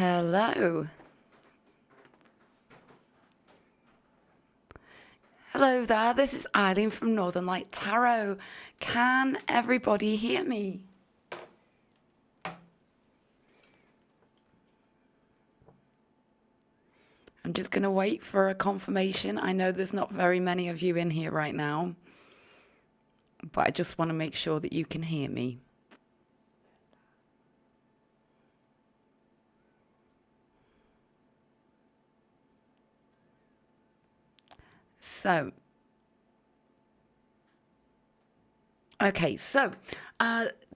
Hello. Hello there, this is Eileen from Northern Light Tarot. Can everybody hear me? I'm just going to wait for a confirmation. I know there's not very many of you in here right now, but I just want to make sure that you can hear me. So, okay, so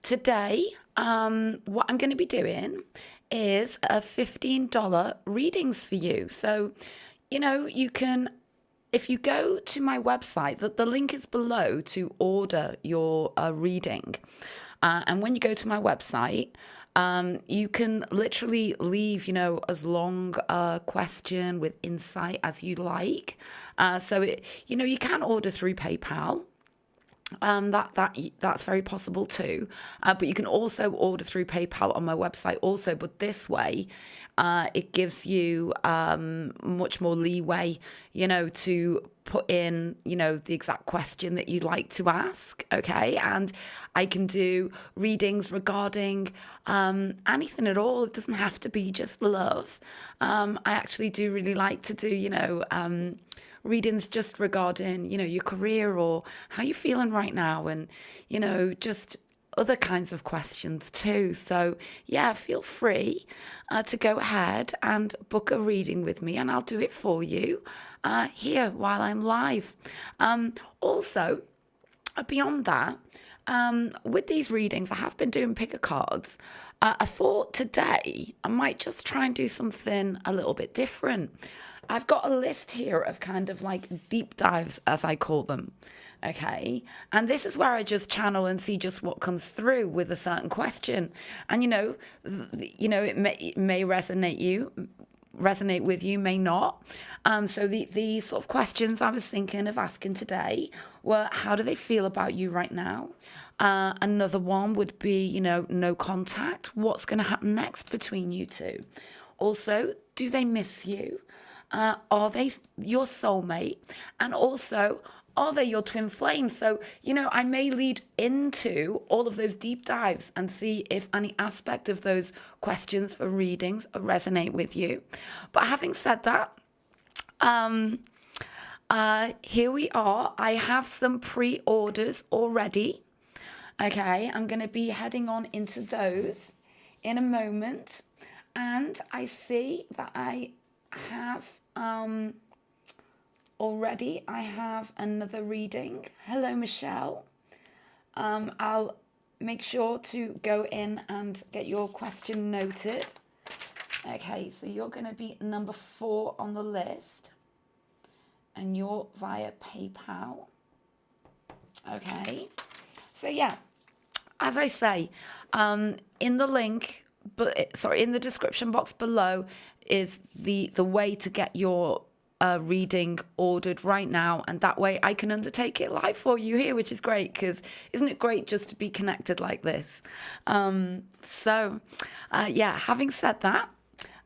today, what I'm going to be doing is a $15 readings for you. So, you can, if you go to my website, the link is below to order your reading. And when you go to my website, you can literally leave, as long a question with insight as you like. You can order through PayPal. That's very possible too. But you can also order through PayPal on my website also. But this way, it gives you much more leeway, to put in, the exact question that you'd like to ask. Okay. And I can do readings regarding anything at all. It doesn't have to be just love. I actually do really like to do, readings just regarding, your career or how you're feeling right now and, just other kinds of questions too. So yeah, feel free to go ahead and book a reading with me and I'll do it for you here while I'm live. Also, beyond that, with these readings, I have been doing picker cards. I thought today I might just try and do something a little bit different. I've got a list here of kind of like deep dives, as I call them. Okay. And this is where I just channel and see just what comes through with a certain question. And, it may resonate with you, may not. So the sort of questions I was thinking of asking today were, how do they feel about you right now? Another one would be, no contact. What's going to happen next between you two? Also, do they miss you? Are they your soulmate? And also, are they your twin flame? So, I may lead into all of those deep dives and see if any aspect of those questions for readings resonate with you. But having said that, here we are. I have some pre-orders already. Okay, I'm going to be heading on into those in a moment. And I see that I have already another reading. Hello, Michelle. I'll make sure to go in and get your question noted. Okay, so you're going to be number 4 on the list and you're via PayPal. Okay, so yeah, as I say, in the link, in the description box below is the way to get your reading ordered right now, and that way I can undertake it live for you here, which is great, because isn't it great just to be connected like this? Having said that,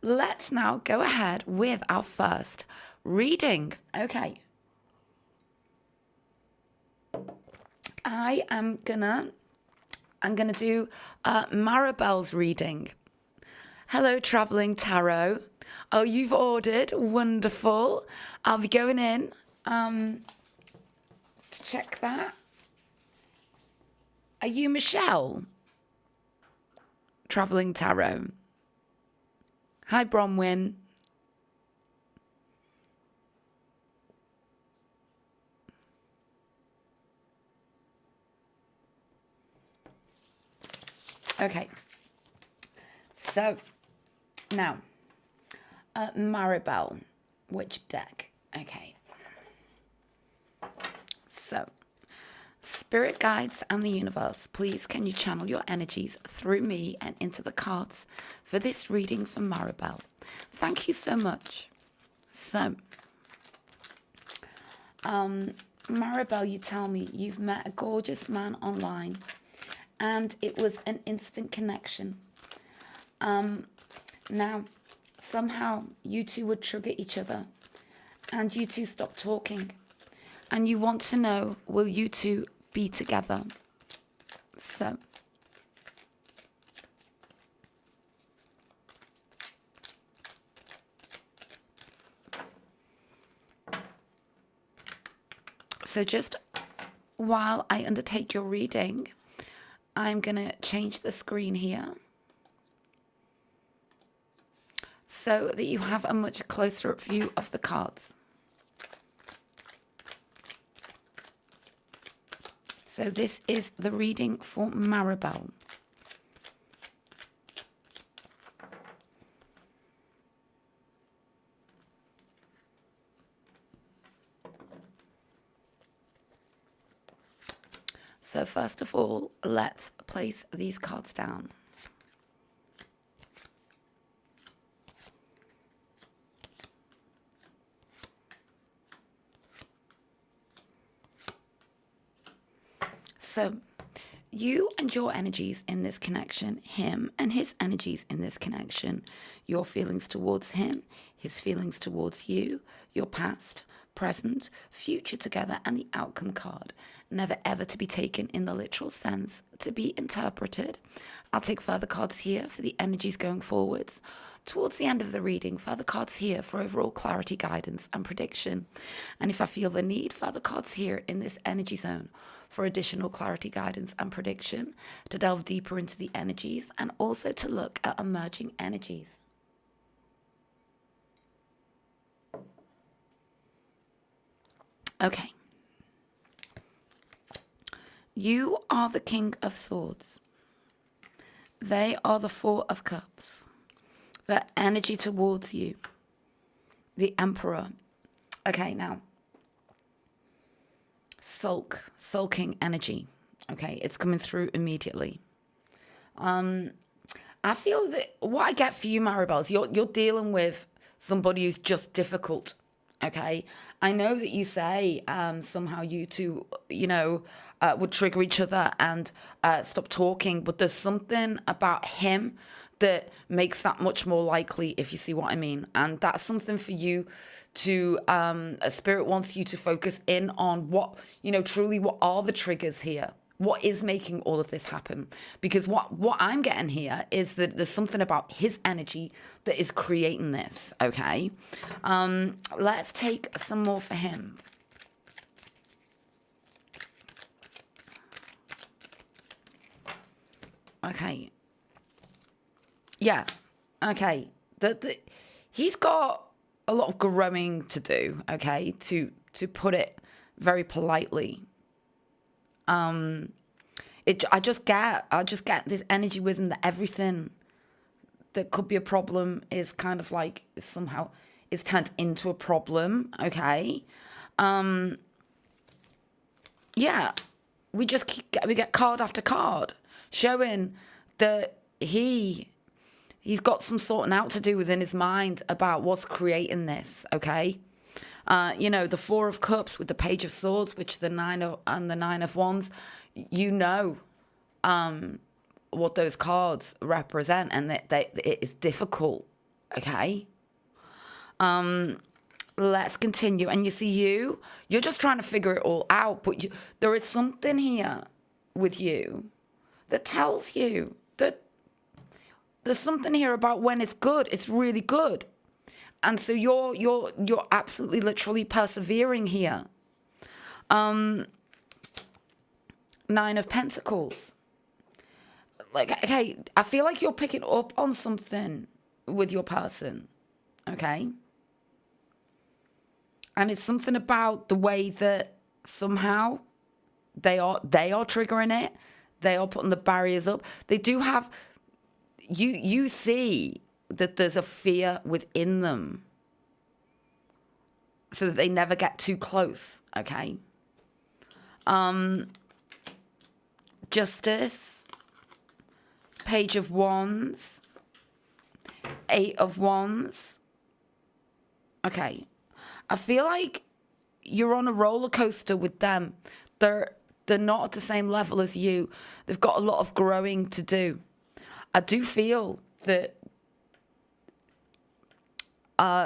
let's now go ahead with our first reading. Okay, I'm gonna do Maribel's reading. Hello, Traveling Tarot. Oh, you've ordered. Wonderful. I'll be going in to check that. Are you Michelle? Traveling Tarot. Hi, Bronwyn. Okay. So, now, Maribel, which deck? Okay. So, Spirit guides and the universe, please can you channel your energies through me and into the cards for this reading for Maribel? Thank you so much. So, Maribel, you tell me you've met a gorgeous man online and it was an instant connection. Now, somehow you two would trigger each other and you two stop talking. And you want to know, will you two be together? So just while I undertake your reading, I'm going to change the screen here so that you have a much closer up view of the cards. So this is the reading for Maribel. So first of all, let's place these cards down. So you and your energies in this connection, him and his energies in this connection, your feelings towards him, his feelings towards you, your past, present, future together, and the outcome card. Never ever to be taken in the literal sense, to be interpreted. I'll take further cards here for the energies going forwards. Towards the end of the reading, further cards here for overall clarity, guidance, and prediction. And if I feel the need, further cards here in this energy zone for additional clarity, guidance, and prediction, to delve deeper into the energies and also to look at emerging energies. Okay. You are the King of Swords. They are the Four of Cups. Their energy towards you. The Emperor. Okay, now. Sulking energy. Okay, it's coming through immediately. I feel that what I get for you, Maribel, is you're dealing with somebody who's just difficult. Okay, I know that you say somehow you two, would trigger each other and stop talking, but there's something about him that makes that much more likely, if you see what I mean. And that's something for you to, Spirit wants you to focus in on what, truly what are the triggers here? What is making all of this happen? Because what I'm getting here is that there's something about his energy that is creating this, okay? Let's take some more for him. Okay. Yeah. Okay. He's got a lot of growing to do, okay? To put it very politely. I just get this energy with him that everything that could be a problem is kind of like somehow is turned into a problem, okay? Yeah, we get card after card showing that he's got some sorting out to do within his mind about what's creating this, okay? The Four of Cups with the Page of Swords, which the Nine of Wands, what those cards represent, and that it is difficult, okay? Let's continue. And you see, you're just trying to figure it all out, but there is something here with you that tells you that there's something here about when it's good, it's really good. And so you're absolutely literally persevering here. Nine of Pentacles. Like, okay, I feel like you're picking up on something with your person, okay? And it's something about the way that somehow they are triggering it. They are putting the barriers up. They do have, you see that there's a fear within them so that they never get too close, okay? Justice, Page of Wands, Eight of Wands. Okay. I feel like you're on a roller coaster with them. They're not at the same level as you. They've got a lot of growing to do. I do feel that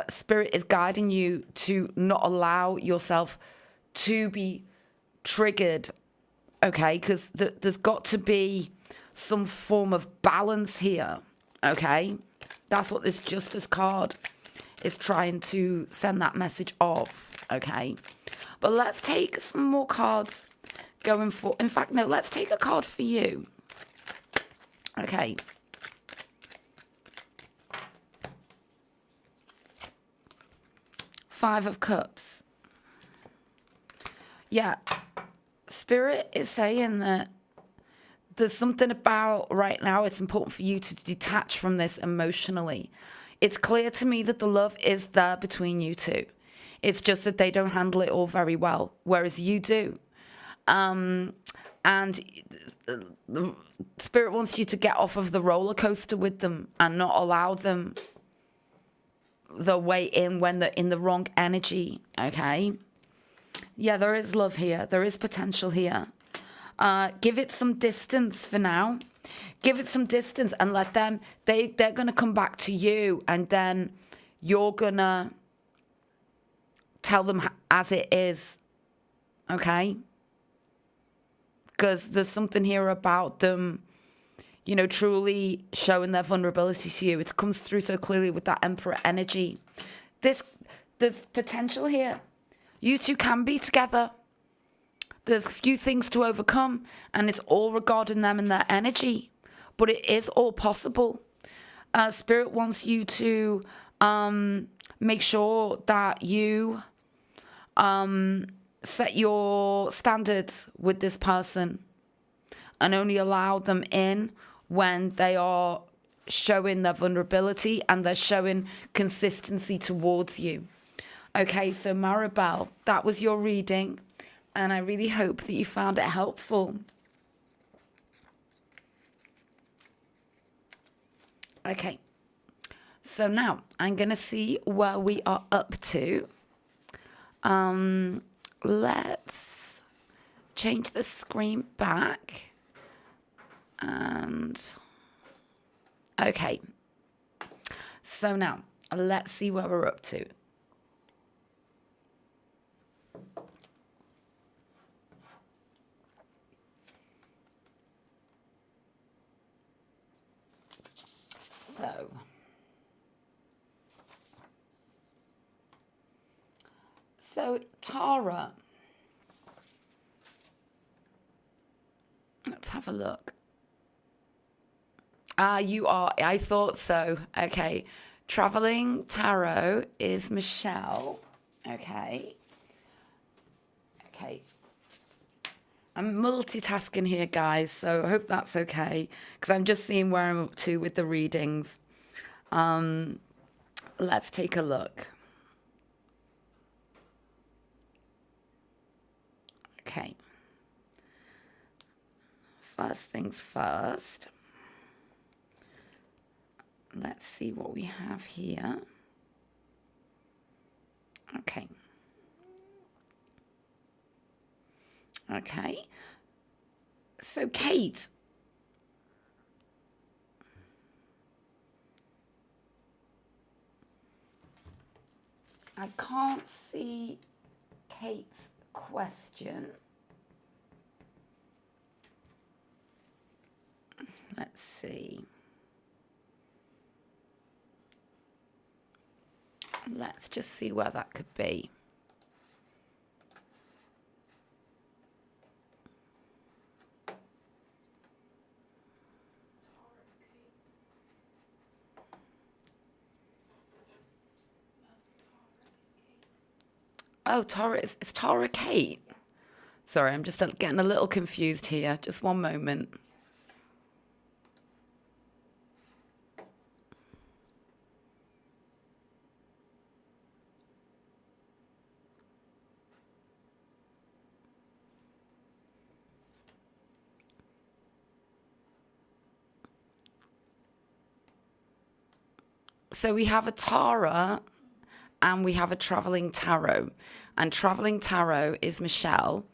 Spirit is guiding you to not allow yourself to be triggered, okay? Because there's got to be some form of balance here, okay? That's what this Justice card is trying to send that message of, okay? But let's take some more cards going for... In fact, no, let's take a card for you. Okay. Five of Cups. Yeah. Spirit is saying that there's something about right now, it's important for you to detach from this emotionally. It's clear to me that the love is there between you two. It's just that they don't handle it all very well, whereas you do. And the Spirit wants you to get off of the roller coaster with them and not allow them the way in when they're in the wrong energy, okay? Yeah, there is love here. There is potential here. Give it some distance for now. Give it some distance and let them, they're going to come back to you, and then you're going to tell them as it is, okay? Because there's something here about them, you know, truly showing their vulnerability to you. It comes through so clearly with that Emperor energy. There's potential here. You two can be together. There's a few things to overcome, and it's all regarding them and their energy. But it is all possible. Spirit wants you to make sure that you set your standards with this person and only allow them in when they are showing their vulnerability and they're showing consistency towards you. Okay, so Maribel, that was your reading, and I really hope that you found it helpful. Okay, so now I'm going to see where we are up to. Let's change the screen back. And okay, so now let's see where we're up to. So Tara, let's have a look. You are, I thought so. Okay. Traveling Tarot is Michelle. Okay. Okay. I'm multitasking here, guys, so I hope that's okay, because I'm just seeing where I'm up to with the readings. Let's take a look. Okay. First things first. Let's see what we have here. Okay. Okay. So, Kate. I can't see Kate's question. Let's see. Let's just see where that could be. Oh, Tara, is Tara Kate? Sorry, I'm just getting a little confused here. Just one moment. So we have a Tara and we have a Traveling Tarot. And Traveling Tarot is Michelle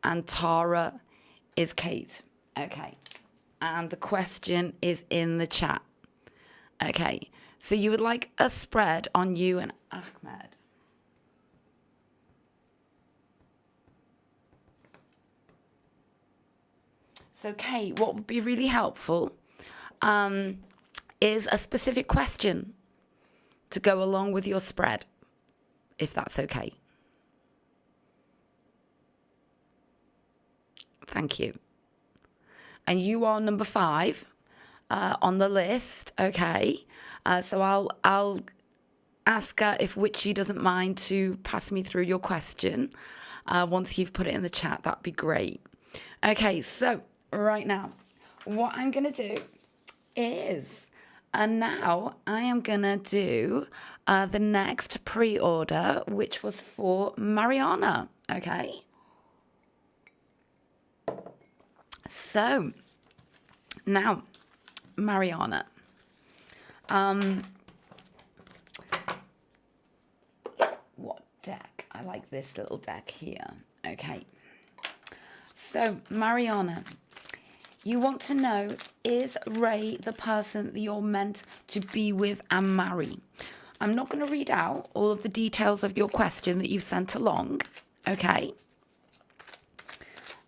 and Tara is Kate. Okay. And the question is in the chat. Okay, so you would like a spread on you and Ahmed. So, Kate, what would be really helpful is a specific question to go along with your spread, if that's okay. Thank you. And you are number 5 on the list, okay? So I'll ask her if Witchy doesn't mind to pass me through your question. Once you've put it in the chat, that'd be great. Okay, so right now, what I'm going to do is, now I am going to do the next pre-order, which was for Mariana, okay? So, now, Mariana, what deck? I like this little deck here, okay? So, Mariana, you want to know, is Ray the person that you're meant to be with and marry? I'm not going to read out all of the details of your question that you've sent along, okay?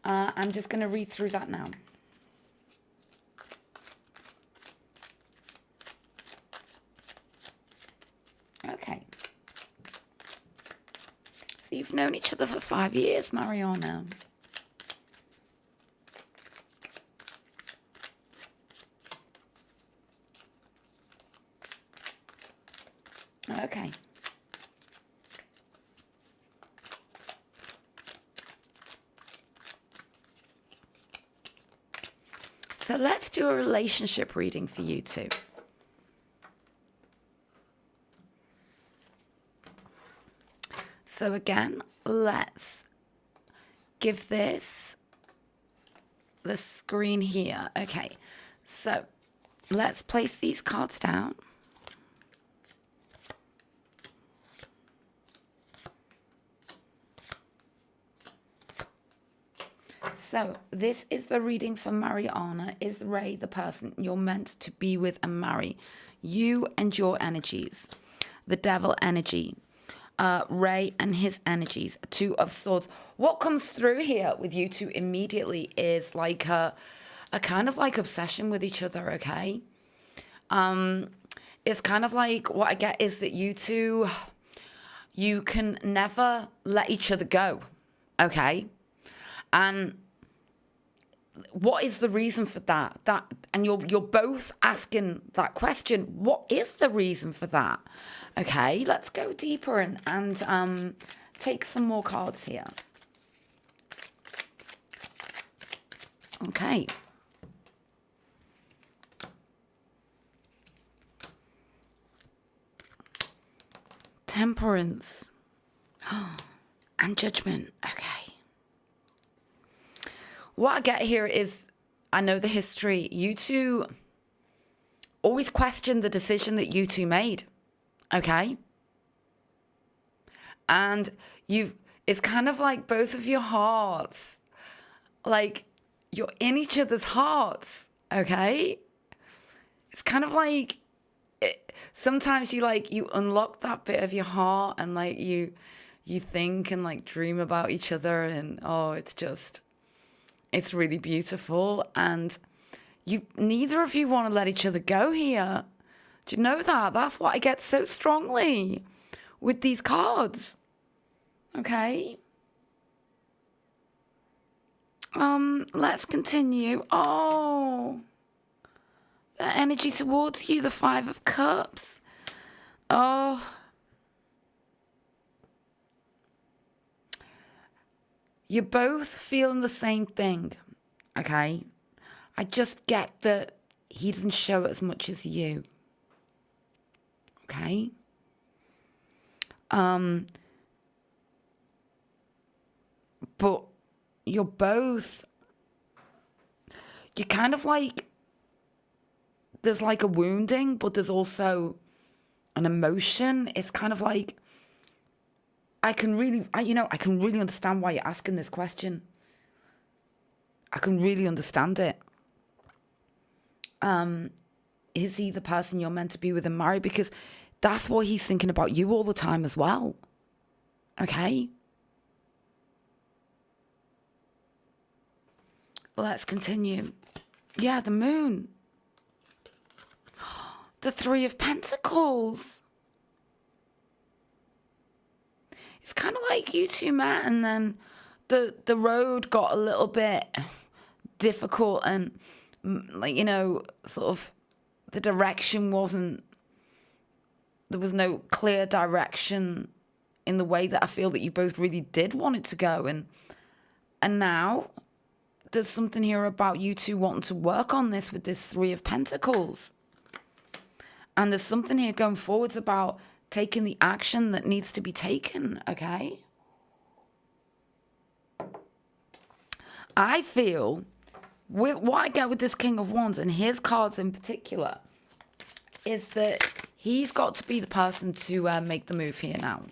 I'm just going to read through that now. Okay. So you've known each other for 5 years, Mariana. Okay. So let's do a relationship reading for you two. So again, let's give this the screen here. Okay, so let's place these cards down. So this is the reading for Mariana. Is Ray the person you're meant to be with and marry? You and your energies. The devil energy. Ray and his energies. 2 of Swords. What comes through here with you two immediately is like a kind of like obsession with each other, okay? It's kind of like what I get is that you two, you can never let each other go, okay? And what is the reason for that? And you're both asking that question. What is the reason for that? Okay, let's go deeper and take some more cards here. Okay. Temperance. And Judgment. Okay. What I get here is, I know the history. You two always question the decision that you two made. Okay? And it's kind of like both of your hearts. Like, you're in each other's hearts. Okay? It's kind of like, sometimes you unlock that bit of your heart and like you think and like dream about each other, and it's really beautiful, and neither of you want to let each other go here. Do you know that? That's what I get so strongly with these cards. Okay. Let's continue. Oh, the energy towards you, the 5 of Cups. Oh. You're both feeling the same thing, okay? I just get that he doesn't show it as much as you, okay? But you're kind of like, there's like a wounding, but there's also an emotion. It's kind of like, I can really understand why you're asking this question. I can really understand it. is he the person you're meant to be with and marry? Because that's what he's thinking about you all the time as well. Okay? Let's continue. Yeah, the moon. The Three of Pentacles. It's kind of like you two met and then the road got a little bit difficult and, like, you know, sort of the direction wasn't, there was no clear direction in the way that I feel that you both really did want it to go. And now there's something here about you two wanting to work on this with this Three of Pentacles. And there's something here going forwards about taking the action that needs to be taken, okay? I feel, with what I get with this King of Wands and his cards in particular, is that he's got to be the person to make the move here now,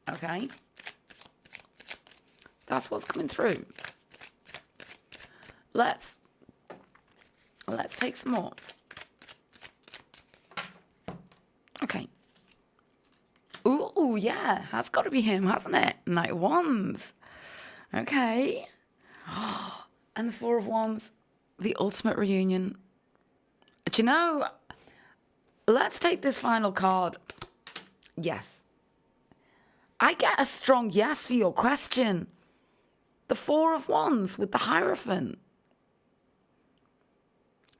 okay? That's what's coming through. Let's take some more. Okay. Ooh, yeah, that's got to be him, hasn't it? Knight of Wands. Okay. And the Four of Wands, the ultimate reunion. Do you know, let's take this final card. Yes. I get a strong yes for your question. The Four of Wands with the Hierophant.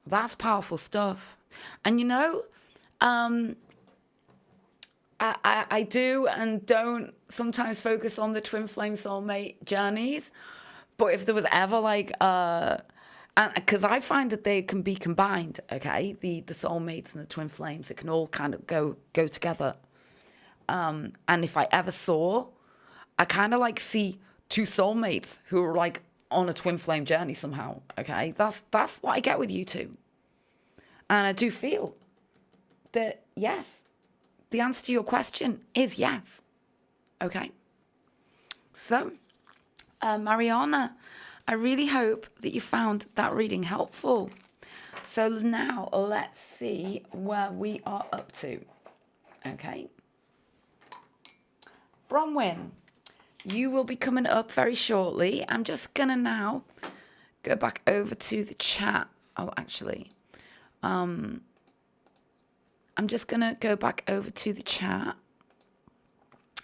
That's powerful stuff. And you know, I do and don't sometimes focus on the twin flame soulmate journeys. But if there was ever like, because I find that they can be combined, okay? The soulmates and the twin flames, it can all kind of go together. And if I ever saw, I kind of like see two soulmates who are like on a twin flame journey somehow, okay? That's what I get with you two. And I do feel that, yes, the answer to your question is yes, okay? So, Mariana, I really hope that you found that reading helpful. So now let's see where we are up to, okay? Bronwyn, you will be coming up very shortly. I'm just going to now go back over to the chat. Oh, actually, I'm just going to go back over to the chat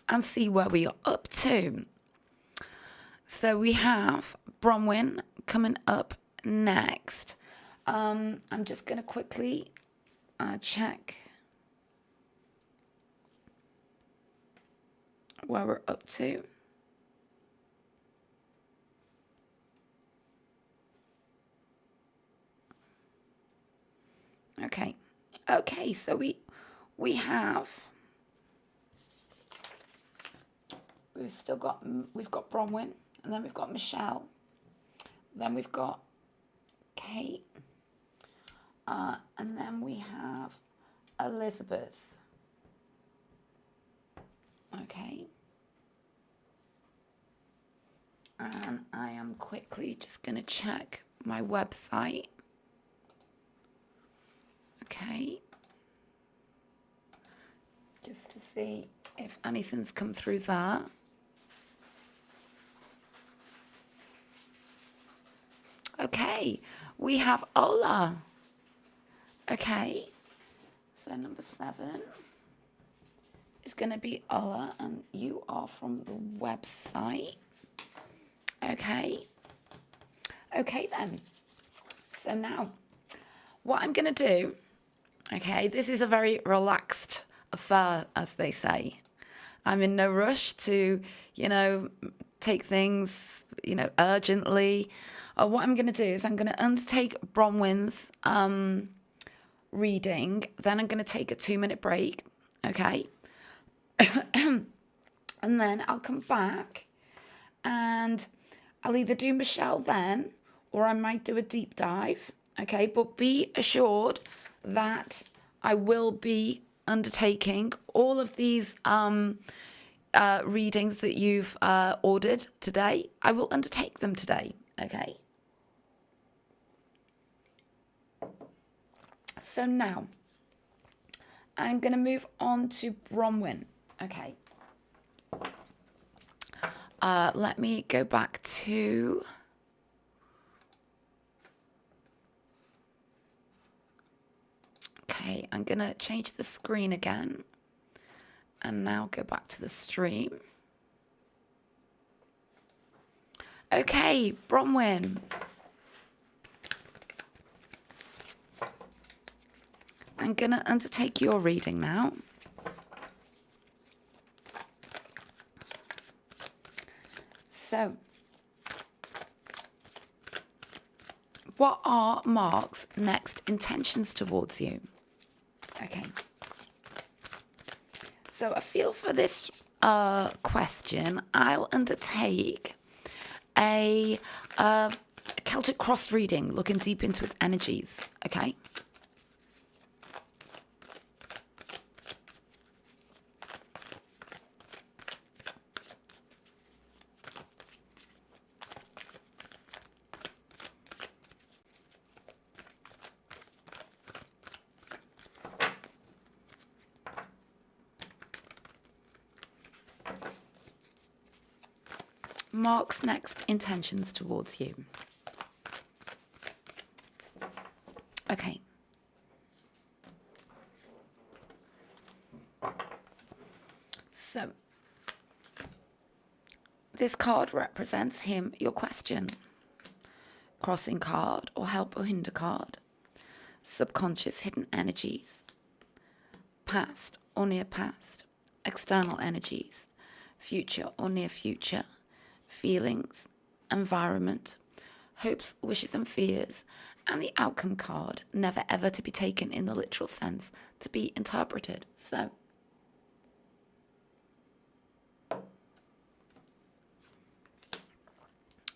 and see where we are up to. So we have Bronwyn coming up next. I'm just going to quickly check where we're up to. Okay, so we've got Bronwyn, and then we've got Michelle, then we've got Kate, and then we have Elizabeth. Okay. And I am quickly just going to check my website. Okay. Just to see if anything's come through that. Okay. We have Ola. Okay. So number 7 is going to be Ola, and you are from the website. Okay. Okay then. So now, what I'm going to do, okay, this is a very relaxed affair, as they say. I'm in no rush to, take things, urgently. What I'm going to do is I'm going to undertake Bronwyn's reading. Then I'm going to take a 2-minute break, okay? And then I'll come back and I'll either do Michelle then, or I might do a deep dive, okay? But be assured that I will be undertaking all of these readings that you've ordered today. I will undertake them today, okay? So now I'm going to move on to Bronwyn. Okay. Let me go back to... Okay, I'm going to change the screen again. And now go back to the stream. Okay, Bronwyn. I'm going to undertake your reading now. So, what are Mark's next intentions towards you? Okay. So I feel for this question, I'll undertake a Celtic cross reading, looking deep into his energies. Okay. Mark's next intentions towards you. Okay. So, this card represents him, your question. Crossing card or help or hinder card. Subconscious hidden energies. Past or near past. External energies. Future or near future. Feelings, environment, hopes, wishes and fears, and the outcome card, never ever to be taken in the literal sense, to be interpreted. So,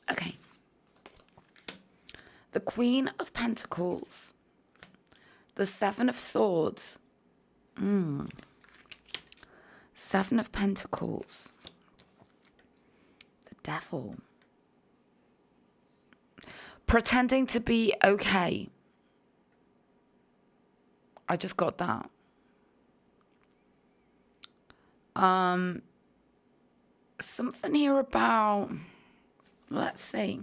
okay. The Queen of Pentacles, the Seven of Swords, Seven of Pentacles, Devil. Pretending to be okay. I just got that. Something here about, let's see.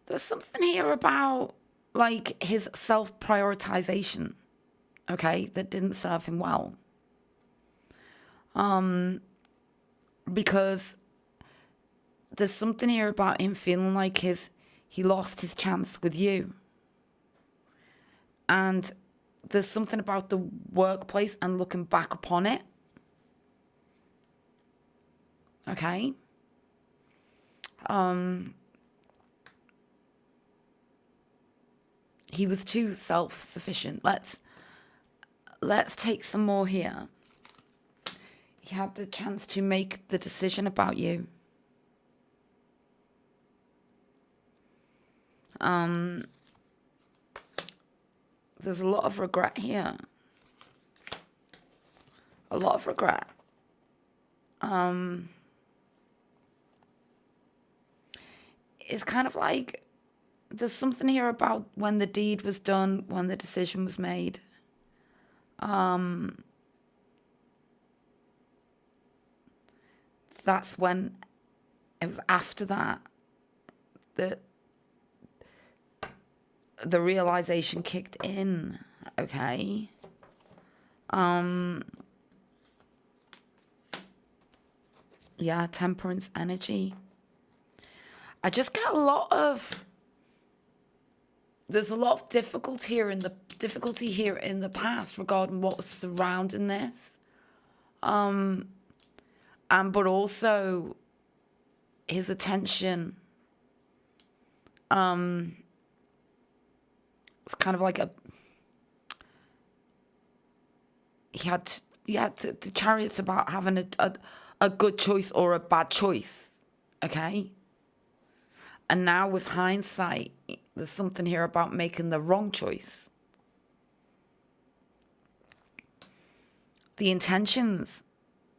There's something here about like his self-prioritization, okay, that didn't serve him well. Because there's something here about him feeling like he lost his chance with you. And there's something about the workplace and looking back upon it. Okay. He was too self-sufficient. Let's take some more here. He had the chance to make the decision about you. There's a lot of regret here. A lot of regret. It's kind of like there's something here about when the deed was done, when the decision was made. That's when it was after that the realization kicked in. Okay. Yeah, temperance energy. I just get there's a lot of difficulty here in the past regarding what was surrounding this. But also his attention it's kind of like the Chariot's about having a good choice or a bad choice, okay? And now with hindsight, there's something here about making the wrong choice. The intentions,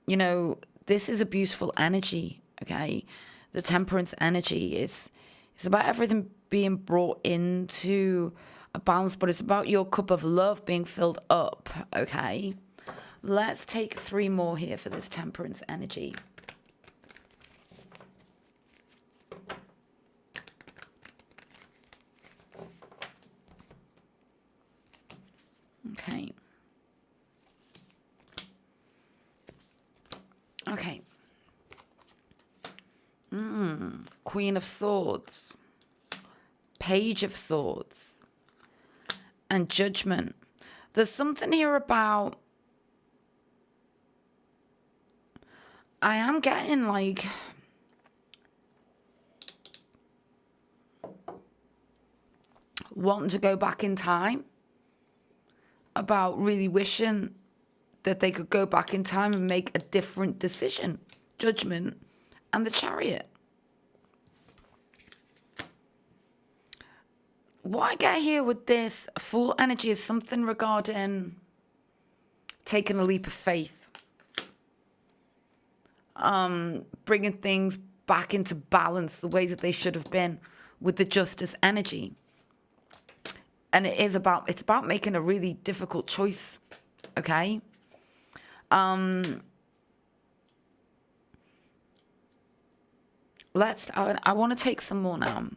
this is a beautiful energy, okay? The temperance energy is It's about everything being brought into a balance, but it's about your cup of love being filled up, okay? Let's take 3 more here for this temperance energy. Okay. Okay. Queen of Swords, Page of Swords, and Judgment. There's something here about, I am getting like, wanting to go back in time, about really wishing that they could go back in time and make a different decision. Judgment and the Chariot. What I get here with this Fool energy is something regarding taking a leap of faith. Bringing things back into balance the way that they should have been with the Justice energy. And it's about making a really difficult choice, okay? I want to take some more now.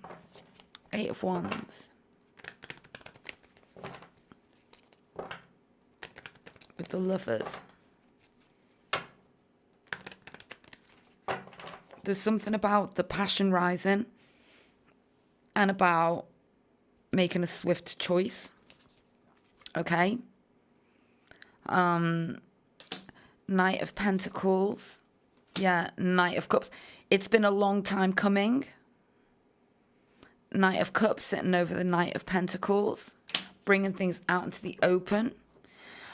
8 of Wands. With the Lovers. There's something about the passion rising and about making a swift choice. Okay. Knight of Pentacles. Yeah, Knight of Cups. It's been a long time coming. Knight of Cups sitting over the Knight of Pentacles, bringing things out into the open.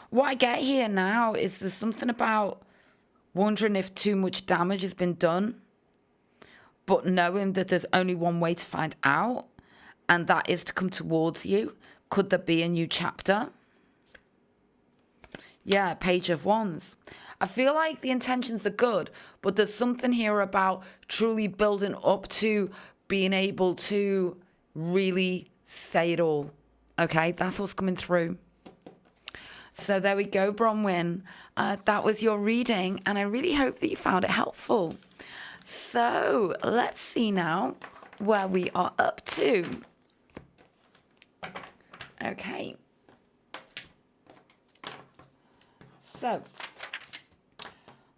What I get here now is there's something about wondering if too much damage has been done, but knowing that there's only one way to find out, and that is to come towards you. Could there be a new chapter? Yeah, Page of Wands. I feel like the intentions are good, but there's something here about truly building up to being able to really say it all. Okay, that's what's coming through. So there we go, Bronwyn. That was your reading, and I really hope that you found it helpful. So let's see now where we are up to. Okay. So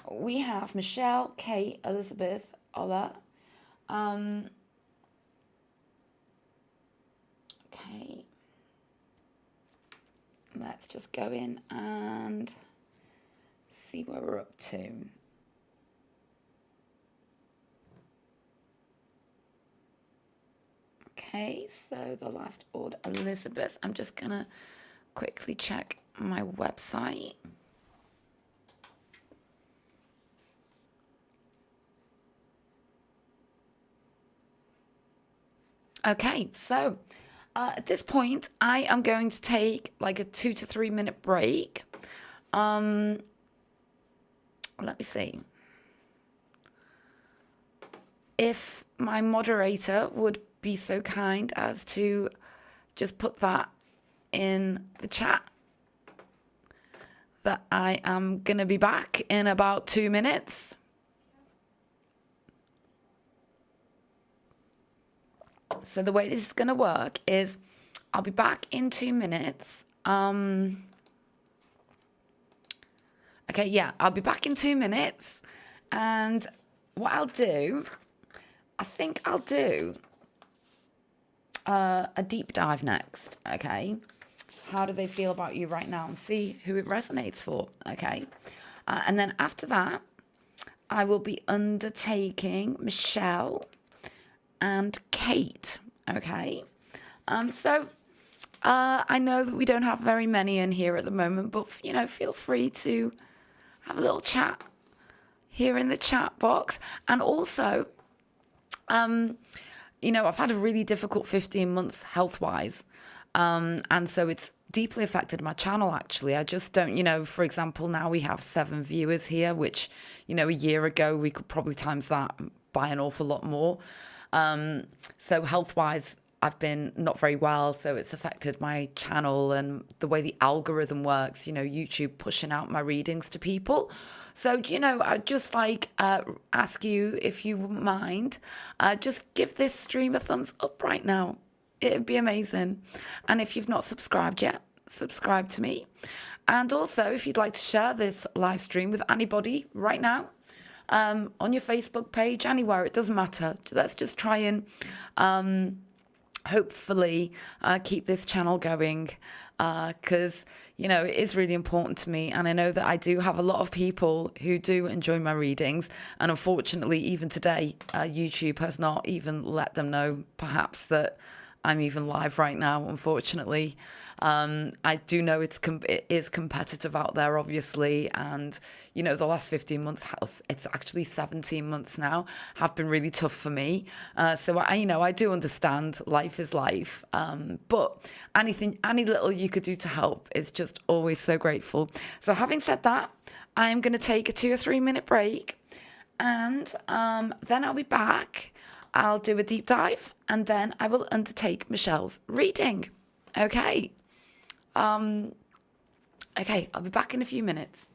we have Michelle, Kate, Elizabeth, Ola. Okay. Let's just go in and see where we're up to. Okay, so the last order, Elizabeth. I'm just going to quickly check my website. Okay, so at this point, I am going to take like a 2 to 3 minute break. Let me see. If my moderator would be so kind as to just put that in the chat, that I am going to be back in about 2 minutes. So the way this is going to work is I'll be back in 2 minutes. Okay, yeah, I'll be back in 2 minutes. And what I'll do, I think I'll do a deep dive next, okay? How do they feel about you right now? And see who it resonates for, okay? And then after that, I will be undertaking Michelle and Kate, okay? So I know that we don't have very many in here at the moment, but, you know, feel free to have a little chat here in the chat box. And also, you know, I've had a really difficult 15 months health-wise, and so it's deeply affected my channel, actually. I just don't, you know, for example, now we have 7 viewers here, which, you know, a year ago we could probably times that by an awful lot more. So health-wise, I've been not very well, so it's affected my channel and the way the algorithm works, YouTube pushing out my readings to people. So, I'd just like ask you if you wouldn't mind, just give this stream a thumbs up right now. It'd be amazing. And if you've not subscribed yet, subscribe to me. And also, if you'd like to share this live stream with anybody right now, on your Facebook page, anywhere, it doesn't matter. Let's just try and hopefully keep this channel going, because it is really important to me, and I know that I do have a lot of people who do enjoy my readings, and unfortunately even today YouTube has not even let them know perhaps that I'm even live right now, unfortunately. I do know it is competitive out there, obviously, and the last 15 months, it's actually 17 months now, have been really tough for me. So I do understand life is life, but any little you could do to help is just always so grateful. So having said that, I am going to take a 2 or 3 minute break, and then I'll be back. I'll do a deep dive, and then I will undertake Michelle's reading. Okay. Okay, I'll be back in a few minutes.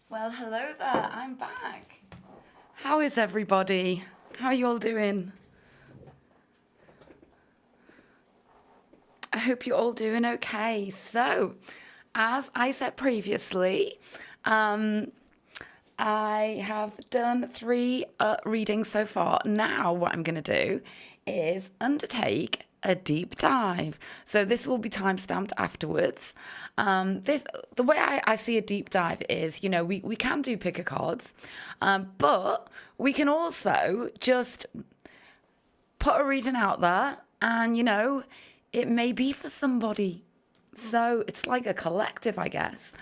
Well, hello there. I'm back. How is everybody? How are you all doing? I hope you're all doing okay. So, as I said previously, I have done 3 readings so far. Now, what I'm going to do is undertake a deep dive. So this will be time-stamped afterwards. The way I see a deep dive is, we can do pick a cards, but we can also just put a reading out there, and it may be for somebody. So it's like a collective, I guess.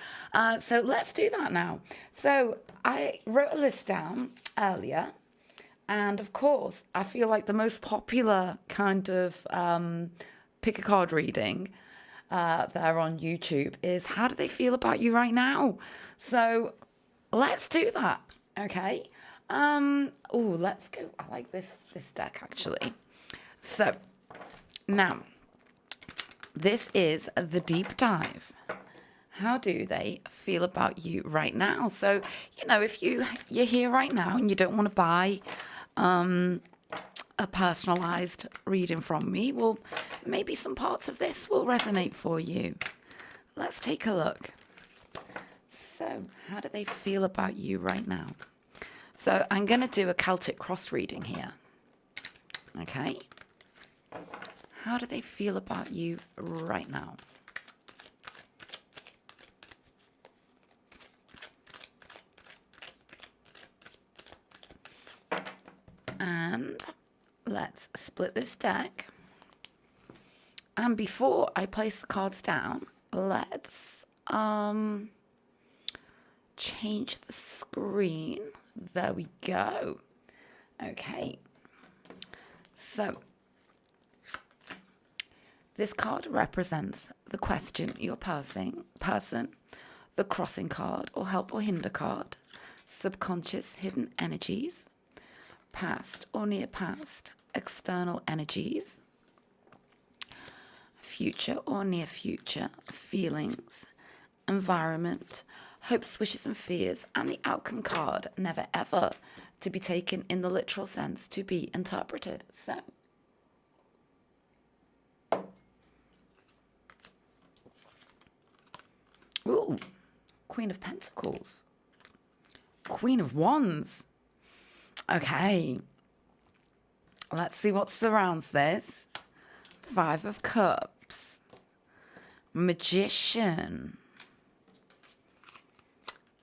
So let's do that now. So I wrote a list down earlier. And of course, I feel like the most popular kind of pick a card reading there on YouTube is how do they feel about you right now? So let's do that. Okay. Let's go. I like this deck actually. So now this is the deep dive. How do they feel about you right now? So, if you're here right now and you don't want to buy a personalized reading from me, well, maybe some parts of this will resonate for you. Let's take a look. So, how do they feel about you right now? So, I'm going to do a Celtic cross reading here. Okay. How do they feel about you right now? And let's split this deck. And before I place the cards down, let's change the screen. There we go. Okay. So this card represents the question your person, the crossing card or help or hinder card, subconscious hidden energies, past or near past external energies, future or near future feelings, environment, hopes, wishes and fears, and the outcome card, never ever to be taken in the literal sense, to be interpreted. So ooh, Queen of Pentacles, Queen of Wands. Okay, let's see what surrounds this. 5 of Cups, Magician.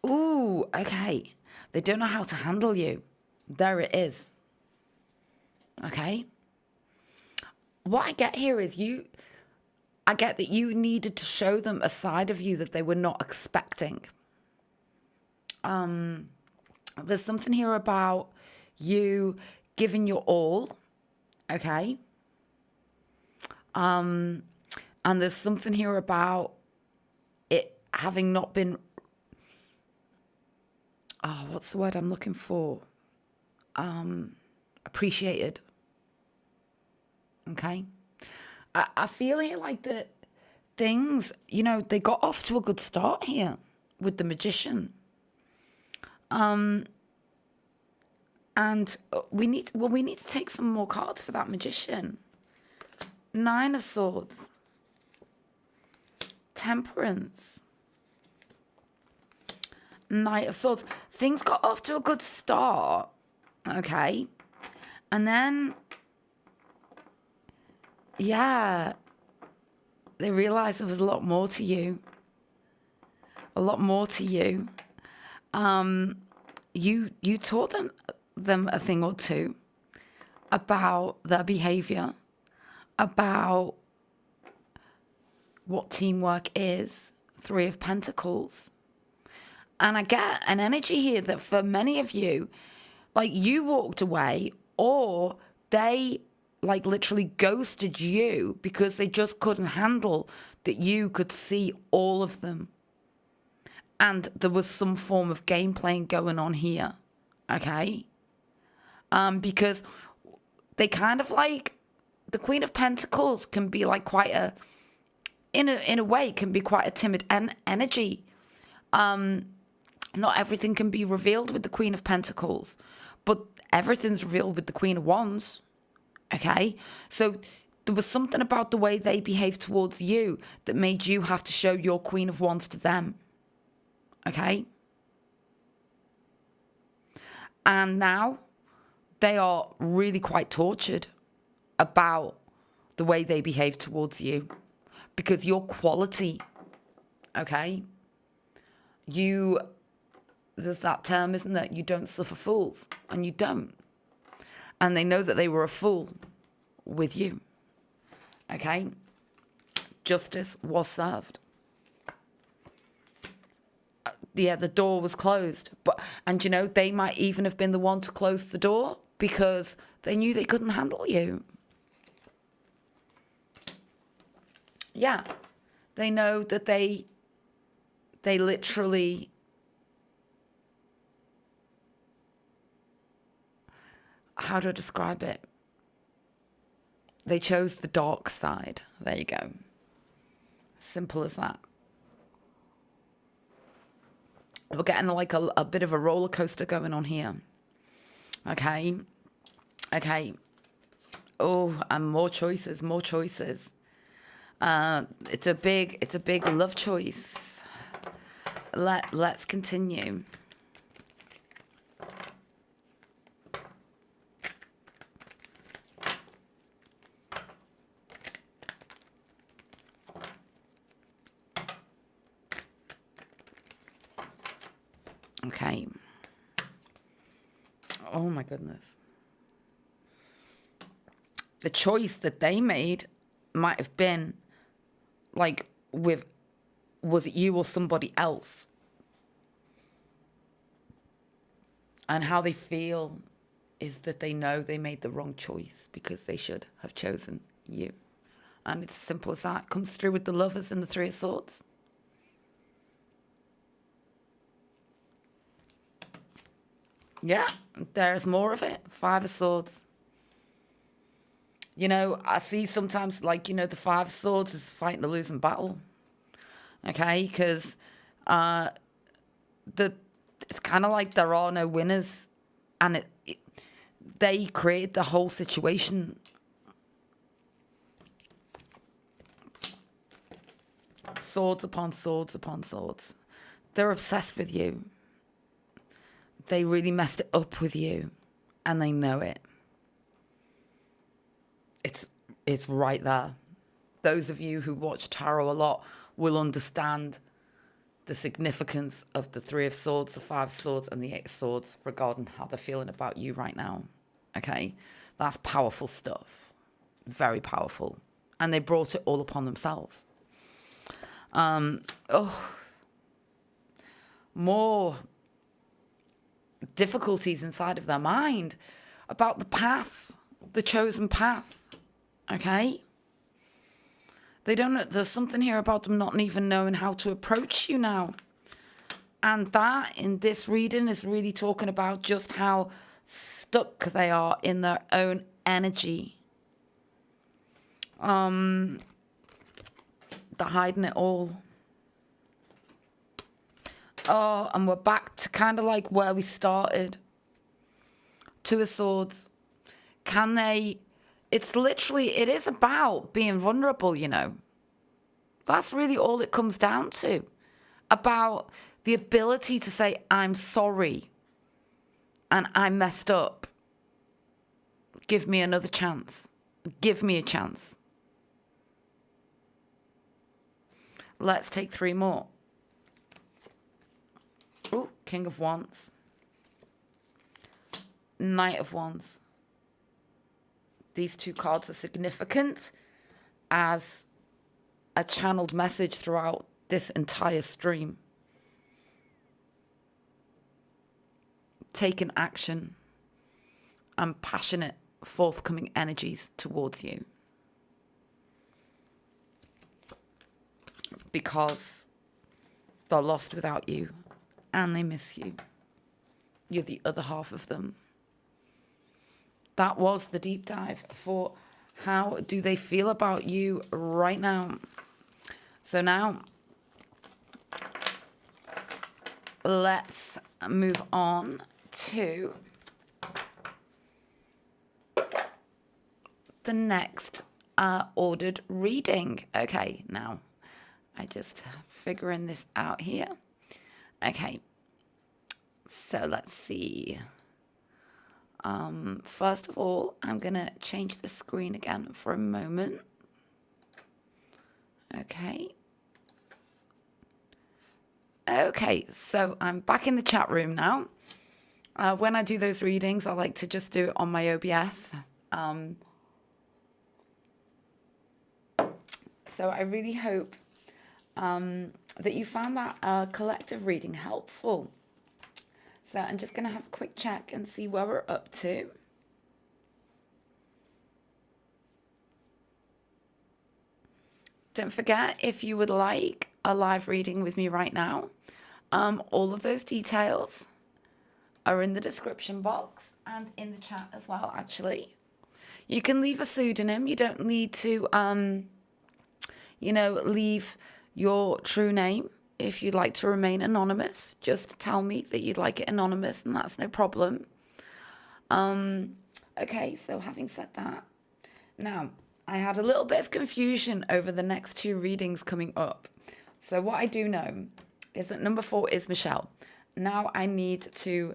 Ooh, okay. They don't know how to handle you. There it is. Okay. What I get here is I get that you needed to show them a side of you that they were not expecting. There's something here about you giving your all, okay? And there's something here about it having not been, what's the word I'm looking for? Appreciated, okay? I feel here like that things, they got off to a good start here with the Magician. And we need to take some more cards for that Magician. 9 of Swords, Temperance, Knight of Swords. Things got off to a good start, okay? And then, yeah, they realized there was a lot more to you. A lot more to you. You taught them a thing or two about their behavior, about what teamwork is. 3 of Pentacles. And I get an energy here that for many of you, like you walked away or they like literally ghosted you because they just couldn't handle that you could see all of them. And there was some form of game playing going on here, okay? Because they kind of like, the Queen of Pentacles can be like quite a, in a way, can be quite a timid energy. Not everything can be revealed with the Queen of Pentacles, but everything's revealed with the Queen of Wands. Okay? So there was something about the way they behaved towards you that made you have to show your Queen of Wands to them. Okay? And now they are really quite tortured about the way they behave towards you, because your quality, okay, there's that term, isn't there? You don't suffer fools, and you don't. And they know that they were a fool with you, okay? Justice was served. Yeah, the door was closed. And you know, they might even have been the one to close the door because they knew they couldn't handle you. Yeah, they know that they literally, how do I describe it? They chose the dark side. There you go. Simple as that. We're getting like a bit of a roller coaster going on here. Okay. Oh, and more choices. It's a big love choice. Let's continue. Okay. Oh my goodness. The choice that they made might have been like was it you or somebody else? And how they feel is that they know they made the wrong choice because they should have chosen you. And it's as simple as that. Comes through with the Lovers and the Three of Swords. Yeah, there's more of it. Five of Swords. You know, I see sometimes, like, you know, the Five of Swords is fighting the losing battle. Okay, because it's kind of like there are no winners, and they create the whole situation. Swords upon swords upon swords. They're obsessed with you. They really messed it up with you, and they know it. It's right there. Those of you who watch tarot a lot will understand the significance of the Three of Swords, the Five of Swords, and the Eight of Swords regarding how they're feeling about you right now. Okay? That's powerful stuff. Very powerful. And they brought it all upon themselves. More difficulties inside of their mind about the path, the chosen path. Okay? They don't know, there's something here about them not even knowing how to approach you now. And that, in this reading, is really talking about just how stuck they are in their own energy. They're hiding it all. Oh, and we're back to kind of like where we started. Two of Swords. Can they... it is about being vulnerable, you know. That's really all it comes down to. About the ability to say, I'm sorry. And I messed up. Give me another chance. Give me a chance. Let's take 3 more. Oh, King of Wands. Knight of Wands. These 2 cards are significant as a channeled message throughout this entire stream. Taking action and passionate, forthcoming energies towards you. Because they're lost without you and they miss you. You're the other half of them. That was the deep dive for how do they feel about you right now. So now, let's move on to the next ordered reading. Okay, now I just figuring this out here. Okay, so let's see. First of all, I'm gonna change the screen again for a moment. Okay. Okay, so I'm back in the chat room now. When I do those readings, I like to just do it on my OBS. So I really hope that you found that collective reading helpful. So I'm just going to have a quick check and see where we're up to. Don't forget, if you would like a live reading with me right now, all of those details are in the description box and in the chat as well, actually. You can leave a pseudonym. You don't need to, leave your true name. If you'd like to remain anonymous, just tell me that you'd like it anonymous, and that's no problem. Okay, so having said that, now I had a little bit of confusion over the next two readings coming up. So what I do know is that number 4 is Michelle. Now I need to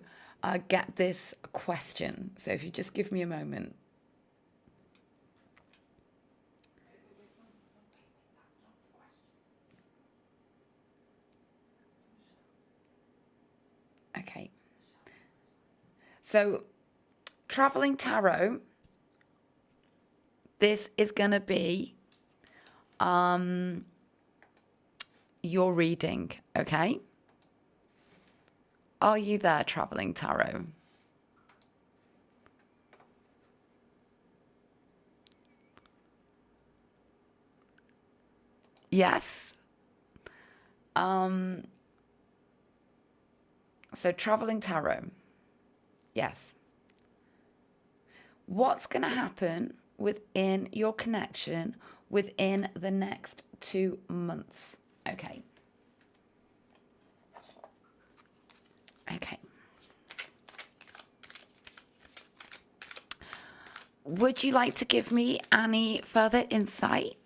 get this question. So if you just give me a moment. Okay. So, Traveling Tarot, this is going to be your reading, okay? Are you there, Traveling Tarot? Yes. So Traveling Tarot. Yes. What's going to happen within your connection within the next 2 months? Okay. Okay. Would you like to give me any further insight?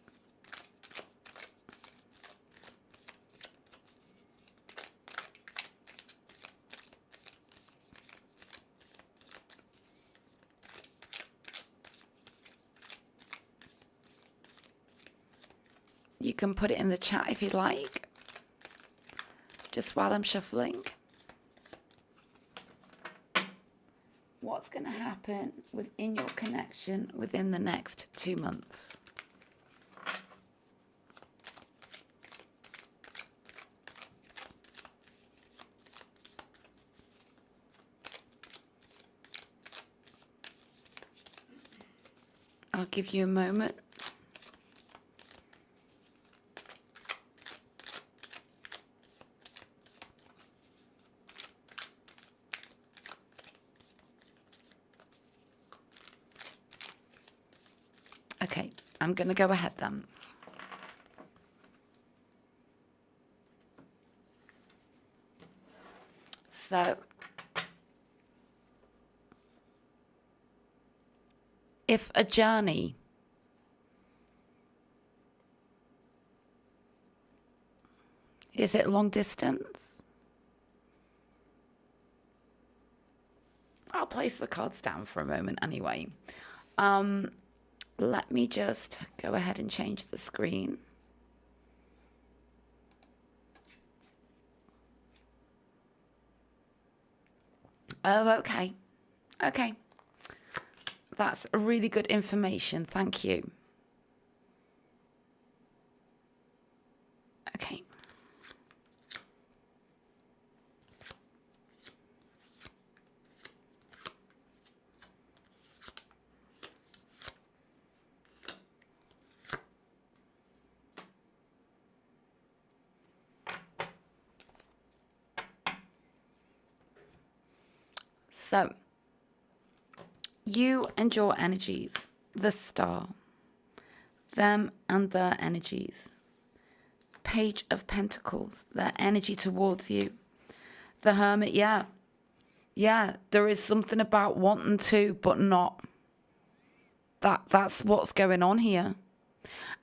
You can put it in the chat if you'd like, just while I'm shuffling. What's going to happen within your connection within the next 2 months? I'll give you a moment. Okay, I'm going to go ahead then. So, if a journey is it long distance? I'll place the cards down for a moment anyway. Let me just go ahead and change the screen. Oh, okay. Okay. That's really good information. Thank you. Okay. So, you and your energies, the Star, them and their energies, Page of Pentacles, their energy towards you, The Hermit, yeah. Yeah, there is something about wanting to, but not. That's what's going on here.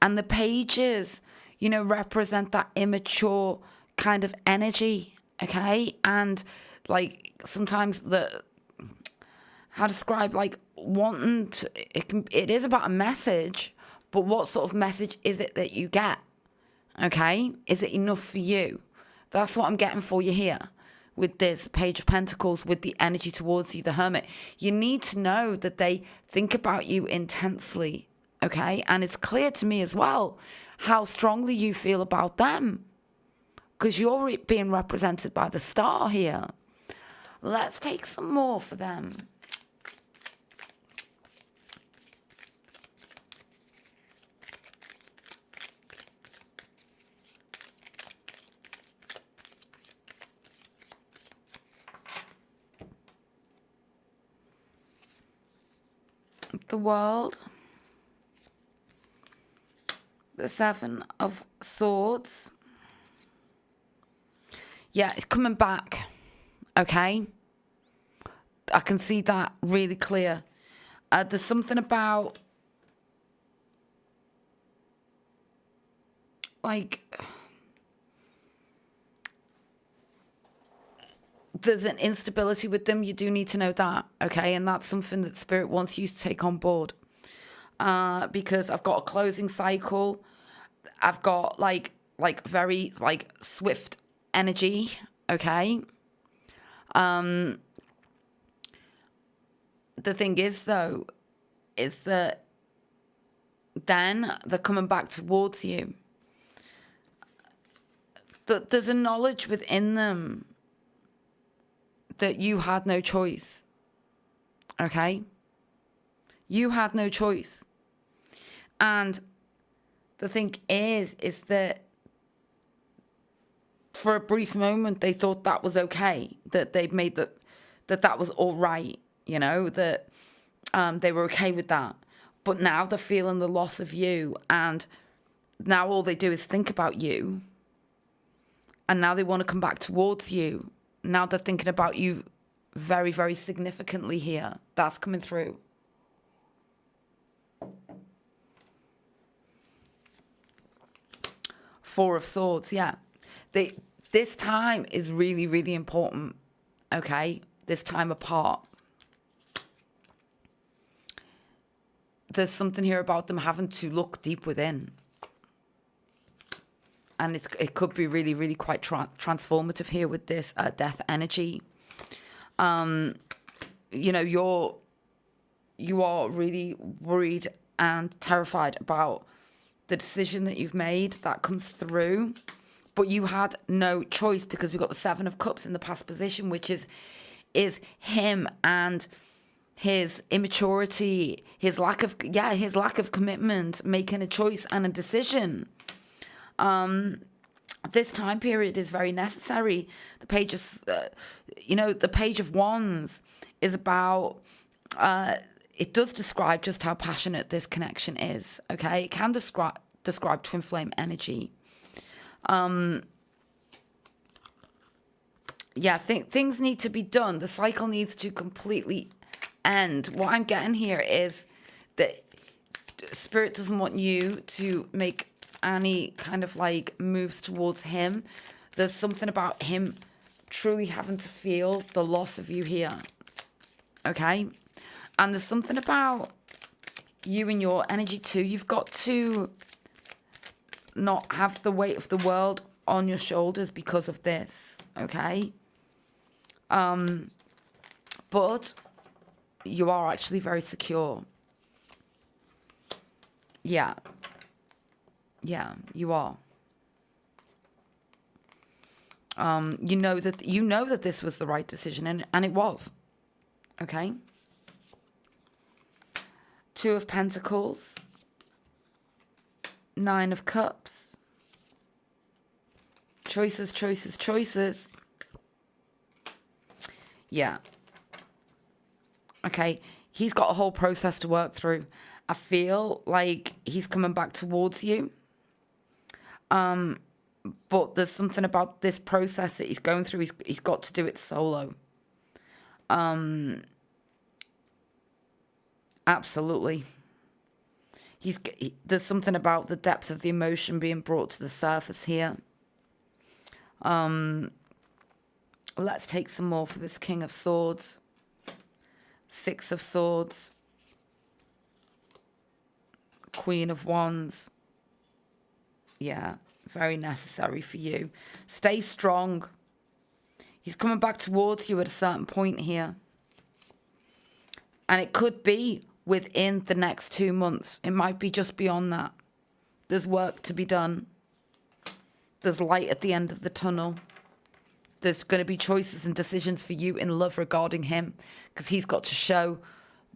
And the pages, represent that immature kind of energy, okay? And like sometimes how to describe, like wanting to, it is about a message, but what sort of message is it that you get? Okay? Is it enough for you? That's what I'm getting for you here with this Page of Pentacles, with the energy towards you, the Hermit. You need to know that they think about you intensely, okay? And it's clear to me as well how strongly you feel about them, because you're being represented by the Star here. Let's take some more for them. The World, the Seven of Swords. Yeah, it's coming back, okay? I can see that really clear. There's something about, like, there's an instability with them. You do need to know that, okay? And that's something that Spirit wants you to take on board. Because I've got a closing cycle. I've got like very like swift energy, okay? The thing is though, is that then they're coming back towards you. There's a knowledge within them that you had no choice, okay? You had no choice. And the thing is that for a brief moment, they thought that was okay, that they'd made that was all right, that they were okay with that. But now they're feeling the loss of you, and now all they do is think about you. And now they want to come back towards you. Now they're thinking about you very, very significantly here. That's coming through. Four of Swords, yeah. This time is really, really important, okay? This time apart. There's something here about them having to look deep within. And it could be really, really quite transformative here with this death energy. You are really worried and terrified about the decision that you've made that comes through. But you had no choice, because we've got the Seven of Cups in the past position, which is him and his immaturity, his lack of commitment, making a choice and a decision. This time period is very necessary. The Page of, the Page of Wands is about, it does describe just how passionate this connection is, okay? It can describe twin flame energy. Things need to be done. The cycle needs to completely end. What I'm getting here is that Spirit doesn't want you to make any kind of like moves towards him. There's something about him truly having to feel the loss of you here, okay? And there's something about you and your energy too. You've got to not have the weight of the world on your shoulders because of this, okay? But you are actually very secure. Yeah, you are. You know that this was the right decision, and it was. Okay. Two of Pentacles. Nine of Cups. Choices, choices, choices. Yeah. Okay. He's got a whole process to work through. I feel like he's coming back towards you. But there's something about this process that he's going through. He's got to do it solo. Absolutely. There's something about the depth of the emotion being brought to the surface here. Let's take some more for this King of Swords. Six of Swords. Queen of Wands. Yeah, very necessary for you. Stay strong. He's coming back towards you at a certain point here. And it could be within the next 2 months. It might be just beyond that. There's work to be done. There's light at the end of the tunnel. There's going to be choices and decisions for you in love regarding him, because he's got to show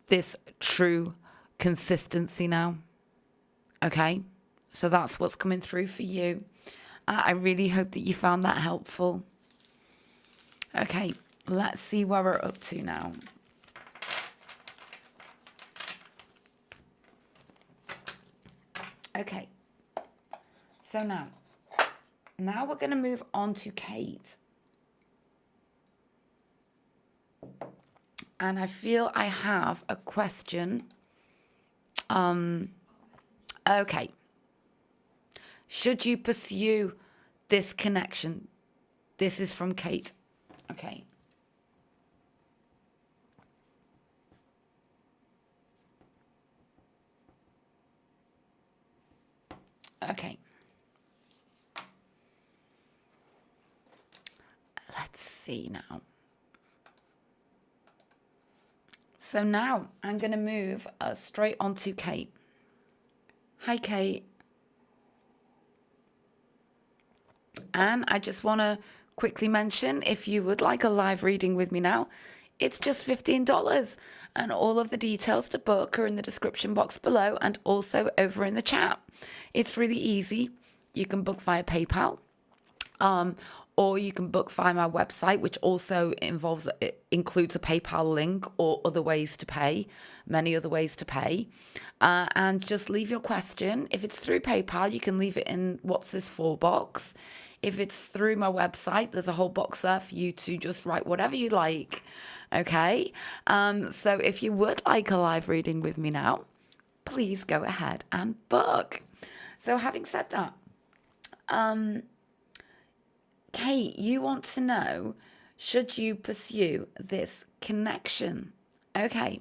this true consistency now. Okay? So that's what's coming through for you. I really hope that you found that helpful. Okay, let's see where we're up to now. Okay, so now we're going to move on to Kate. And I feel I have a question. Okay. Should you pursue this connection? This is from Kate. Okay. Okay. Let's see now. So now I'm going to move straight on to Kate. Hi, Kate. And I just want to quickly mention, if you would like a live reading with me now, it's just $15. And all of the details to book are in the description box below and also over in the chat. It's really easy. You can book via PayPal, or you can book via my website, which also includes a PayPal link or other ways to pay, many other ways to pay. And just leave your question. If it's through PayPal, you can leave it in what's this for box. If it's through my website, there's a whole box there for you to just write whatever you like. Okay? So if you would like a live reading with me now, please go ahead and book. So having said that, Kate, you want to know, should you pursue this connection? Okay.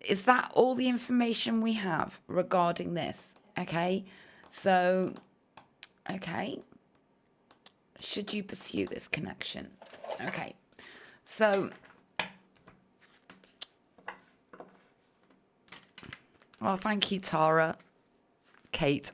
Is that all the information we have regarding this? Okay. So, okay. Should you pursue this connection? Okay. So, well, thank you, Tara. Kate.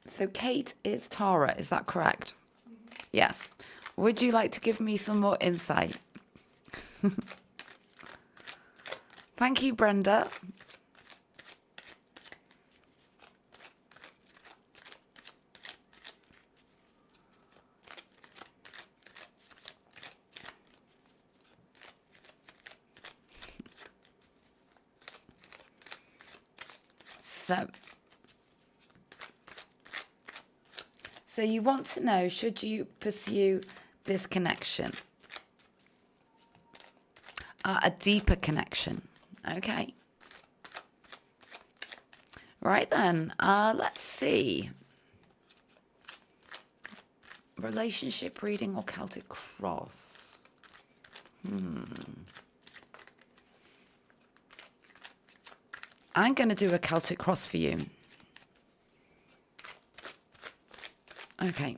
So, Kate is Tara, is that correct? Mm-hmm. Yes. Would you like to give me some more insight? Thank you, Brenda. So you want to know, should you pursue this connection? A deeper connection. Okay. Right then, let's see. Relationship reading or Celtic cross? I'm going to do a Celtic cross for you. Okay.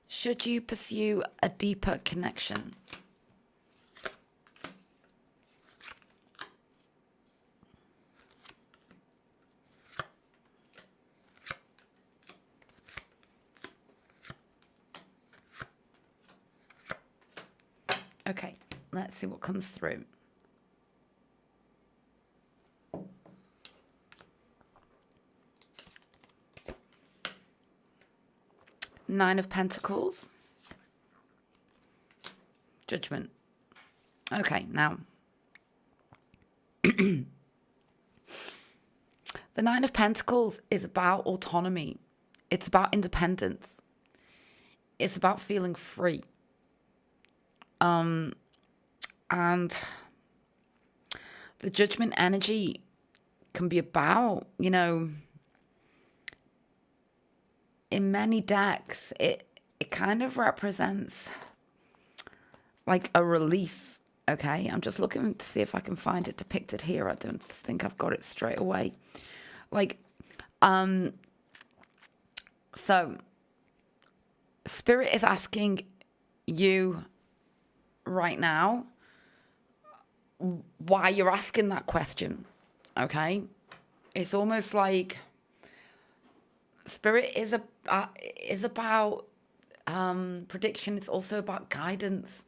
Should you pursue a deeper connection? Okay, let's see what comes through. Nine of Pentacles. Judgment. Okay, now. The Nine of Pentacles is about autonomy. It's about independence. It's about feeling free. And the Judgment energy can be about, you know, in many decks, it kind of represents like a release. Okay, I'm just looking to see if I can find it depicted here. I don't think I've got it straight away. Like, so Spirit is asking you right now why you're asking that question. Okay, it's almost like Spirit is about prediction. It's also about guidance.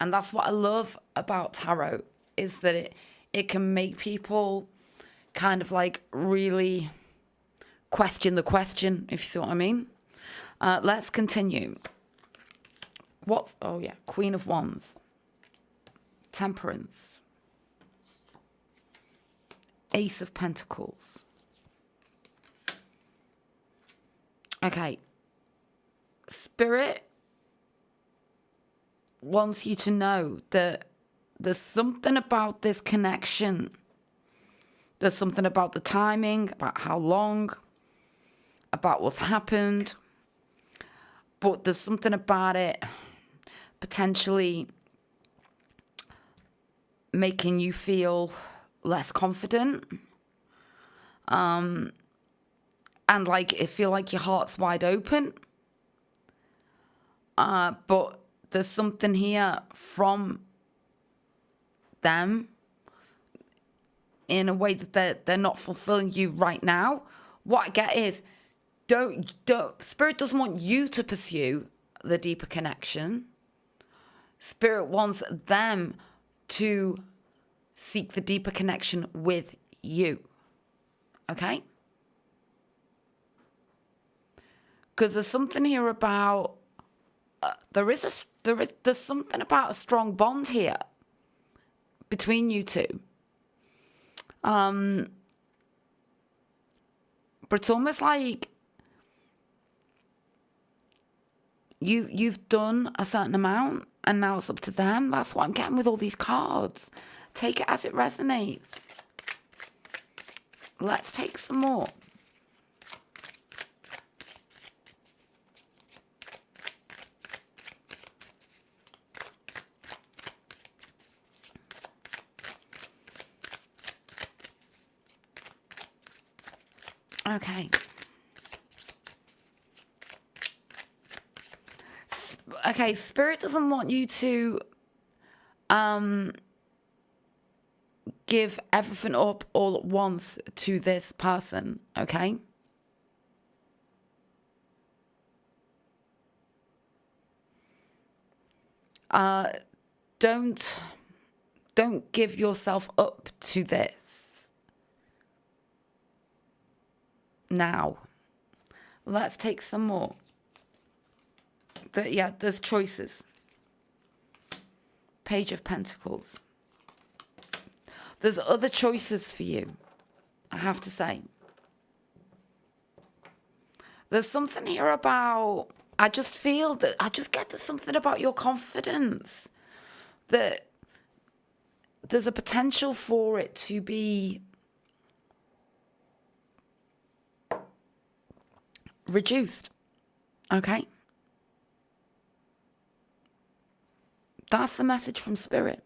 And that's what I love about tarot, is that it can make people kind of like really question the question, if you see what I mean. Let's continue. Queen of Wands. Temperance. Ace of Pentacles. Okay. Spirit wants you to know that there's something about this connection. There's something about the timing, about how long, about what's happened. But there's something about it potentially making you feel less confident. And like, it feel like your heart's wide open. But there's something here from them in a way that they're not fulfilling you right now. What I get is, don't Spirit doesn't want you to pursue the deeper connection. Spirit wants them to seek the deeper connection with you. Okay? Because there's something here about there's something about a strong bond here between you two. But it's almost like you've done a certain amount and now it's up to them. That's what I'm getting with all these cards. Take it as it resonates. Let's take some more. Okay. Okay, Spirit doesn't want you to give everything up all at once to this person, okay? Don't give yourself up to this now. Let's take some more. There's choices. Page of Pentacles. There's other choices for you, I have to say. There's something here about, I just feel that, I just get there's something about your confidence. That there's a potential for it to be reduced. Okay? That's the message from Spirit.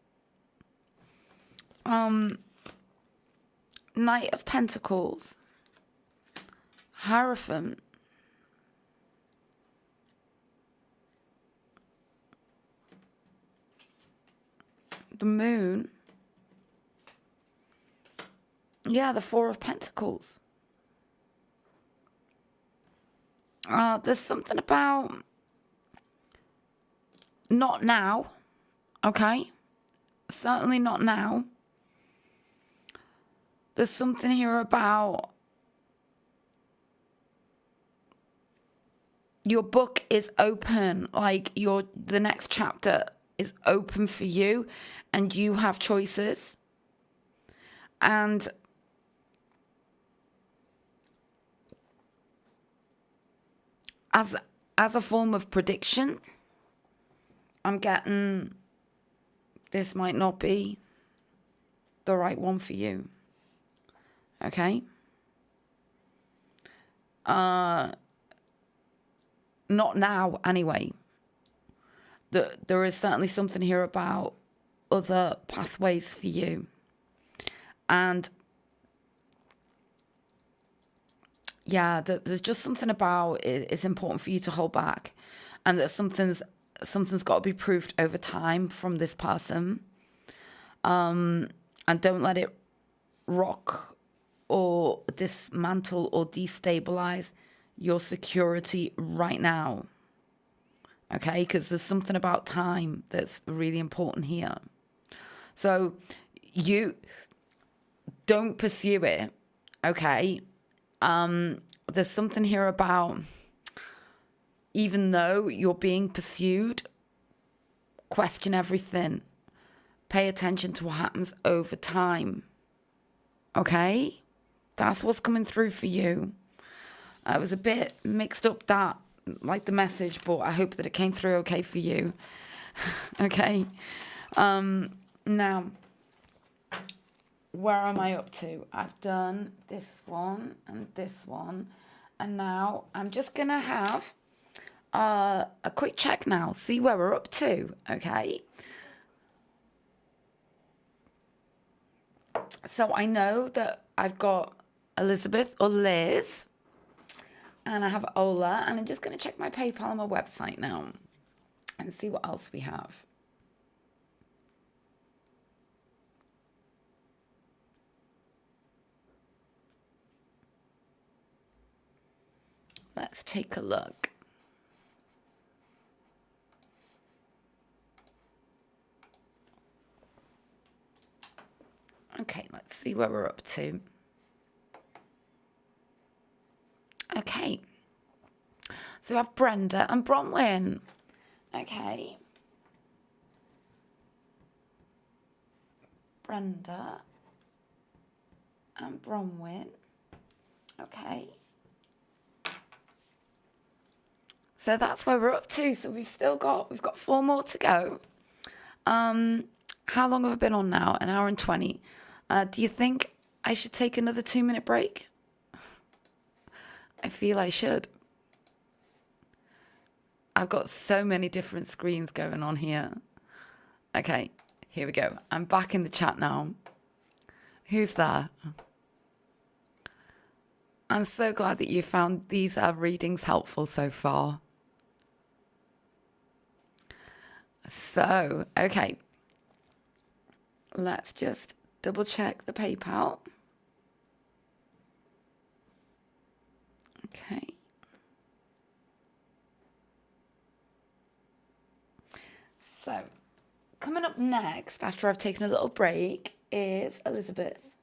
Knight of Pentacles. Hierophant. The Moon. Yeah, the Four of Pentacles. There's something about not now, Okay? Certainly not now. There's something here about your book is open, like the next chapter is open for you, and you have choices. And as a form of prediction, I'm getting this might not be the right one for you. Okay? Not now, anyway. There is certainly something here about other pathways for you. And yeah, there's just something about it's important for you to hold back, and that something's got to be proved over time from this person. And don't let it rock or dismantle or destabilize your security right now. Okay, because there's something about time that's really important here. So you don't pursue it. Okay. There's something here about, even though you're being pursued, question everything. Pay attention to what happens over time. Okay? That's what's coming through for you. I was a bit mixed up that, like the message, but I hope that it came through okay for you. Okay? Now, where am I up to? I've done this one and this one. And now I'm just going to have a quick check now. See where we're up to. Okay? So I know that I've got Elizabeth or Liz. And I have Ola. And I'm just going to check my PayPal and my website now. And see what else we have. Let's take a look. Okay, let's see where we're up to. Okay. So we have Brenda and Bronwyn. Okay. Brenda and Bronwyn. Okay. So that's where we're up to. So we've got 4 more to go. How long have I been on now? 1 hour and 20. Do you think I should take another 2-minute break? I feel I should. I've got so many different screens going on here. Okay, here we go. I'm back in the chat now. Who's there? I'm so glad that you found these readings helpful so far. So, okay. Let's just double check the PayPal. Okay. So, coming up next, after I've taken a little break, is Elizabeth.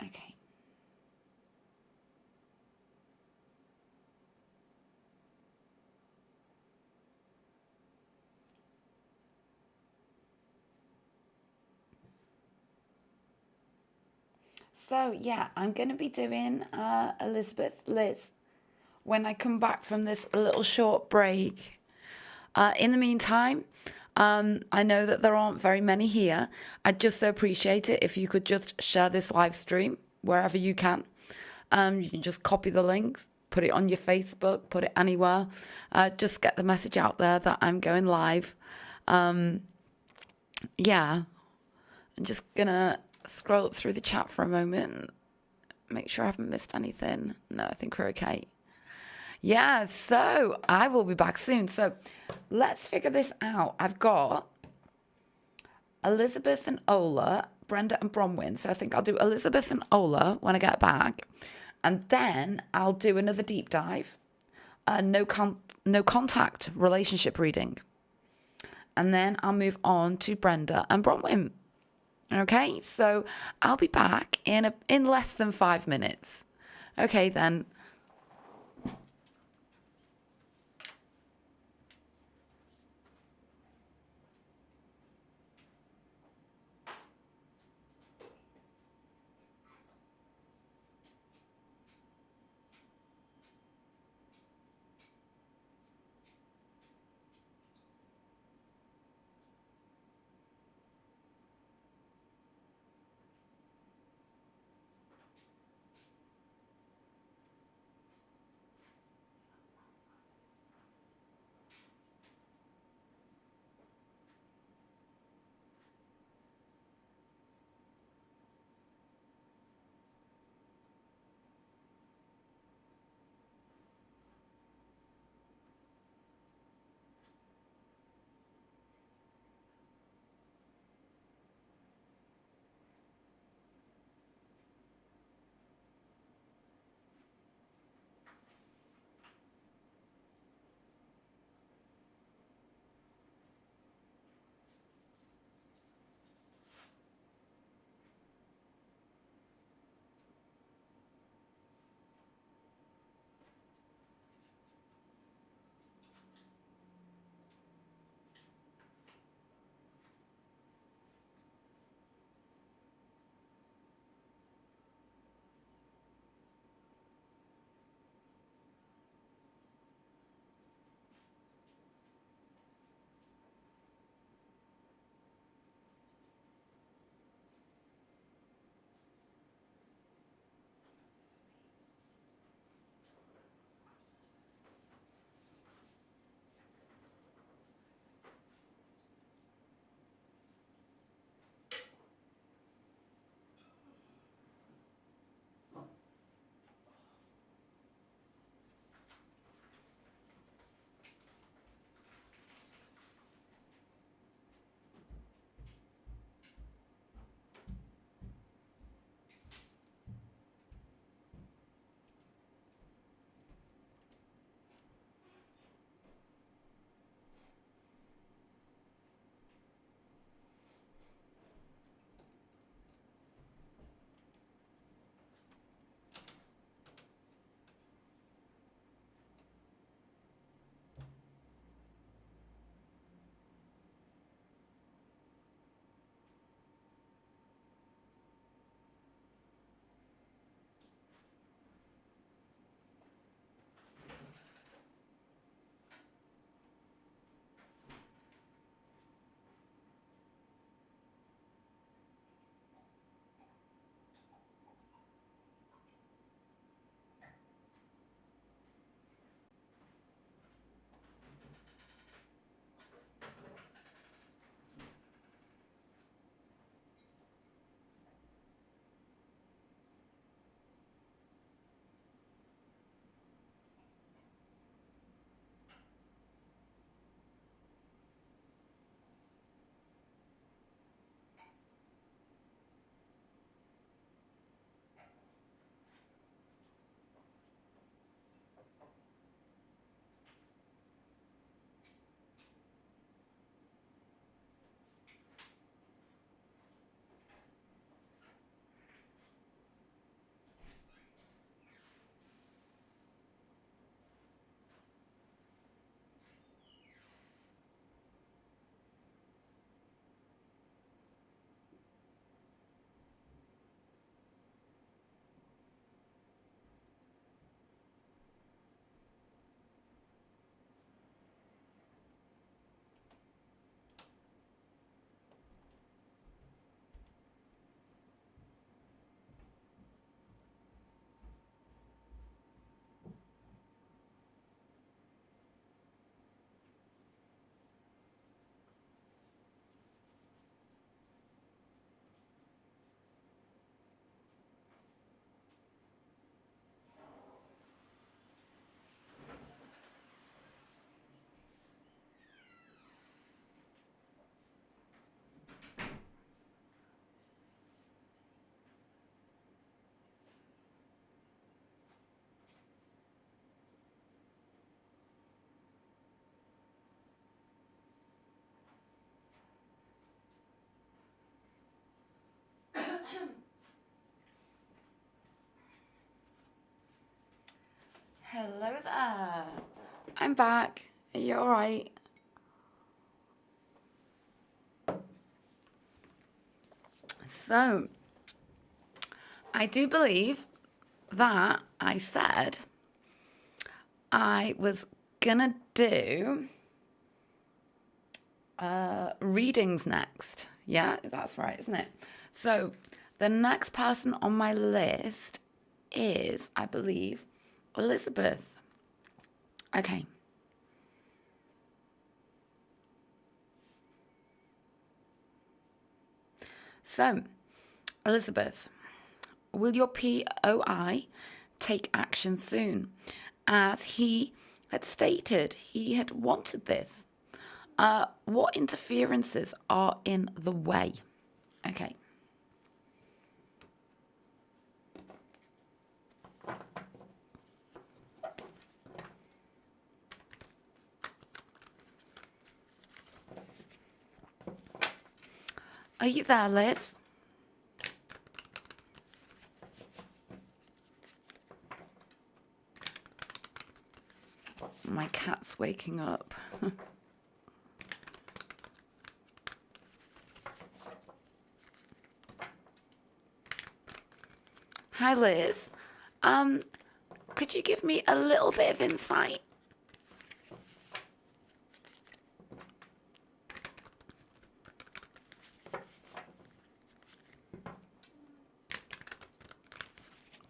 Okay. So, yeah, I'm going to be doing Elizabeth, Liz, when I come back from this little short break. In the meantime, I know that there aren't very many here. I'd just so appreciate it if you could just share this live stream wherever you can. You can just copy the links, put it on your Facebook, put it anywhere. Just get the message out there that I'm going live. Yeah, I'm just going to scroll up through the chat for a moment. Make sure I haven't missed anything. No, I think we're okay. Yeah, so I will be back soon. So let's figure this out. I've got Elizabeth and Ola, Brenda and Bronwyn. So I think I'll do Elizabeth and Ola when I get back. And then I'll do another deep dive no contact relationship reading. And then I'll move on to Brenda and Bronwyn. Okay, so I'll be back in less than 5 minutes. Okay, then. I'm back. Are you all right? So, I do believe that I said I was gonna do readings next. Yeah, that's right, isn't it? So, the next person on my list is, I believe, Elizabeth. Okay. So, Elizabeth, will your POI take action soon? As he had stated, he had wanted this. What interferences are in the way? Okay. Are you there, Liz? My cat's waking up. Hi, Liz. Could you give me a little bit of insight?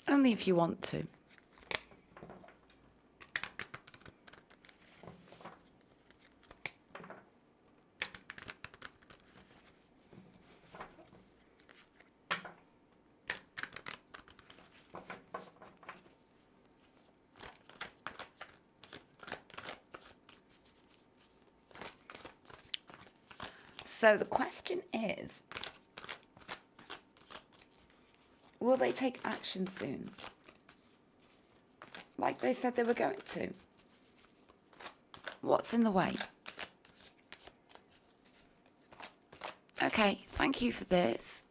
Only if you want to. So the question is, will they take action soon? Like they said they were going to. What's in the way? Okay, thank you for this.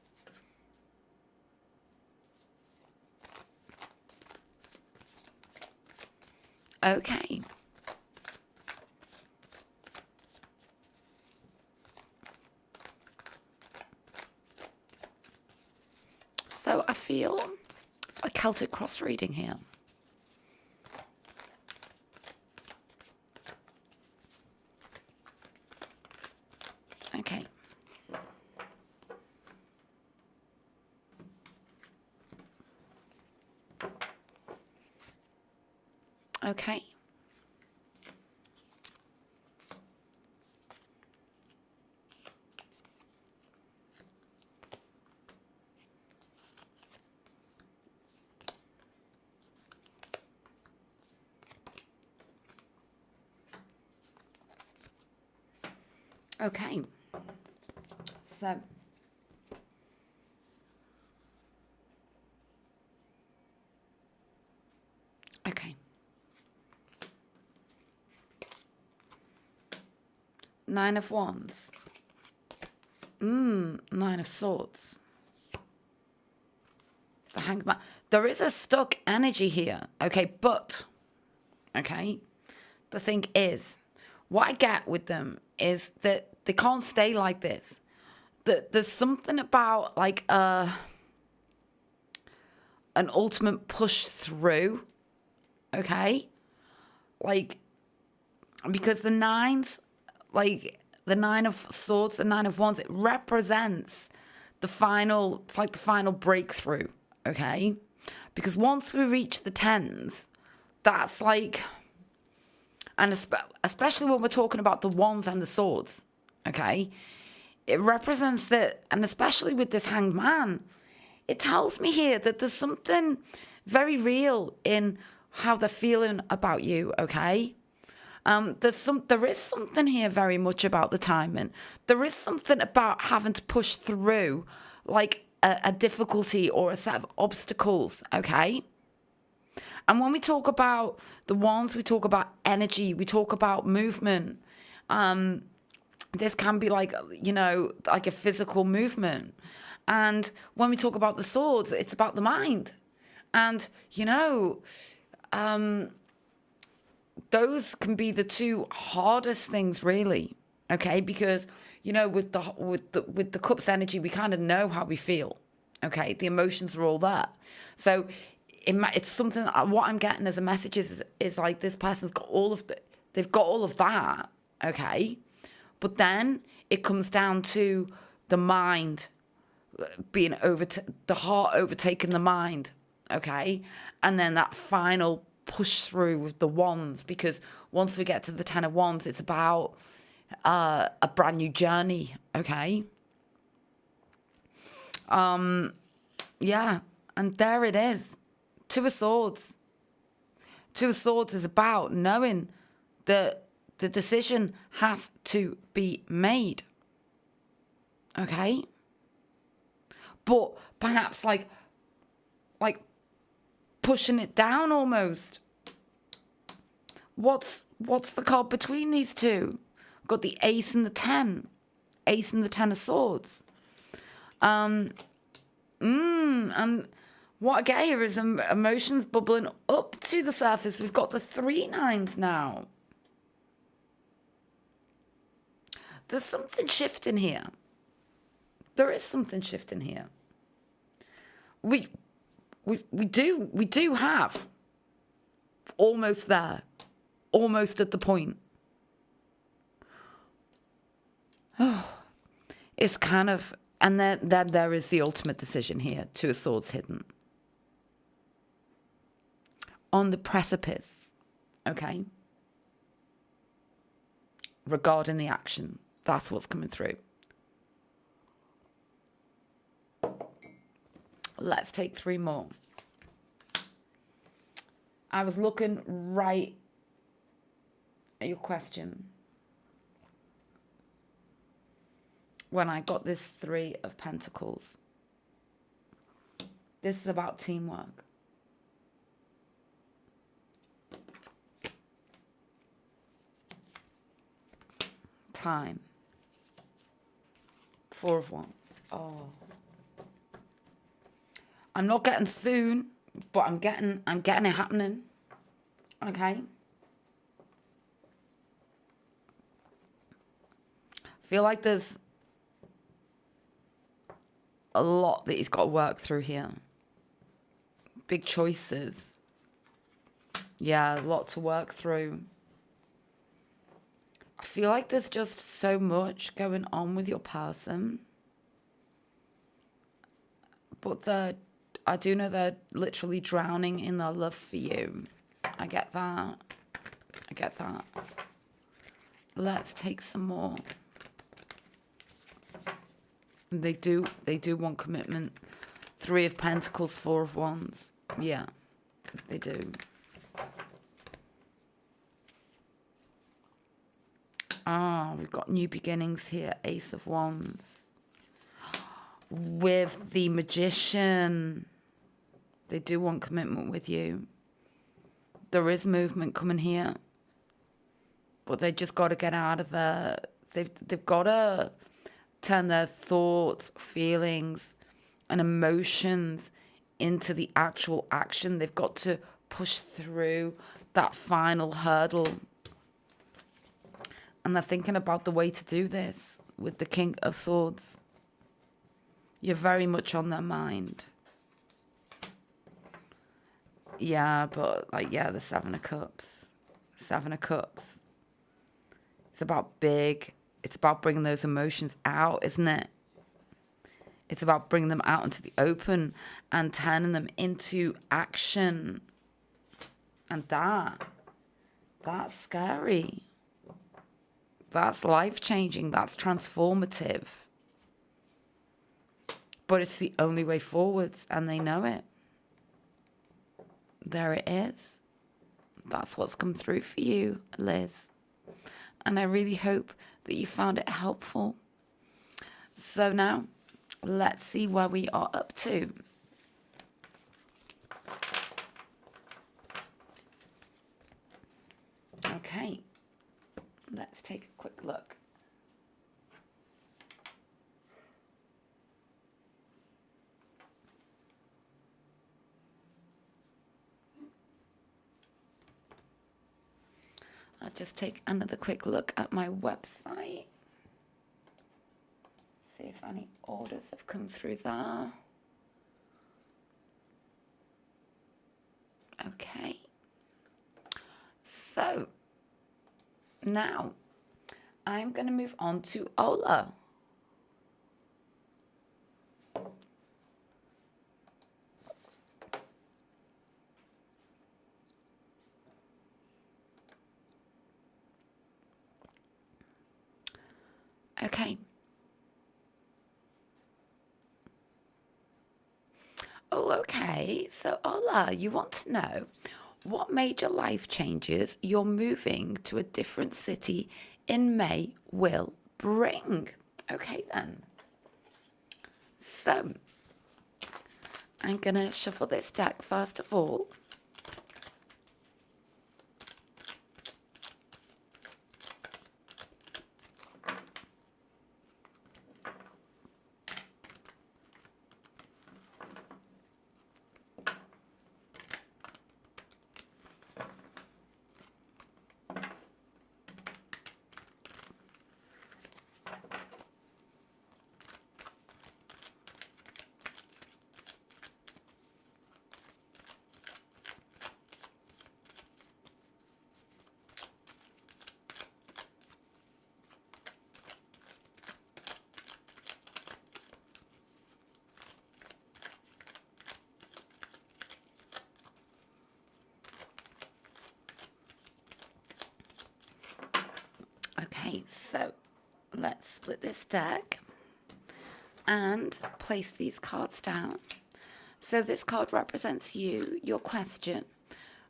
Okay. So I feel a Celtic cross reading here. Okay. Okay. Okay. So okay. Nine of Wands. Nine of Swords. The Hanged Man. There is a stuck energy here. Okay, but okay. The thing is, what I get with them is that they can't stay like this. That there's something about like an ultimate push through. Okay? Like, because the nines, like the Nine of Swords and Nine of Wands, it represents the final, it's like the final breakthrough. Okay? Because once we reach the tens, that's like, and especially when we're talking about the wands and the swords, okay? It represents that, and especially with this Hanged Man, it tells me here that there's something very real in how they're feeling about you, okay? There is something here very much about the timing. There is something about having to push through, like a difficulty or a set of obstacles, okay? And when we talk about the wands, we talk about energy, we talk about movement. This can be like, you know, like a physical movement. And when we talk about the swords, it's about the mind. And, you know, those can be the two hardest things, really. Okay, because with the cups energy, we kind of know how we feel. Okay, the emotions are all there. So it's something. What I'm getting as a message is like this person's got they've got all of that. Okay, but then it comes down to the mind being the heart overtaking the mind. Okay, and then that final push through with the wands, because once we get to the 10 of wands, it's about a brand new journey. Okay. Yeah, and there it is. 2 of swords. 2 of swords is about knowing that the decision has to be made. Okay. But perhaps like pushing it down almost. What's the card between these two? Got the ace and the 10. Ace and the 10 of swords. And what I get here is emotions bubbling up to the surface. We've got the 3 nines now. There's something shifting here. There is something shifting here. We do have almost there, almost at the point. Oh, it's kind of, and then there is the ultimate decision here. 2 of swords hidden on the precipice. Okay, regarding the action, that's what's coming through. Let's take 3 more. I was looking right at your question when I got this 3 of Pentacles. This is about teamwork. Time. 4 of Wands. Oh. I'm not getting soon, but I'm getting it happening. Okay. Feel like there's a lot that he's got to work through here. Big choices. Yeah, a lot to work through. I feel like there's just so much going on with your person. But I do know they're literally drowning in their love for you. I get that. I get that. Let's take some more. They do want commitment. 3 of Pentacles, 4 of Wands. Yeah, they do. We've got new beginnings here. Ace of Wands. With the Magician. They do want commitment with you. There is movement coming here. But they just got to get out of there. They've got to turn their thoughts, feelings, and emotions into the actual action. They've got to push through that final hurdle. And they're thinking about the way to do this with the King of Swords. You're very much on their mind. Yeah, but the 7 of Cups. 7 of Cups. It's about it's about bringing those emotions out, isn't it? It's about bringing them out into the open and turning them into action. And that's scary. That's life-changing. That's transformative. But it's the only way forwards, and they know it. There it is. That's what's come through for you, Liz. And I really hope that you found it helpful. So now, let's see where we are up to. Okay. Let's take a quick look. just take another quick look at my website. See if any orders have come through there. Okay. So now I'm going to move on to Ola. Okay. Oh, okay. So, Ola, you want to know what major life changes your moving to a different city in May will bring? Okay, then. So, I'm going to shuffle this deck first of all. Okay, so let's split this deck and place these cards down. So this card represents you, your question,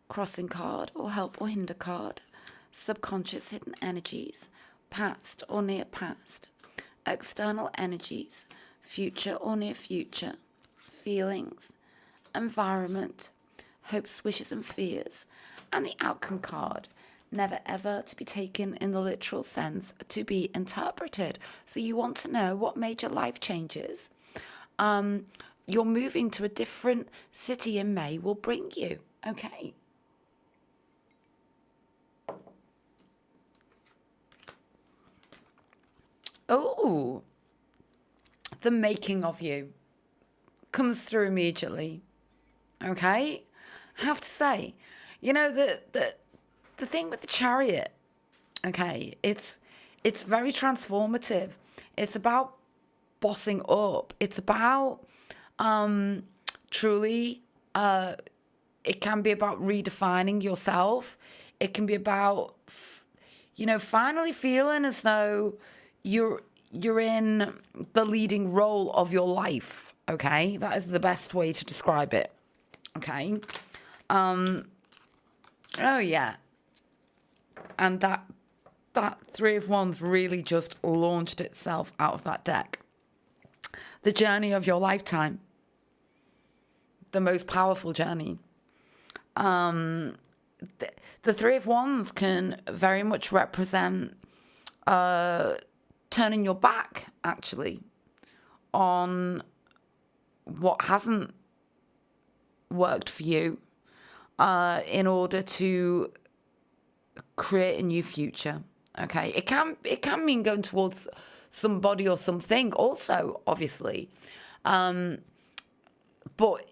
crossing card or help or hinder card, subconscious hidden energies, past or near past, external energies, future or near future, feelings, environment, hopes, wishes and fears, and the outcome card, never ever to be taken in the literal sense, to be interpreted. So you want to know what major life changes you're moving to a different city in May will bring you. Okay. Oh, the making of you comes through immediately. Okay. I have to say, you know, the thing with the Chariot, okay, it's very transformative. It's about bossing up. It's about truly, it can be about redefining yourself. It can be about, finally feeling as though you're in the leading role of your life. Okay, that is the best way to describe it. Okay. Oh yeah. And that Three of Wands really just launched itself out of that deck. The journey of your lifetime. The most powerful journey. The Three of Wands can very much represent turning your back, actually, on what hasn't worked for you in order to create a new future. Okay, it can mean going towards somebody or something also, obviously, but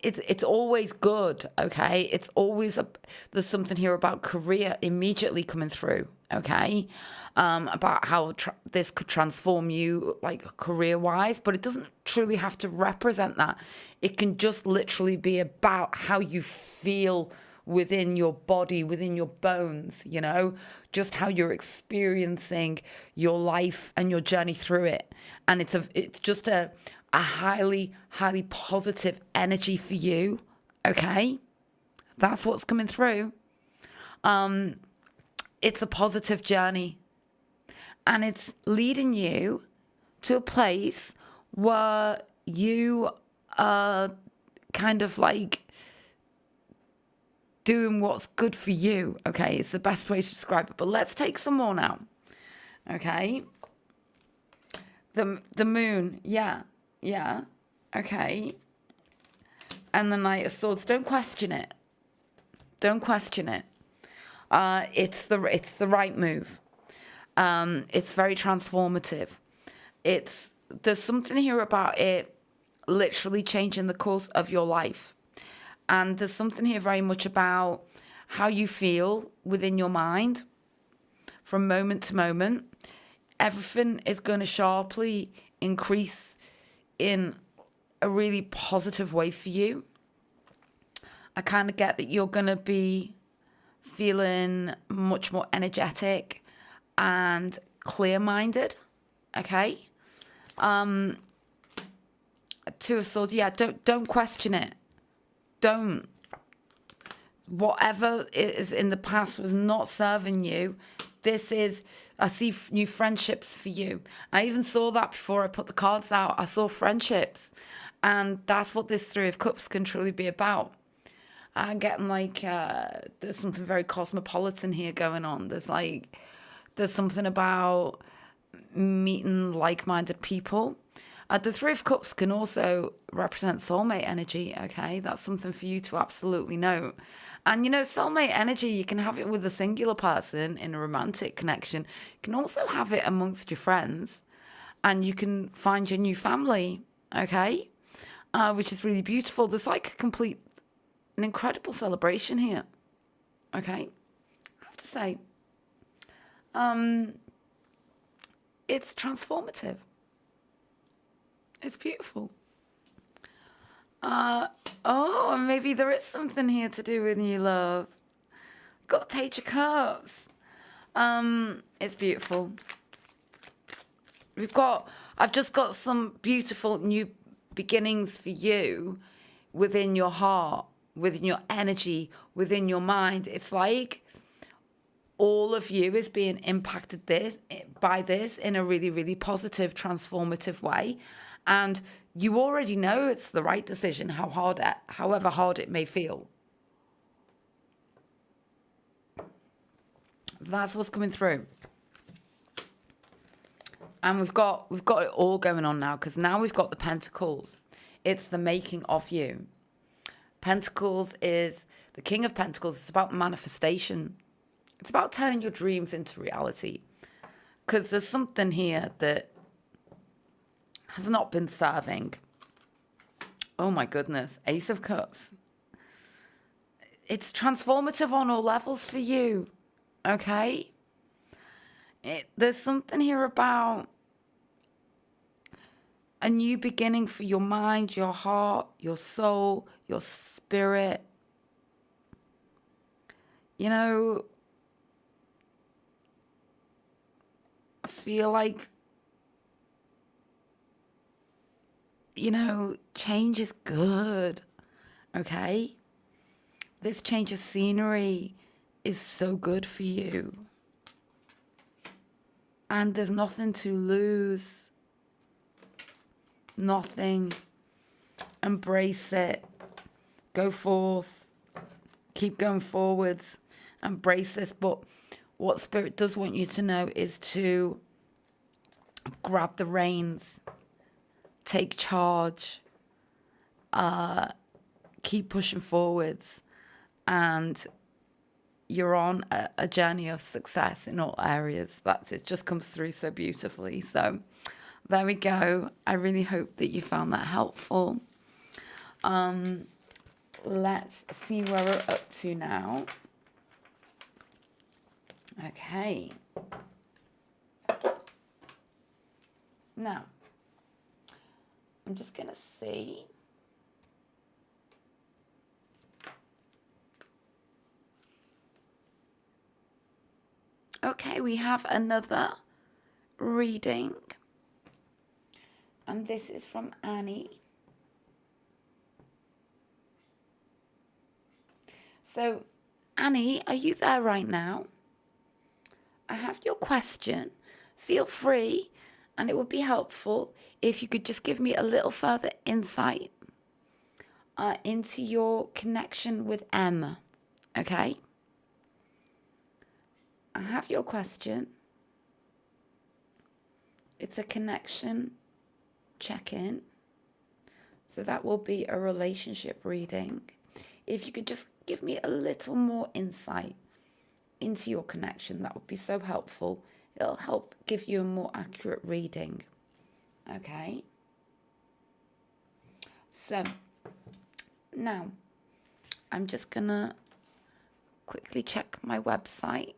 it's always good. Okay, it's always there's something here about career immediately coming through. Okay, about how this could transform you, like career wise, but it doesn't truly have to represent that. It can just literally be about how you feel within your body, within your bones, just how you're experiencing your life and your journey through it. And it's just a highly, highly positive energy for you. Okay. That's what's coming through. It's a positive journey, and it's leading you to a place where you are kind of like doing what's good for you. Okay, it's the best way to describe it. But let's take some more now. Okay, the moon, yeah, okay, and the Knight of Swords. Don't question it. It's the right move. It's very transformative. There's something here about it literally changing the course of your life. And there's something here very much about how you feel within your mind from moment to moment. Everything is going to sharply increase in a really positive way for you. I kind of get that you're going to be feeling much more energetic and clear-minded, okay? Two of Swords, yeah, don't question it. Don't. Whatever is in the past was not serving you. I see new friendships for you. I even saw that before I put the cards out. I saw friendships. And that's what this Three of Cups can truly be about. I'm getting there's something very cosmopolitan here going on. There's something about meeting like-minded people. The Three of Cups can also represent soulmate energy, okay? That's something for you to absolutely note. And, soulmate energy, you can have it with a singular person in a romantic connection. You can also have it amongst your friends. And you can find your new family, okay? Which is really beautiful. There's an incredible celebration here, okay? I have to say, it's transformative. It's beautiful. And maybe there is something here to do with new love. Got Page of Cups. It's beautiful. I've just got some beautiful new beginnings for you within your heart, within your energy, within your mind. It's like all of you is being impacted by this in a really, really positive, transformative way. And you already know it's the right decision, however hard it may feel. That's what's coming through. And we've got it all going on now, because now we've got the Pentacles. It's the making of you. Pentacles is the King of Pentacles. It's about manifestation. It's about turning your dreams into reality. Because there's something here that has not been serving. Oh my goodness. Ace of Cups. It's transformative on all levels for you. Okay? There's something here about a new beginning for your mind, your heart, your soul, your spirit. I feel like, change is good, okay? This change of scenery is so good for you. And there's nothing to lose. Nothing. Embrace it. Go forth. Keep going forwards. Embrace this. But what Spirit does want you to know is to grab the reins. Take charge. Keep pushing forwards. And you're on a journey of success in all areas. It just comes through so beautifully. So there we go. I really hope that you found that helpful. Let's see where we're up to now. Okay. Now, I'm just going to see. Okay, we have another reading. And this is from Annie. So, Annie, are you there right now? I have your question. Feel free, and it would be helpful if you could just give me a little further insight into your connection with M. Okay? I have your question. It's a connection check-in. So that will be a relationship reading. If you could just give me a little more insight into your connection. That would be so helpful. It'll help give you a more accurate reading. Okay. So now I'm just gonna quickly check my website.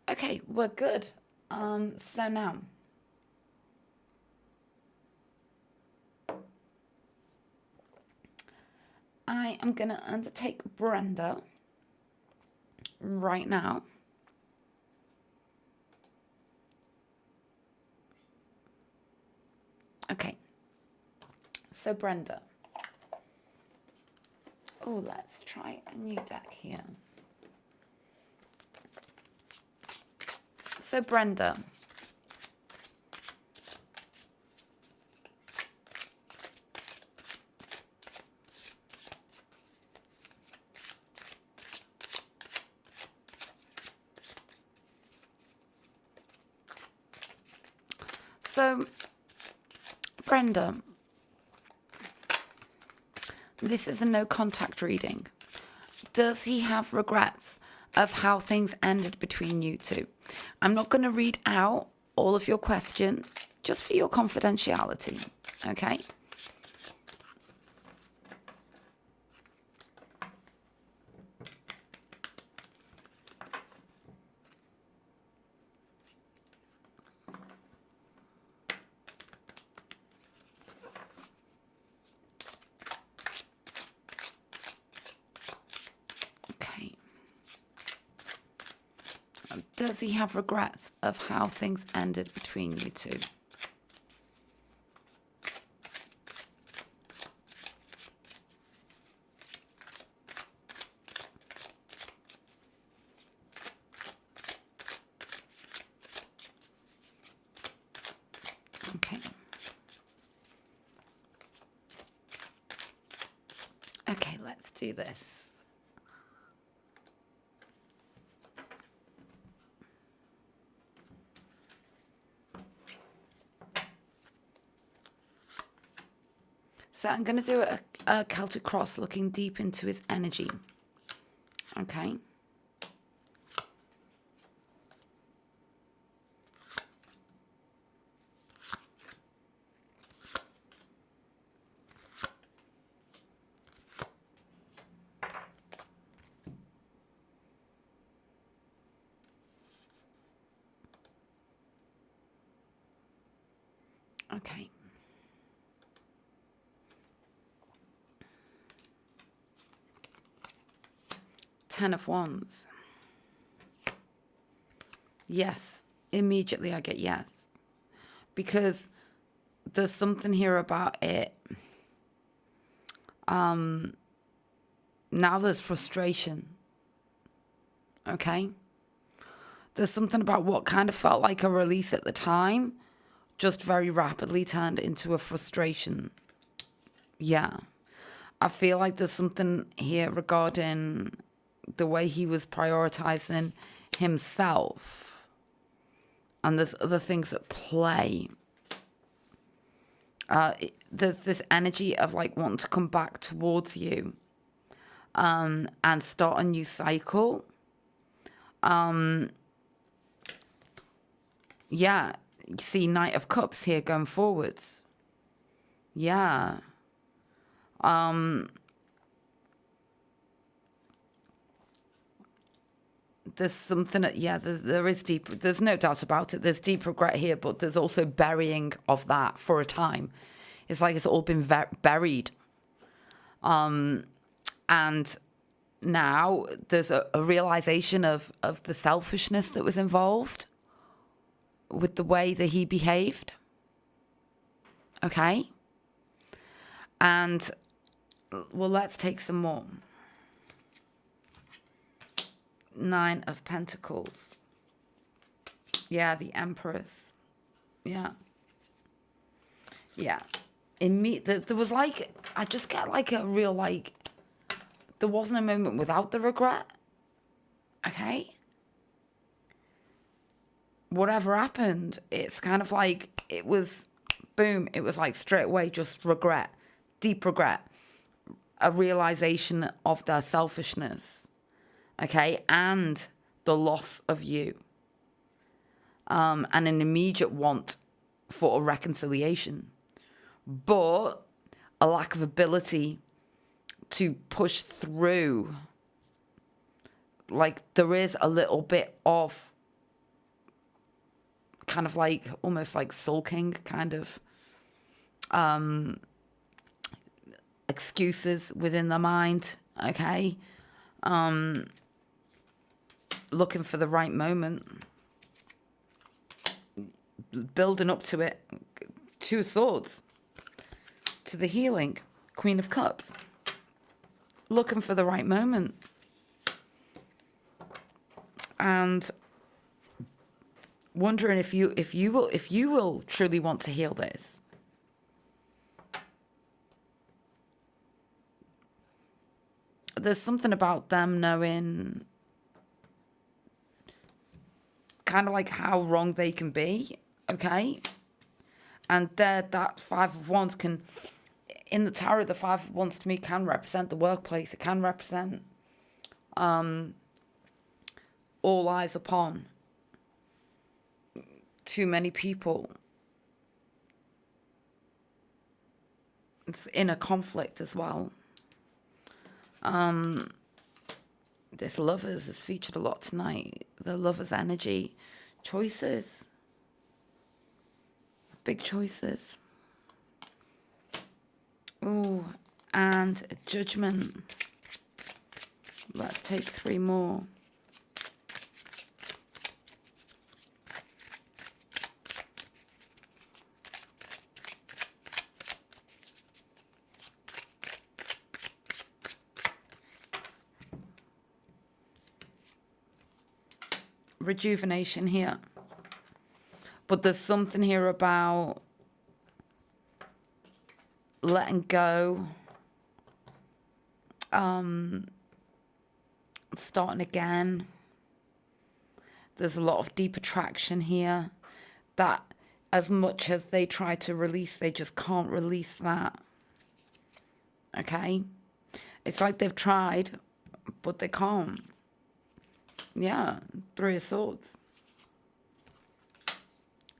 Okay, we're good. So now I am going to undertake Brenda right now. Okay, so Brenda. Oh, let's try a new deck here. So Brenda, this is a no contact reading. Does he have regrets of how things ended between you two? I'm not going to read out all of your questions, just for your confidentiality, okay? Does he have regrets of how things ended between you two? Okay. Okay, let's do this. So I'm going to do a Celtic cross looking deep into his energy. Okay. Okay. Ten of Wands. Yes. Immediately I get yes. Because there's something here about it. Now there's frustration. Okay? There's something about what kind of felt like a release at the time, just very rapidly turned into a frustration. Yeah. I feel like there's something here regarding the way he was prioritizing himself. And there's other things at play. There's this energy of like wanting to come back towards you and start a new cycle. Yeah, you see Knight of Cups here going forwards. Yeah. There's something, there is deep, there's no doubt about it. There's deep regret here, but there's also burying of that for a time. It's like it's all been buried. And now there's a realization of the selfishness that was involved with the way that he behaved. Okay? And, well, let's take some more. Nine of Pentacles. Yeah, the Empress. Yeah. Yeah. There was like, I just get like a real like, there wasn't a moment without the regret. Okay? Whatever happened, it's kind of like it was, boom, it was like straight away just regret, deep regret, a realization of their selfishness, okay, and the loss of you, and an immediate want for a reconciliation, but a lack of ability to push through. Like there is a little bit of kind of like almost like sulking kind of excuses within the mind, okay? Looking for the right moment, building up to it. Two of Swords, to the healing, Queen of Cups, looking for the right moment, and wondering if you will truly want to heal this. There's something about them knowing kind of like how wrong they can be, okay? And that Five of Wands can, in the Tarot, the Five of Wands to me can represent the workplace. It can represent all eyes upon too many people. It's inner conflict as well. This Lovers is featured a lot tonight. The Lovers energy. Choices. Big choices. Oh, and Judgment. Let's take 3 more. Rejuvenation here. But there's something here about letting go, starting again. There's a lot of deep attraction here that as much as they try to release, they just can't release that. Okay? It's like they've tried, but they can't. Yeah, 3 of Swords.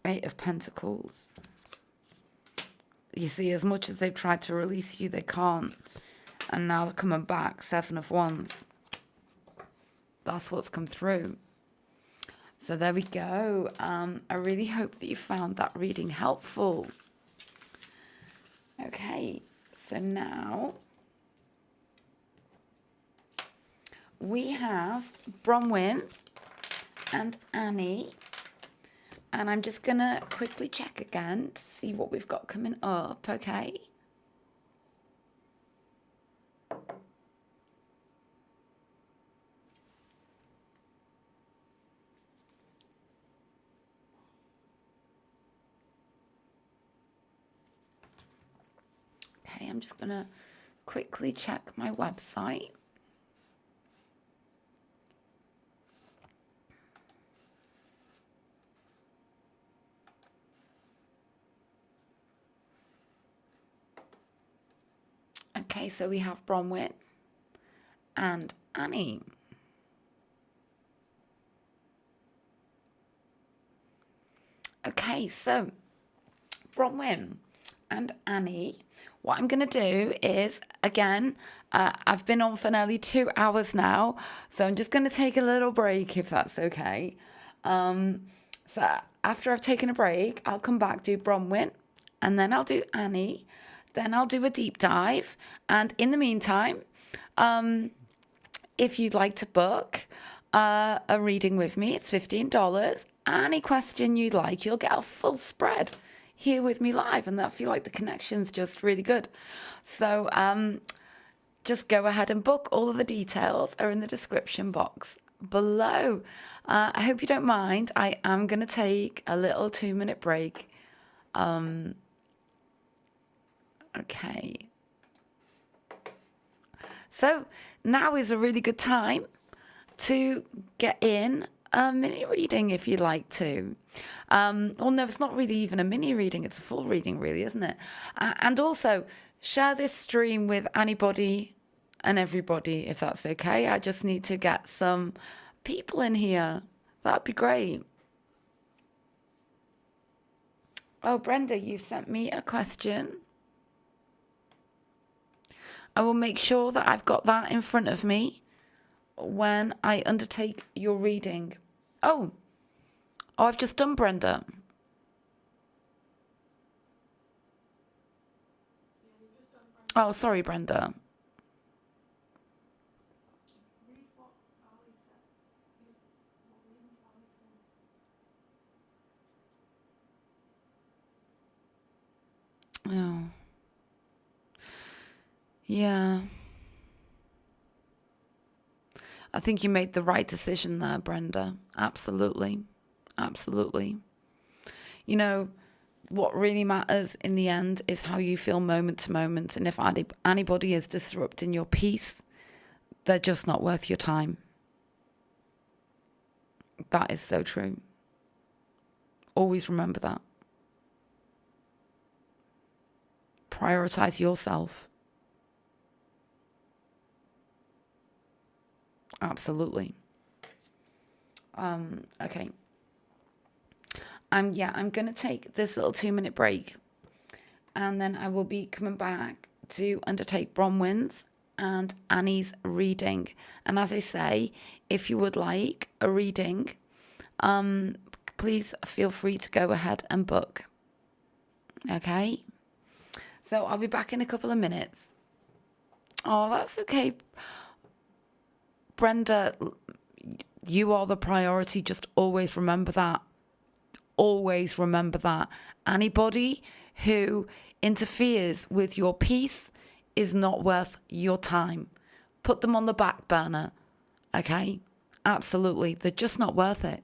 8 of Pentacles. You see, as much as they've tried to release you, they can't. And now they're coming back. 7 of Wands. That's what's come through. So there we go. I really hope that you found that reading helpful. Okay, so now we have Bronwyn and Annie. And I'm just going to quickly check again to see what we've got coming up, okay? Okay, I'm just going to quickly check my website. Okay, so we have Bronwyn and Annie. Okay, so Bronwyn and Annie, what I'm going to do is, again, I've been on for nearly 2 hours now, so I'm just going to take a little break if that's okay. So after I've taken a break, I'll come back, do Bronwyn, and then I'll do Annie. Then I'll do a deep dive. And in the meantime, if you'd like to book a reading with me, it's $15. Any question you'd like, you'll get a full spread here with me live. And I feel like the connection's just really good. So just go ahead and book. All of the details are in the description box below. I hope you don't mind. I am going to take a little 2-minute break. Okay. So now is a really good time to get in a mini reading if you'd like to. Well, no, it's not really even a mini reading, it's a full reading, really, isn't it? And also, share this stream with anybody and everybody, if that's okay. I just need to get some people in here. That'd be great. Oh, Brenda, you sent me a question. I will make sure that I've got that in front of me when I undertake your reading. Oh, I've just done Brenda. Oh, sorry, Brenda. Oh, yeah. I think you made the right decision there, Brenda. Absolutely. Absolutely. You know, what really matters in the end is how you feel moment to moment. And if anybody is disrupting your peace, they're just not worth your time. That is so true. Always remember that. Prioritize yourself. Absolutely. Okay. I'm going to take this little 2-minute break, and then I will be coming back to undertake Bronwyn's and Annie's reading. And as I say, if you would like a reading, please feel free to go ahead and book. Okay? So I'll be back in a couple of minutes. Oh, that's okay. Brenda, you are the priority. Just always remember that. Always remember that. Anybody who interferes with your peace is not worth your time. Put them on the back burner. Okay? Absolutely. They're just not worth it.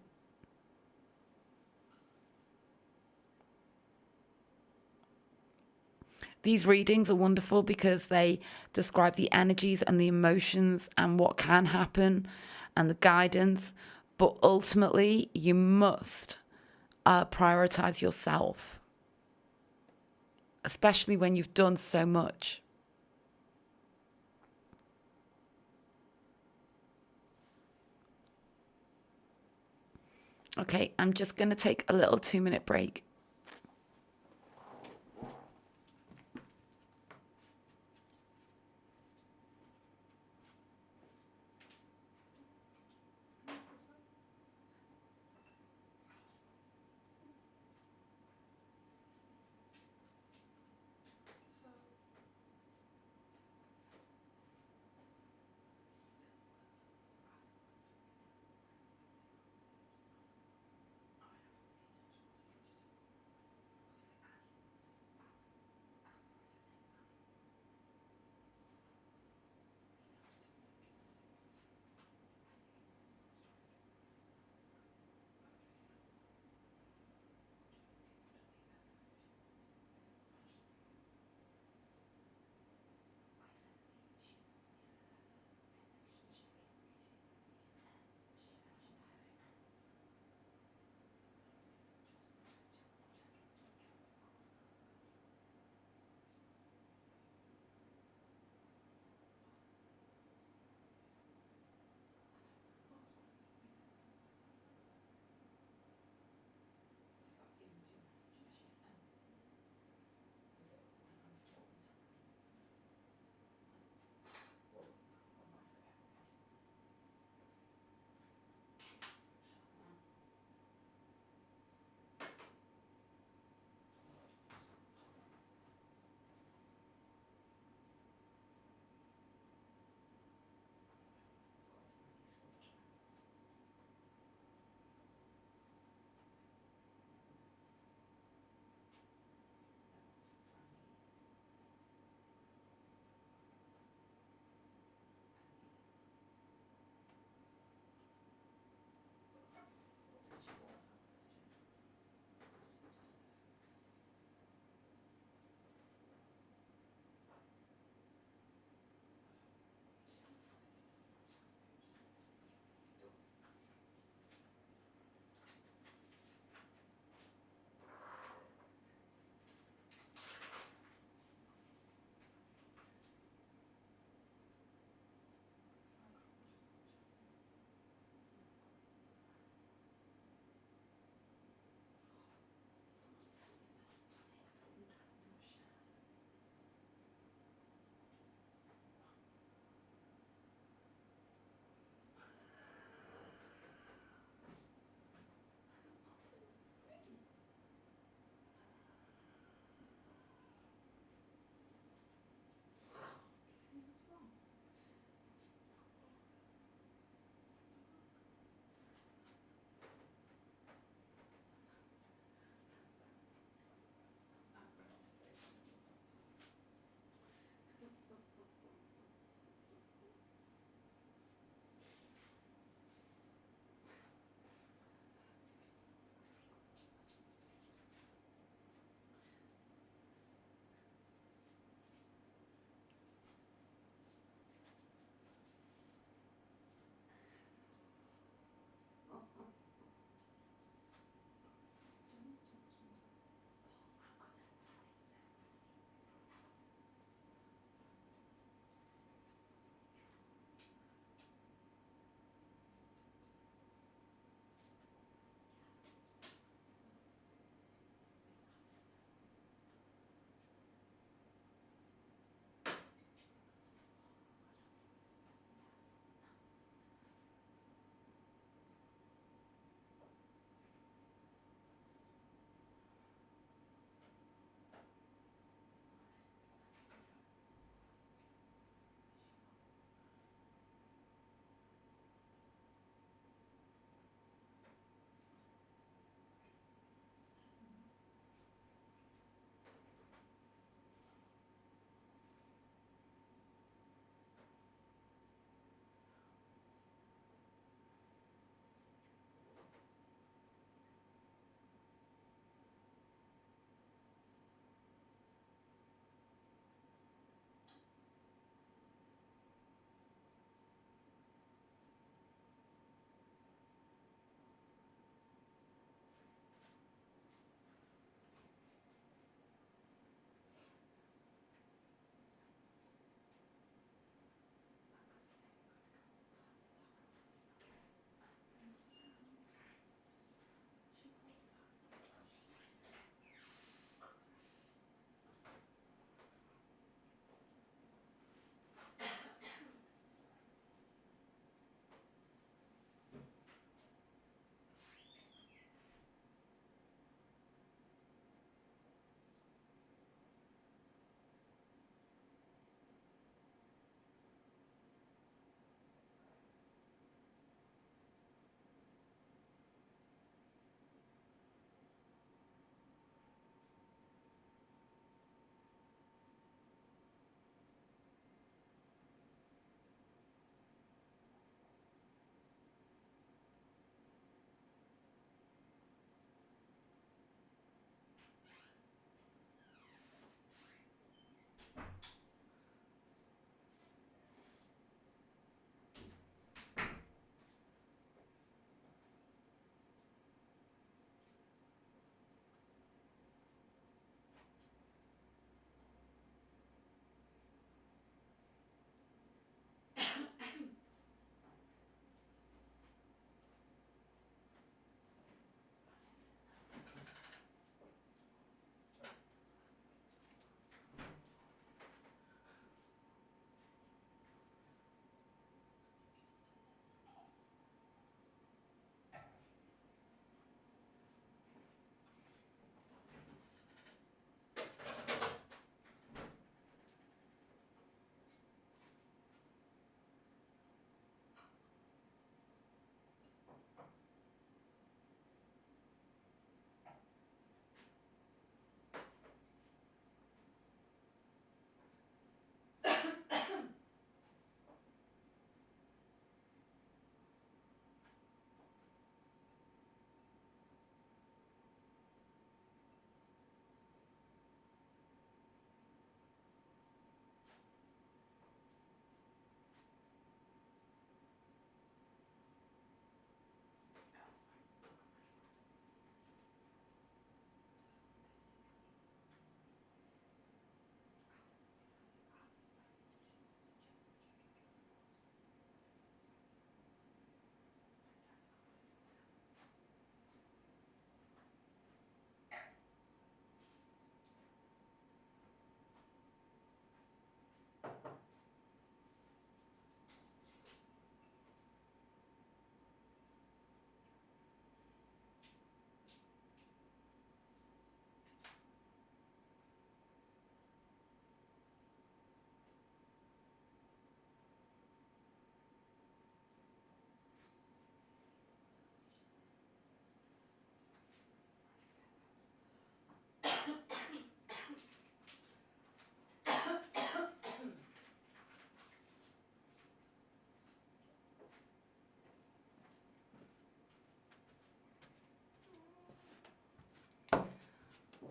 These readings are wonderful because they describe the energies and the emotions and what can happen and the guidance. But ultimately, you must prioritize yourself, especially when you've done so much. Okay, I'm just going to take a little 2-minute break.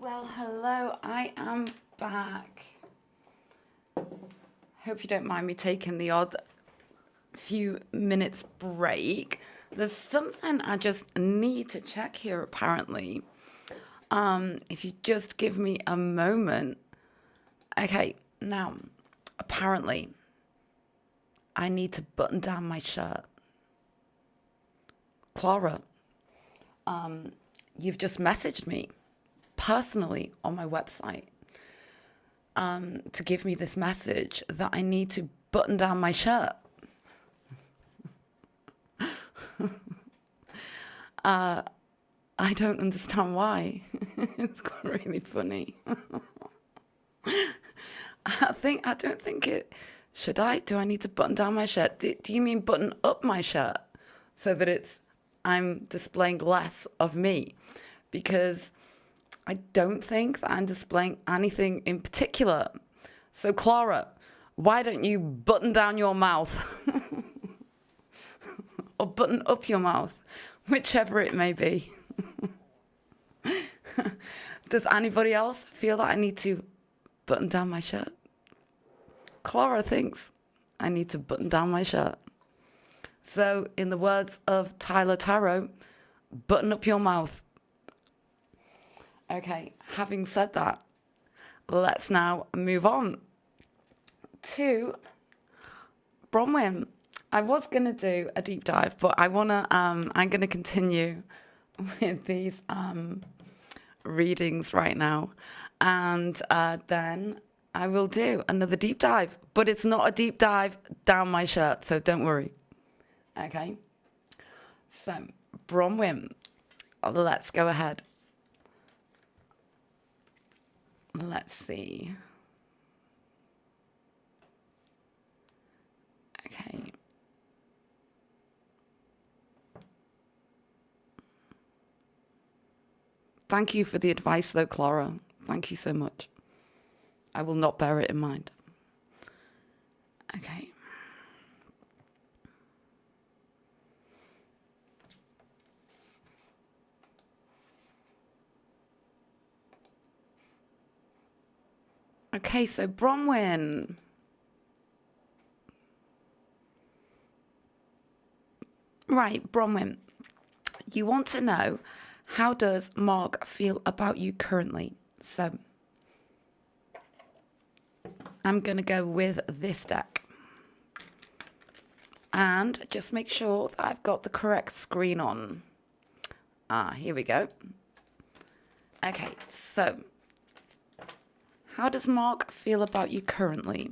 Well, hello, I am back. Hope you don't mind me taking the odd few minutes break. There's something I just need to check here, apparently. If you just give me a moment. Okay, now, apparently, I need to button down my shirt. Clara, you've just messaged me personally on my website to give me this message that I need to button down my shirt. I don't understand why. It's got really funny. I don't think it. Should I? Do I need to button down my shirt? Do you mean button up my shirt so that I'm displaying less of me? Because I don't think that I'm displaying anything in particular. So Clara, why don't you button down your mouth? Or button up your mouth, whichever it may be. Does anybody else feel that I need to button down my shirt? Clara thinks I need to button down my shirt. So, in the words of Tyler Tarot, button up your mouth. Okay, having said that, let's now move on to Bronwyn. I was going to do a deep dive, but I'm going to continue with these readings right now. And then I will do another deep dive, but it's not a deep dive down my shirt, so don't worry. Okay. So, Bronwyn, let's go ahead. Let's see. Okay. Thank you for the advice, though, Clara. Thank you so much. I will not bear it in mind. Okay. Okay, so Bronwyn. Right, Bronwyn. You want to know, how does Mark feel about you currently? So, I'm going to go with this deck. And just make sure that I've got the correct screen on. Here we go. Okay, so, how does Mark feel about you currently?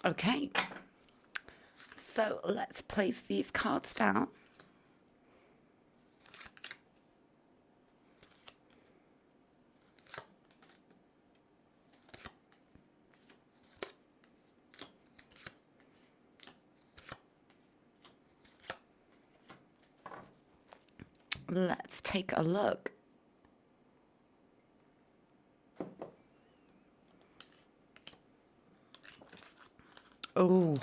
Okay, so let's place these cards down. Let's take a look. Oh,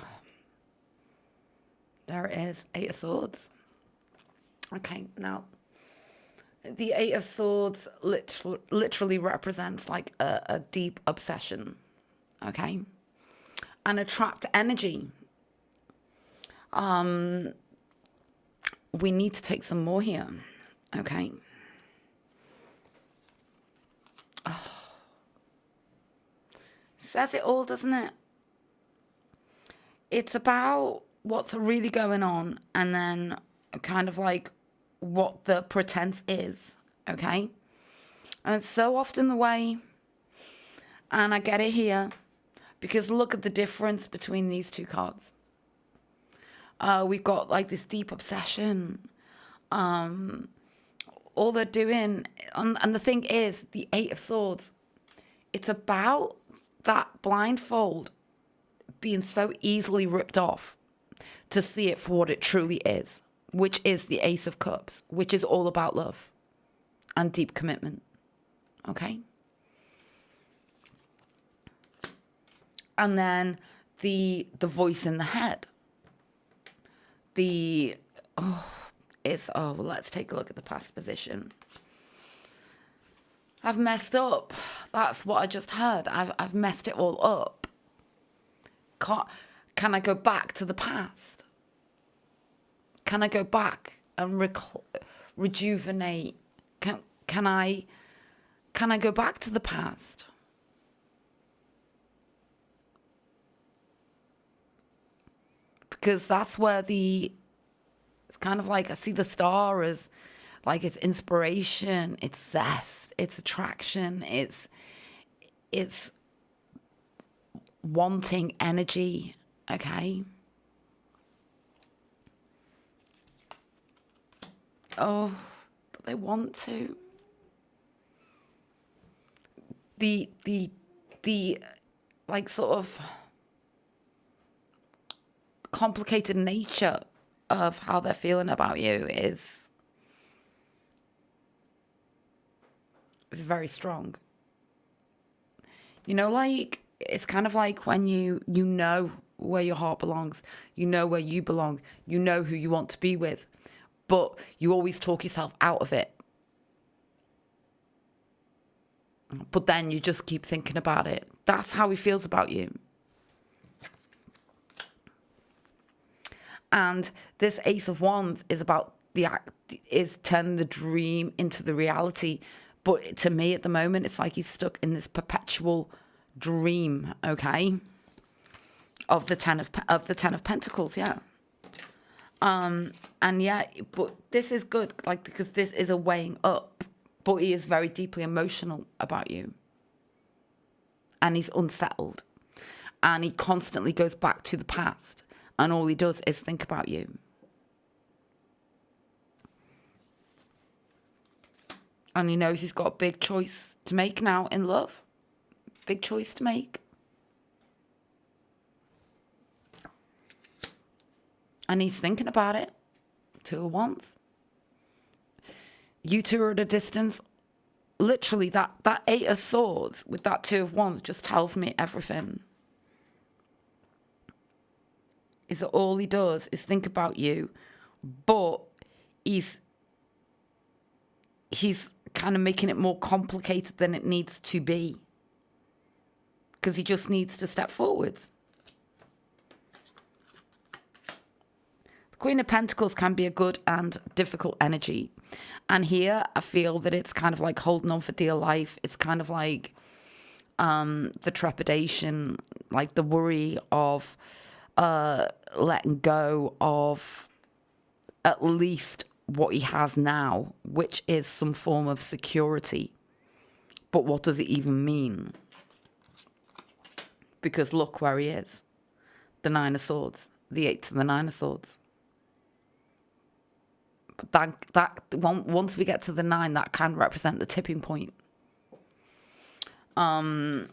there it is, Eight of Swords. Okay, now, the Eight of Swords literally represents like a deep obsession, okay? And a trapped energy. We need to take some more here, okay? Oh. Says it all, doesn't it? It's about what's really going on and then kind of like what the pretense is, okay? And it's so often the way. And I get it here. Because look at the difference between these two cards. We've got like this deep obsession. All they're doing, and the thing is, the Eight of Swords, it's about that blindfold being so easily ripped off to see it for what it truly is, which is the Ace of Cups, which is all about love and deep commitment. Okay? And then the voice in the head. Let's take a look at the past position. I've messed up. That's what I just heard. I've messed it all up. Can I go back to the past? Can I go back and rejuvenate? Can I go back to the past? Because that's where it's kind of like I see the star as like it's inspiration, it's zest, it's attraction, it's wanting energy, okay? Oh, but they want to. The like sort of complicated nature of how they're feeling about you is very strong. You know, like it's kind of like when you know where your heart belongs, you know where you belong, you know who you want to be with, but you always talk yourself out of it. But then you just keep thinking about it. That's how he feels about you. And this Ace of Wands is about is turning the dream into the reality. But to me, at the moment, it's like he's stuck in this perpetual dream. Okay, of the Ten of Pentacles. Yeah. And yeah, but this is good, like because this is a weighing up. But he is very deeply emotional about you, and he's unsettled, and he constantly goes back to the past. And all he does is think about you. And he knows he's got a big choice to make now in love. Big choice to make. And he's thinking about it. Two of Wands. You two are at a distance. Literally, that Eight of Swords with that Two of Wands just tells me everything. Is that all he does is think about you, but he's kind of making it more complicated than it needs to be, because he just needs to step forwards. The Queen of Pentacles can be a good and difficult energy, and here I feel that it's kind of like holding on for dear life. It's kind of like the trepidation, like the worry of letting go of at least what he has now, which is some form of security. But what does it even mean? Because look where he is. The Nine of Swords. The Eight to the Nine of Swords. But that once we get to the Nine, that can represent the tipping point. There's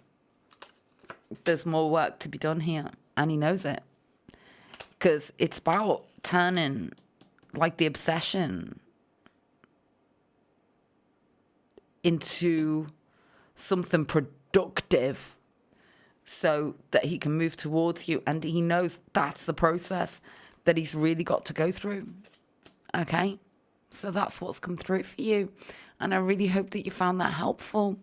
more work to be done here, and he knows it. Because it's about turning, like, the obsession into something productive so that he can move towards you. And he knows that's the process that he's really got to go through. Okay? So that's what's come through for you. And I really hope that you found that helpful.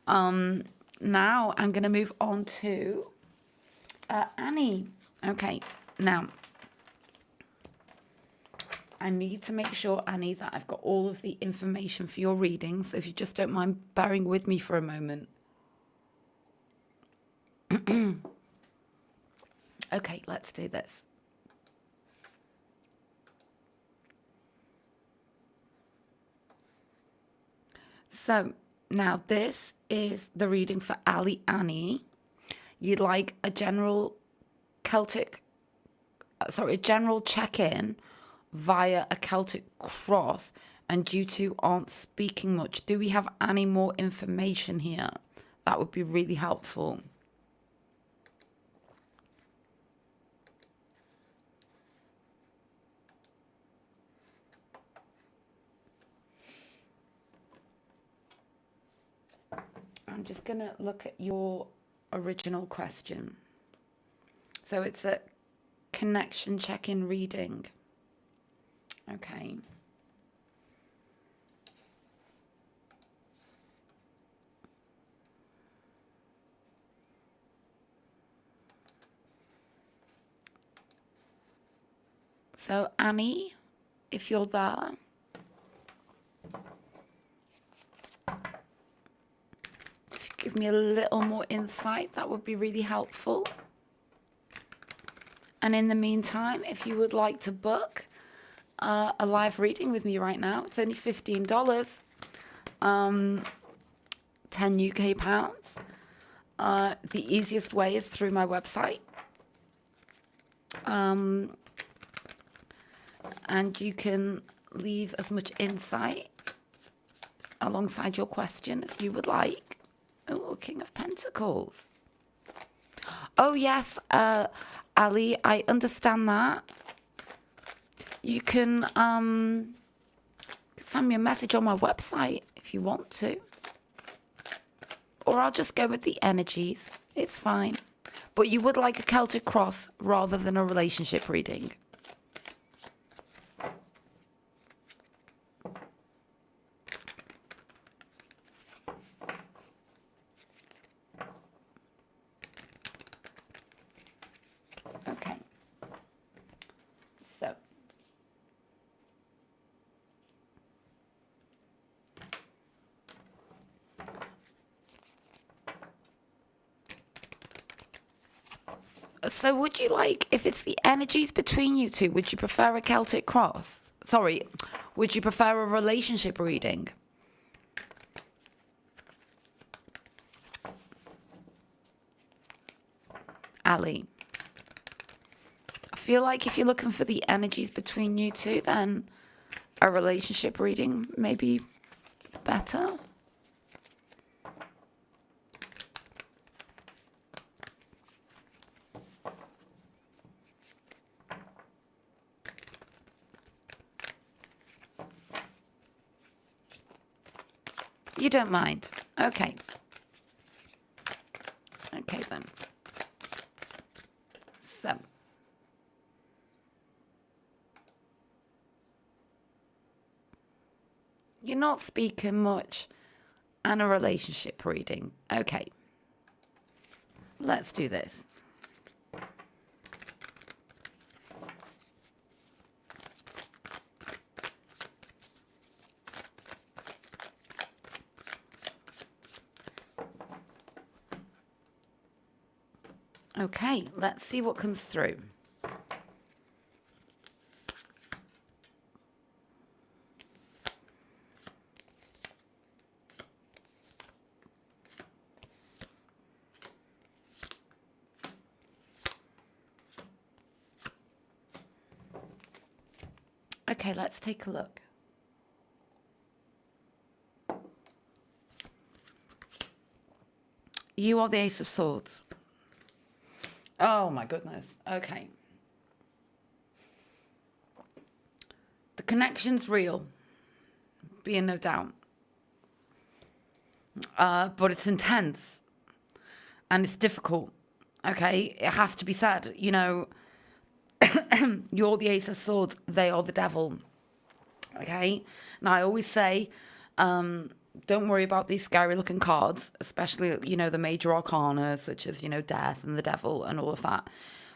Now I'm going to move on to Annie. Okay. Now, I need to make sure, Annie, that I've got all of the information for your reading. So if you just don't mind bearing with me for a moment. Okay, let's do this. So Now, this is the reading for Ali Annie. You'd like a general a general check-in via a Celtic cross, and you two aren't speaking much. Do we have any more information here? That would be really helpful. I'm just going to look at your original question. So it's a connection check-in reading. Okay. So Annie, if you're there, if you give me a little more insight, that would be really helpful. And in the meantime, if you would like to book a live reading with me right now, it's only $15, 10 UK pounds. The easiest way is through my website. And you can leave as much insight alongside your question as you would like. Oh, King of Pentacles. Oh, yes, Ali, I understand that. You can send me a message on my website if you want to. Or I'll just go with the energies. It's fine. But you would like a Celtic cross rather than a relationship reading. Okay. So would you like, if it's the energies between you two, would you prefer a Celtic cross? Sorry, would you prefer a relationship reading? Ali, I feel like if you're looking for the energies between you two, then a relationship reading may be better. You don't mind. Okay. Okay, then. So. You're not speaking much and a relationship reading. Okay. Let's do this. Okay, let's see what comes through. Okay, let's take a look. You are the Ace of Swords. Oh my goodness. Okay. The connection's real, be in no doubt. But it's intense and it's difficult. Okay, it has to be said. You know, you're the Ace of Swords, they are the devil. Okay, now I always say, don't worry about these scary looking cards, especially, you know, the major arcana, such as, you know, death and the devil and all of that.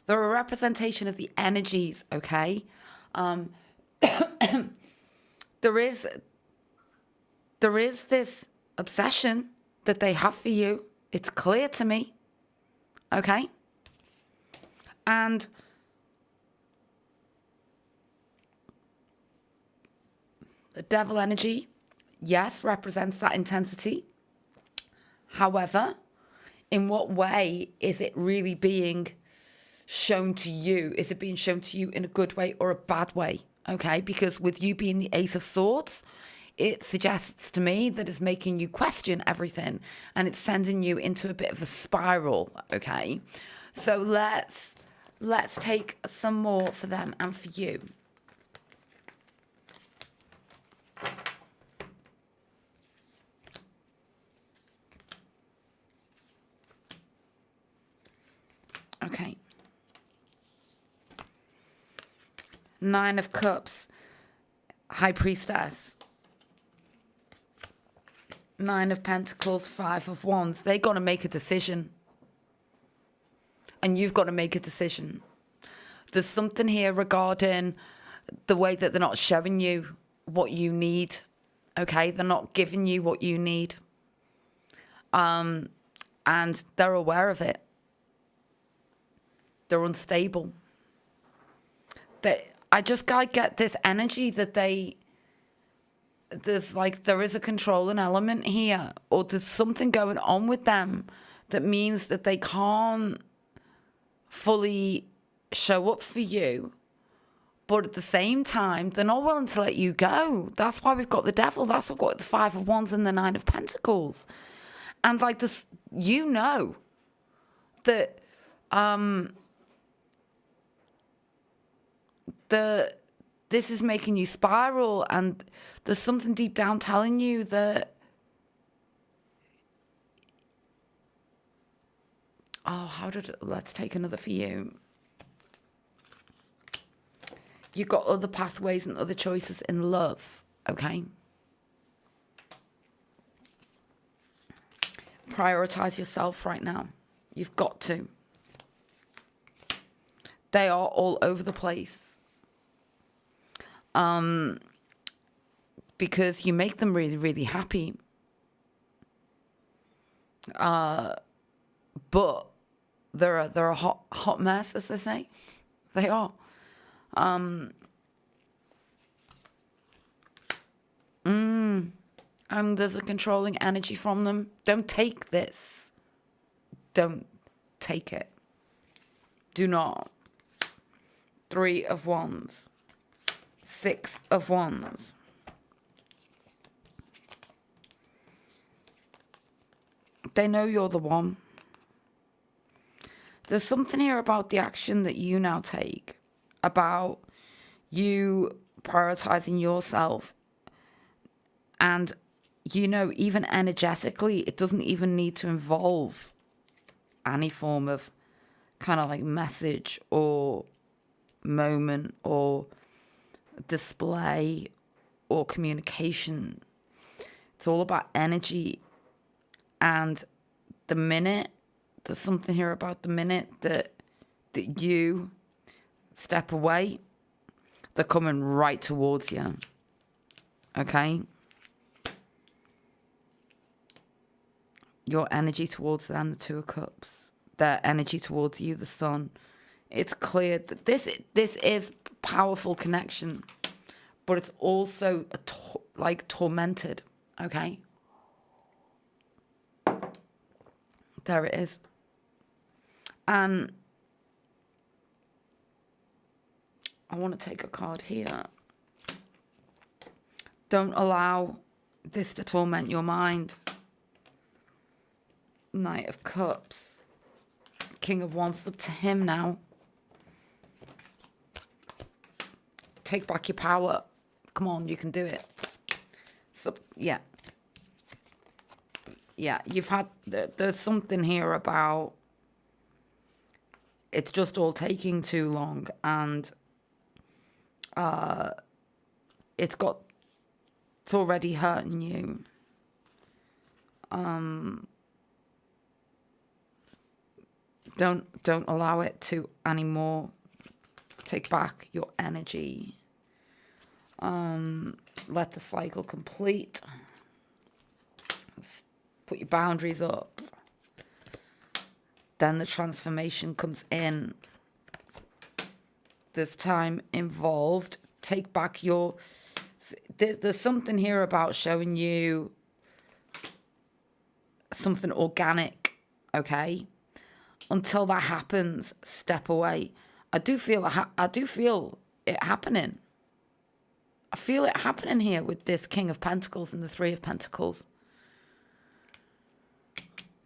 They're a representation of the energies, okay? There is this obsession that they have for you. It's clear to me, okay? And the devil energy, yes, represents that intensity, However, in what way is it really being shown to you? Is it being shown to you in a good way or a bad way? Okay, because with you being the Ace of Swords, it suggests to me that it's making you question everything and it's sending you into a bit of a spiral. Okay, so let's take some more for them and for you. Okay. Nine of Cups, High Priestess. Nine of Pentacles, Five of Wands. They got to make a decision. And you've got to make a decision. There's something here regarding the way that they're not showing you what you need. Okay? They're not giving you what you need. And they're aware of it. They're unstable. I just gotta get this energy that there is a controlling element here, or there's something going on with them that means that they can't fully show up for you, but at the same time they're not willing to let you go. That's why we've got the Devil. That's why we've got the Five of Wands and the Nine of Pentacles. And like this, that this is making you spiral, and there's something deep down telling you that, let's take another for you. You've got other pathways and other choices in love, okay? Prioritize yourself right now. You've got to. They are all over the place. Because you make them really, really happy. But they're a hot mess, as they say. They are. And there's a controlling energy from them. Don't take this. Don't take it. Do not. Three of Wands. Six of Wands. They know you're the one. There's something here about the action that you now take, about you prioritizing yourself. And, even energetically, it doesn't even need to involve any form of kind of like message or moment or display or communication. It's all about energy. And there's something here about the minute that you step away, they're coming right towards you. Okay? Your energy towards them, the Two of Cups. Their energy towards you, the Sun. It's clear that this is powerful connection, but it's also tormented. Okay? There it is. And I want to take a card here. Don't allow this to torment your mind. Knight of Cups. King of Wands. Up to him now. Take back your power. Come on, you can do it. So, yeah. Yeah, there's something here about it's just all taking too long, and it's already hurting you. Don't allow it to anymore. Take back your energy. Let the cycle complete. Put your boundaries up. Then the transformation comes in. There's time involved. Take back your... There's something here about showing you something organic, okay? Until that happens, step away. I do feel it happening. I feel it happening here with this King of Pentacles and the Three of Pentacles.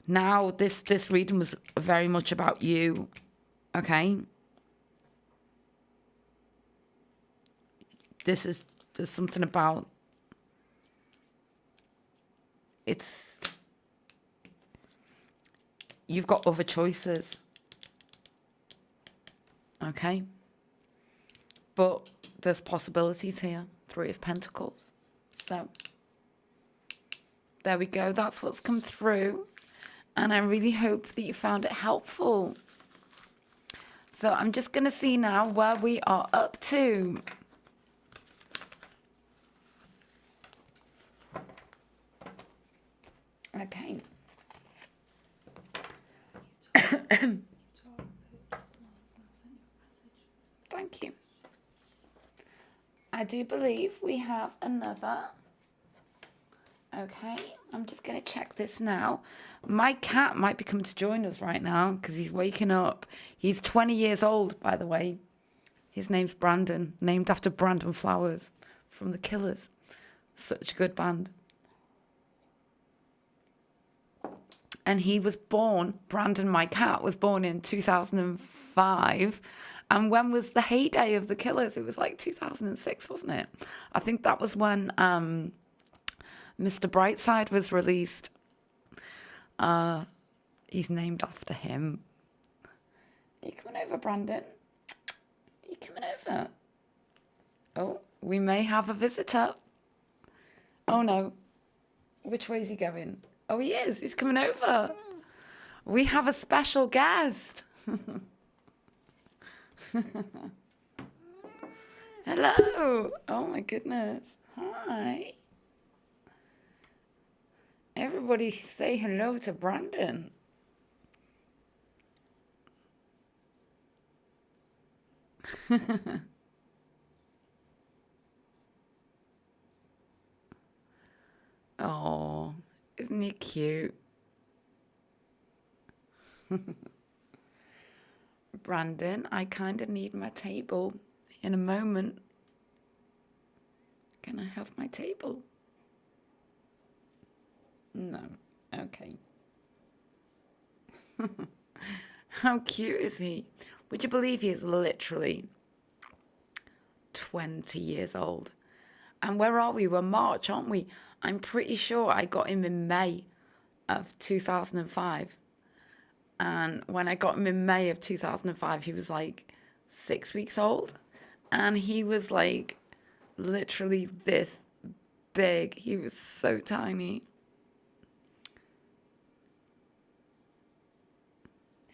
Now, this reading was very much about you, okay? There's something about, you've got other choices, okay? But there's possibilities here, Three of Pentacles. So, there we go. That's what's come through. And I really hope that you found it helpful. So I'm just going to see now where we are up to. Okay. Thank you. I do believe we have another. Okay, I'm just going to check this now. My cat might be coming to join us right now because he's waking up. He's 20 years old, by the way. His name's Brandon, named after Brandon Flowers from The Killers. Such a good band. And he was born, Brandon, my cat, was born in 2005. And when was the heyday of The Killers? It was like 2006, wasn't it? I think that was when Mr. Brightside was released. He's named after him. Are you coming over, Brandon? Are you coming over? Oh, we may have a visitor. Oh no. Which way is he going? Oh, he is. He's coming over. We have a special guest. Hello. Oh my goodness. Hi. Everybody say hello to Brandon. Oh, isn't he cute? Brandon, I kind of need my table in a moment. Can I have my table? No. Okay. How cute is he? Would you believe he is literally 20 years old? And where are we? We're March, aren't we? I'm pretty sure I got him in May of 2005. And when I got him in May of 2005, he was like 6 weeks old. And he was like literally this big. He was so tiny.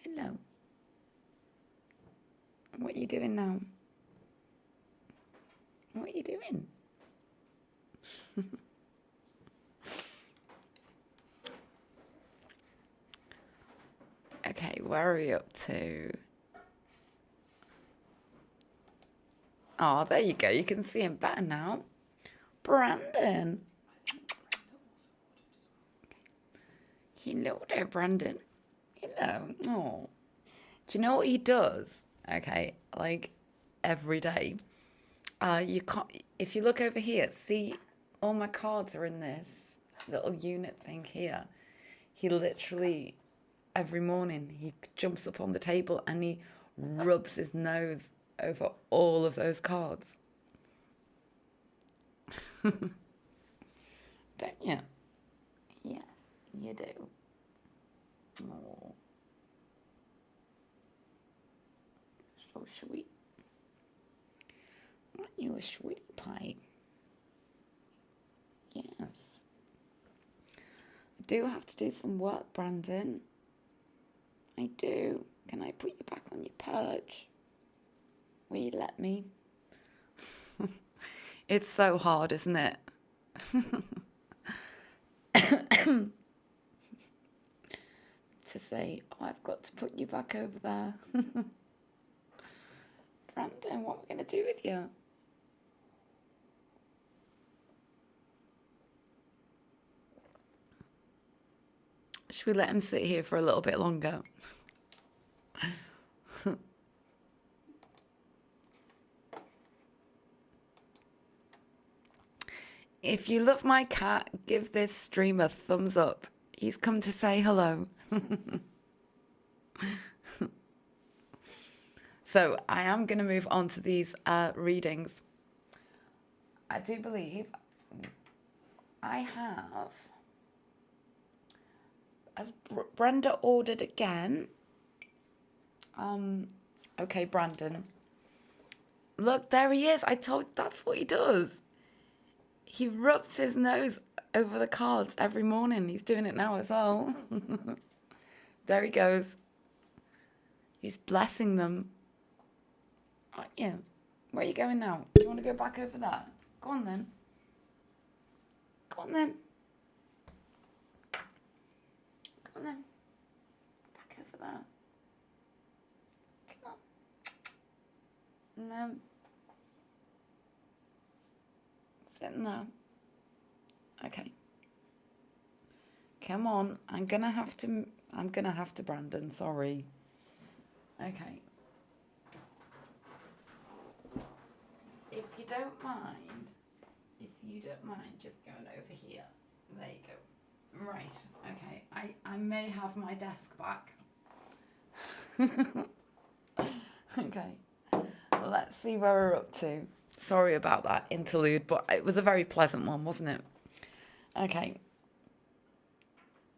Hello. What are you doing now? What are you doing? Okay, where are we up to? Oh, there you go. You can see him better now. Brandon. Hello there, Brandon. Hello. Oh. Do you know what he does? Okay, like every day. You can't. If you look over here, see, all my cards are in this little unit thing here. He literally, every morning, he jumps up on the table and he rubs his nose over all of those cards. Don't you? Yes, you do. Oh. So sweet. Aren't you a sweetie pie? Yes. I do have to do some work, Brandon. I do. Can I put you back on your perch? Will you let me? It's so hard, isn't it? To say, oh, I've got to put you back over there. Brandon, what are we going to do with you? Should we let him sit here for a little bit longer? If you love my cat, give this stream a thumbs up. He's come to say hello. So I am going to move on to these readings. I do believe I have, as Brenda ordered again. Okay, Brandon. Look, there he is. I told that's what he does. He rubs his nose over the cards every morning. He's doing it now as well. There he goes. He's blessing them. Oh, yeah. Where are you going now? Do you want to go back over there? Go on then. Go on then. Go on then. Back over there. Come on. No. Sitting there. Okay. Come on. I'm gonna have to, Brandon. Sorry. Okay. If you don't mind, just going over here. There you go. Right. Okay. I may have my desk back. Okay. Well, let's see where we're up to. Sorry about that interlude, but it was a very pleasant one, wasn't it? Okay.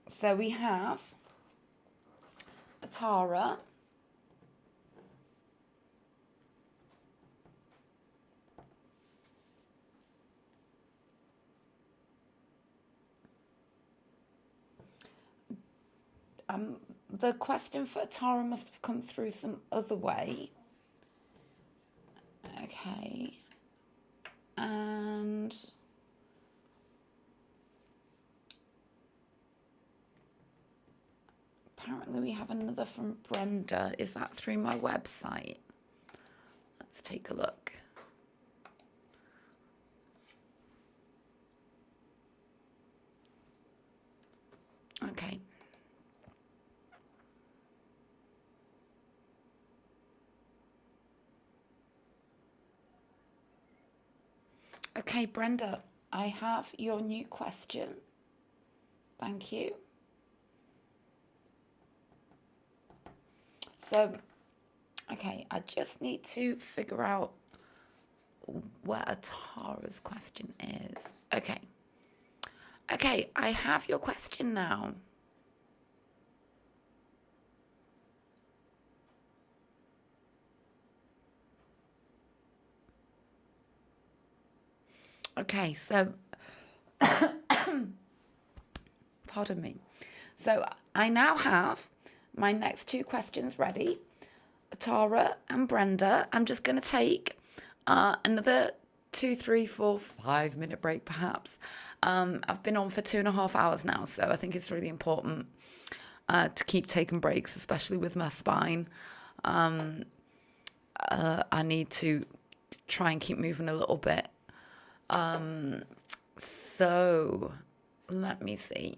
So we have Atara. The question for Atara must have come through some other way. Okay. And apparently we have another from Brenda. Is that through my website? Let's take a look. Okay. Okay, Brenda, I have your new question. Thank you. So, okay, I just need to figure out where Atara's question is. Okay. Okay, I have your question now. Okay, so, pardon me. So I now have my next two questions ready. Tara and Brenda, I'm just going to take another 2, 3, 4, 5 minute break perhaps. I've been on for 2.5 hours now, so I think it's really important to keep taking breaks, especially with my spine. I need to try and keep moving a little bit. So let me see.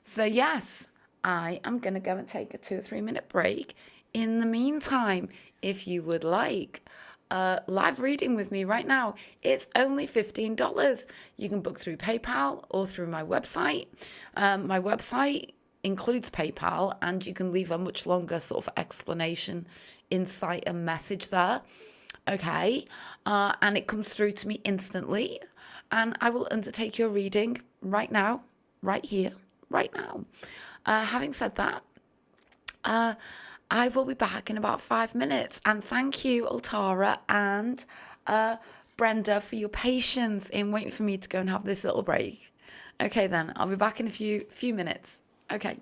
So yes, I am going to go and take a 2 or 3 minute break. In the meantime, if you would like live reading with me right now, it's only $15. You can book through PayPal or through my website. My website includes PayPal, and you can leave a much longer sort of explanation, insight and message there. Okay, and it comes through to me instantly, and I will undertake your reading right now, right here, right now. Having said that, I will be back in about 5 minutes, and thank you, Altara and Brenda, for your patience in waiting for me to go and have this little break. Okay, then I'll be back in a few minutes. Okay.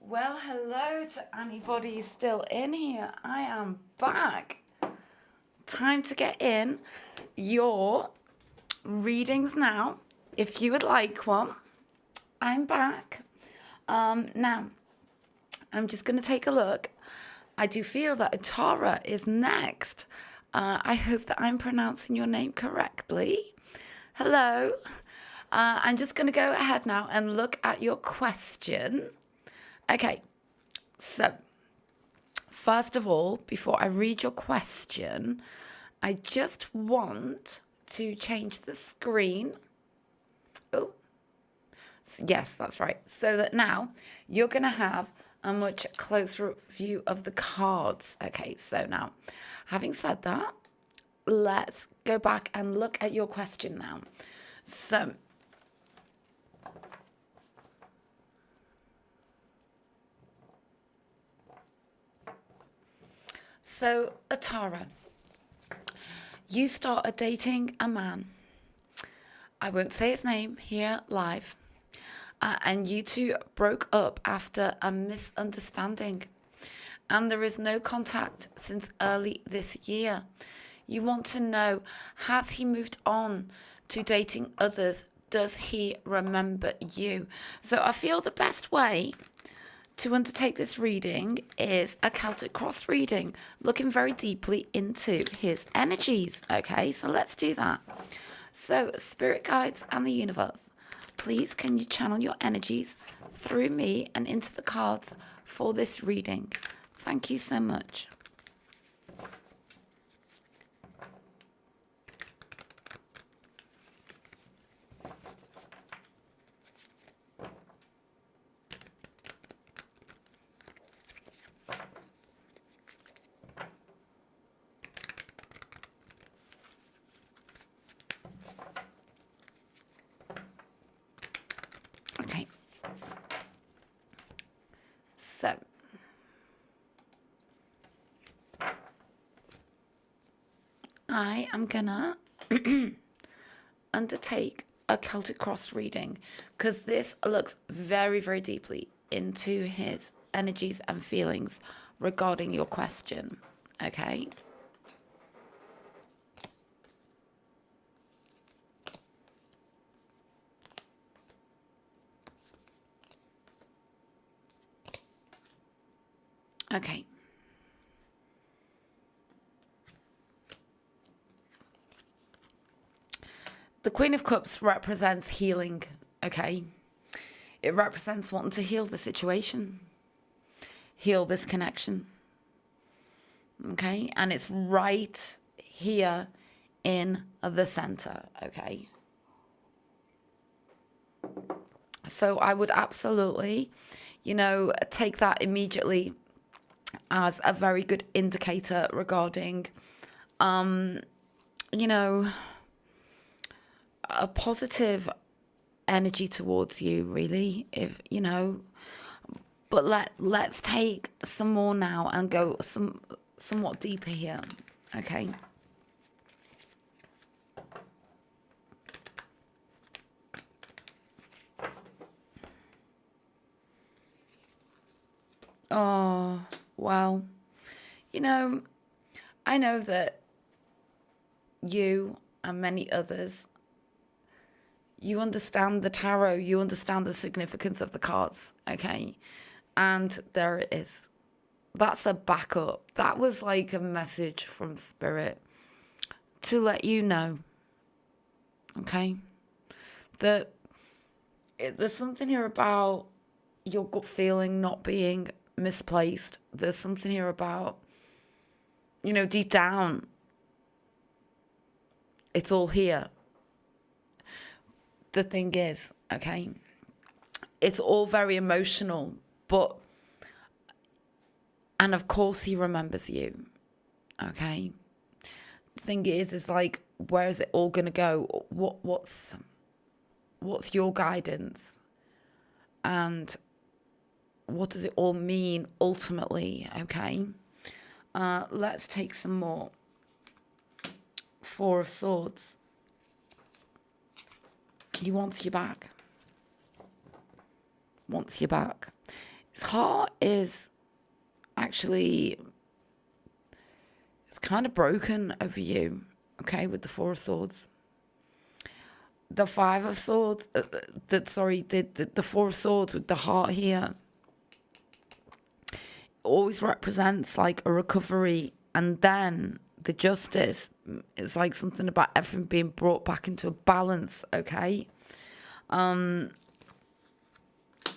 Well, hello to anybody still in here. I am back. Time to get in your readings now. If you would like one, I'm back. Now, I'm just going to take a look. I do feel that Atara is next. I hope that I'm pronouncing your name correctly. Hello. I'm just going to go ahead now and look at your question. Okay, so first of all, before I read your question, I just want to change the screen. Oh, yes, that's right. So that now you're going to have a much closer view of the cards. Okay, so now, having said that, let's go back and look at your question now. So, Atara, you started dating a man. I won't say his name here live. And you two broke up after a misunderstanding. And there is no contact since early this year. You want to know, has he moved on to dating others? Does he remember you? So I feel the best way to undertake this reading is a Celtic cross reading, looking very deeply into his energies. Okay, so let's do that. So, spirit guides and the universe, please can you channel your energies through me and into the cards for this reading? Thank you so much. Okay. So, I am gonna undertake a Celtic cross reading because this looks very, very deeply into his energies and feelings regarding your question. Okay. Okay. The Queen of Cups represents healing, okay? It represents wanting to heal the situation, heal this connection, okay? And it's right here in the center, okay? So I would absolutely, take that immediately as a very good indicator regarding, a positive energy towards you, really, but let's take some more now and go somewhat deeper here, okay? Oh, well, I know that you and many others, you understand the tarot, you understand the significance of the cards, okay? And there it is. That's a backup. That was like a message from Spirit to let you know, okay? That there's something here about your gut feeling not being misplaced. There's something here about, deep down, it's all here. The thing is, okay, it's all very emotional, and of course he remembers you, okay? The thing is like, where is it all gonna go? What's your guidance? And what does it all mean ultimately, okay? Let's take some more. Four of Swords. He wants you back. Wants you back. His heart is actually, it's kind of broken over you, okay, with the Four of Swords. The Five of Swords, the Four of Swords with the heart here always represents like a recovery, and then the Justice is like something about everything being brought back into a balance, okay?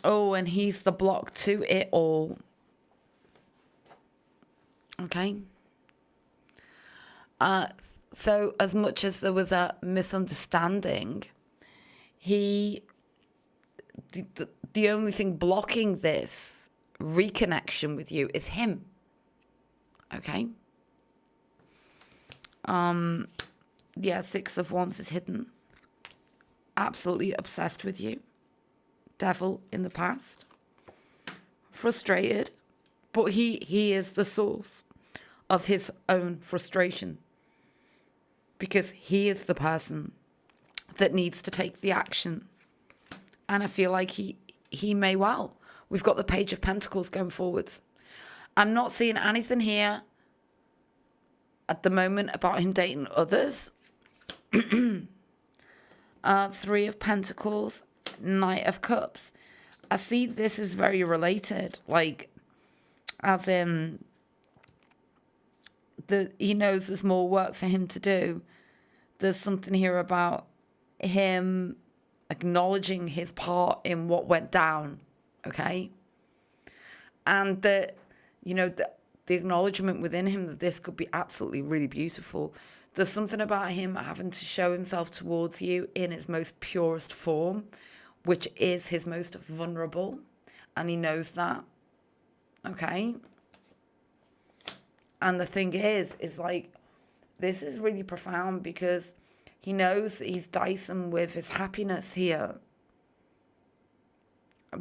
Oh, and he's the block to it all. Okay. So as much as there was a misunderstanding, the only thing blocking this reconnection with you is him. Okay. Yeah, Six of Wands is hidden. Absolutely obsessed with you. Devil in the past. Frustrated. But he is the source of his own frustration. Because he is the person that needs to take the action. And I feel like he may well. We've got the Page of Pentacles going forwards. I'm not seeing anything here at the moment about him dating others. Three of Pentacles, Knight of Cups. I see this is very related. Like, as in, he knows there's more work for him to do. There's something here about him acknowledging his part in what went down, okay? And the acknowledgement within him that this could be absolutely really beautiful. There's something about him having to show himself towards you in its most purest form, which is his most vulnerable, and he knows that, okay? And the thing is like, this is really profound because he knows that he's dicing with his happiness here.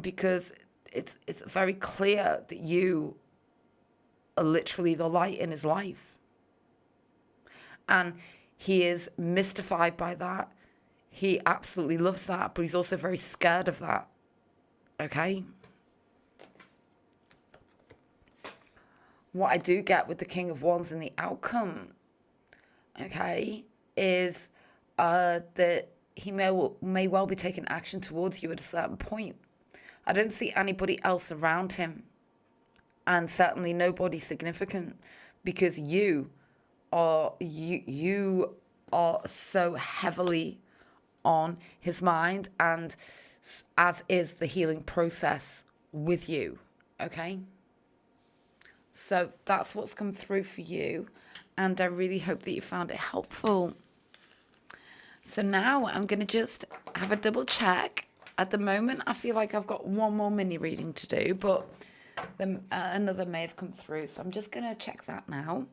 Because it's very clear that you are literally the light in his life. And he is mystified by that. He absolutely loves that, but he's also very scared of that. Okay? What I do get with the King of Wands and the outcome, okay, is that he may well be taking action towards you at a certain point. I don't see anybody else around him, and certainly nobody significant, because you are so heavily on his mind, and as is the healing process with you, okay? So that's what's come through for you, and I really hope that you found it helpful. So now I'm going to just have a double check. At the moment, I feel like I've got one more mini reading to do, but another may have come through, so I'm just going to check that now.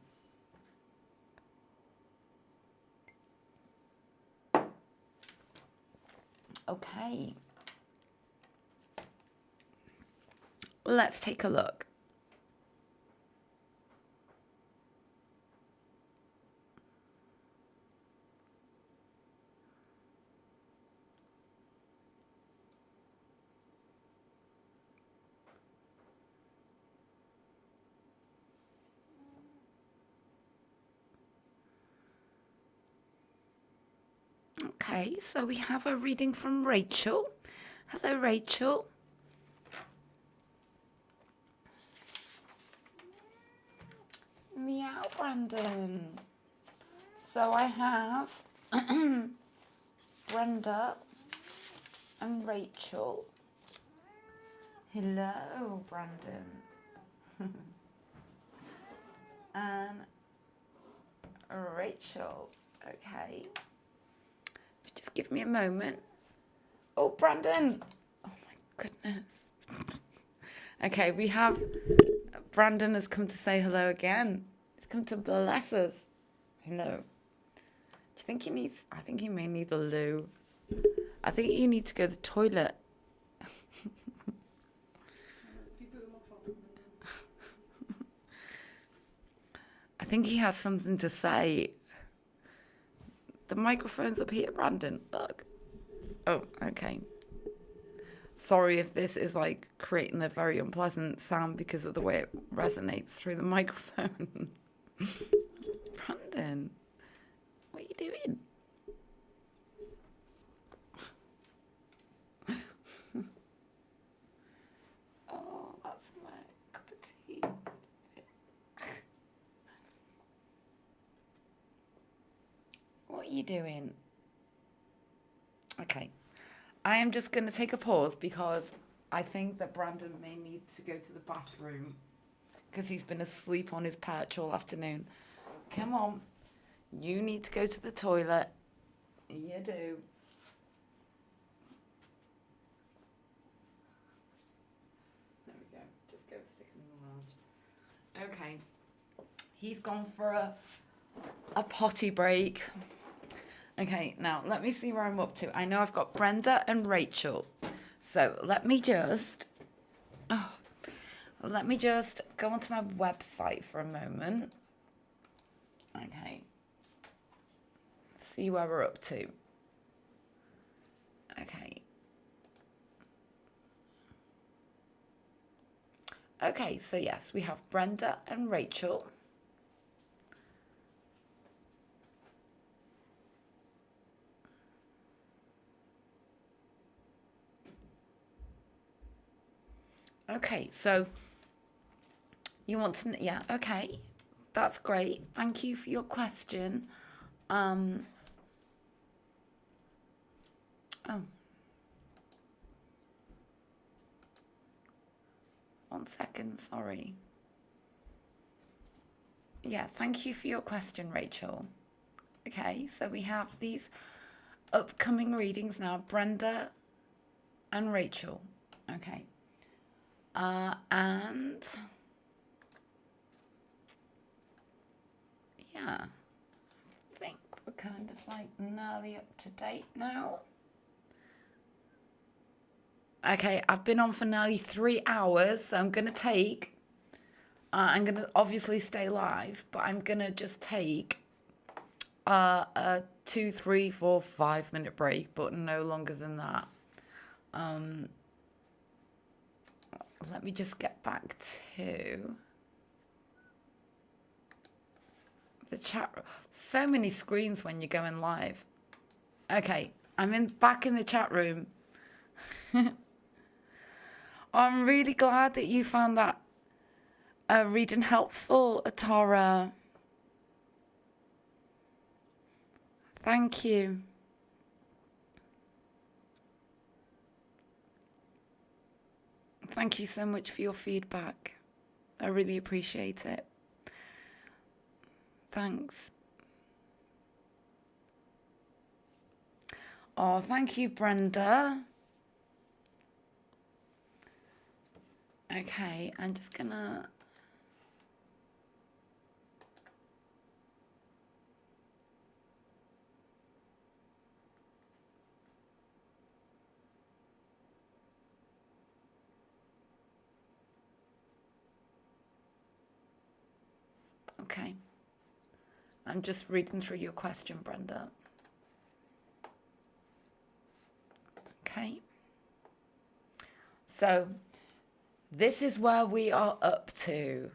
Okay. Let's take a look. Okay, so we have a reading from Rachel. Hello, Rachel. Meow, Brandon. So I have Brenda and Rachel. Hello, Brandon. And Rachel. Okay. Just give me a moment. Oh, Brandon. Oh, my goodness. Okay, we have... Brandon has come to say hello again. He's come to bless us. Hello. Do you think he needs... I think he may need a loo. I think you need to go to the toilet. I think he has something to say. The microphone's up here, Brandon. Look. Oh, okay. Sorry if this is like creating a very unpleasant sound because of the way it resonates through the microphone. Brandon, what are you doing? Oh, that's my cup of tea. What are you doing? Okay. I am just going to take a pause because I think that Brandon may need to go to the bathroom because he's been asleep on his perch all afternoon. Come on. You need to go to the toilet. You do. There we go. Just go stick him in the lounge. Okay. He's gone for a potty break. Okay, now let me see where I'm up to. I know I've got Brenda and Rachel. So let me just go onto my website for a moment. Okay. See where we're up to. Okay. Okay, so yes, we have Brenda and Rachel. Okay, so you want to, yeah, okay, that's great. Thank you for your question. Oh, 1 second, sorry. Yeah, thank you for your question, Rachel. Okay, so we have these upcoming readings now, Brenda and Rachel. Okay. And yeah, I think we're kind of like nearly up to date now. Okay, I've been on for nearly 3 hours, so I'm gonna obviously stay live, but I'm gonna just take a 2, 3, 4, 5 minute break, but no longer than that. Let me just get back to the chat. So many screens when you're going live. Okay, I'm back in the chat room. I'm really glad that you found that reading helpful, Atara. Thank you. Thank you so much for your feedback. I really appreciate it. Thanks. Oh, thank you, Brenda. Okay, I'm just gonna... Okay. I'm just reading through your question, Brenda. Okay. So, this is where we are up to.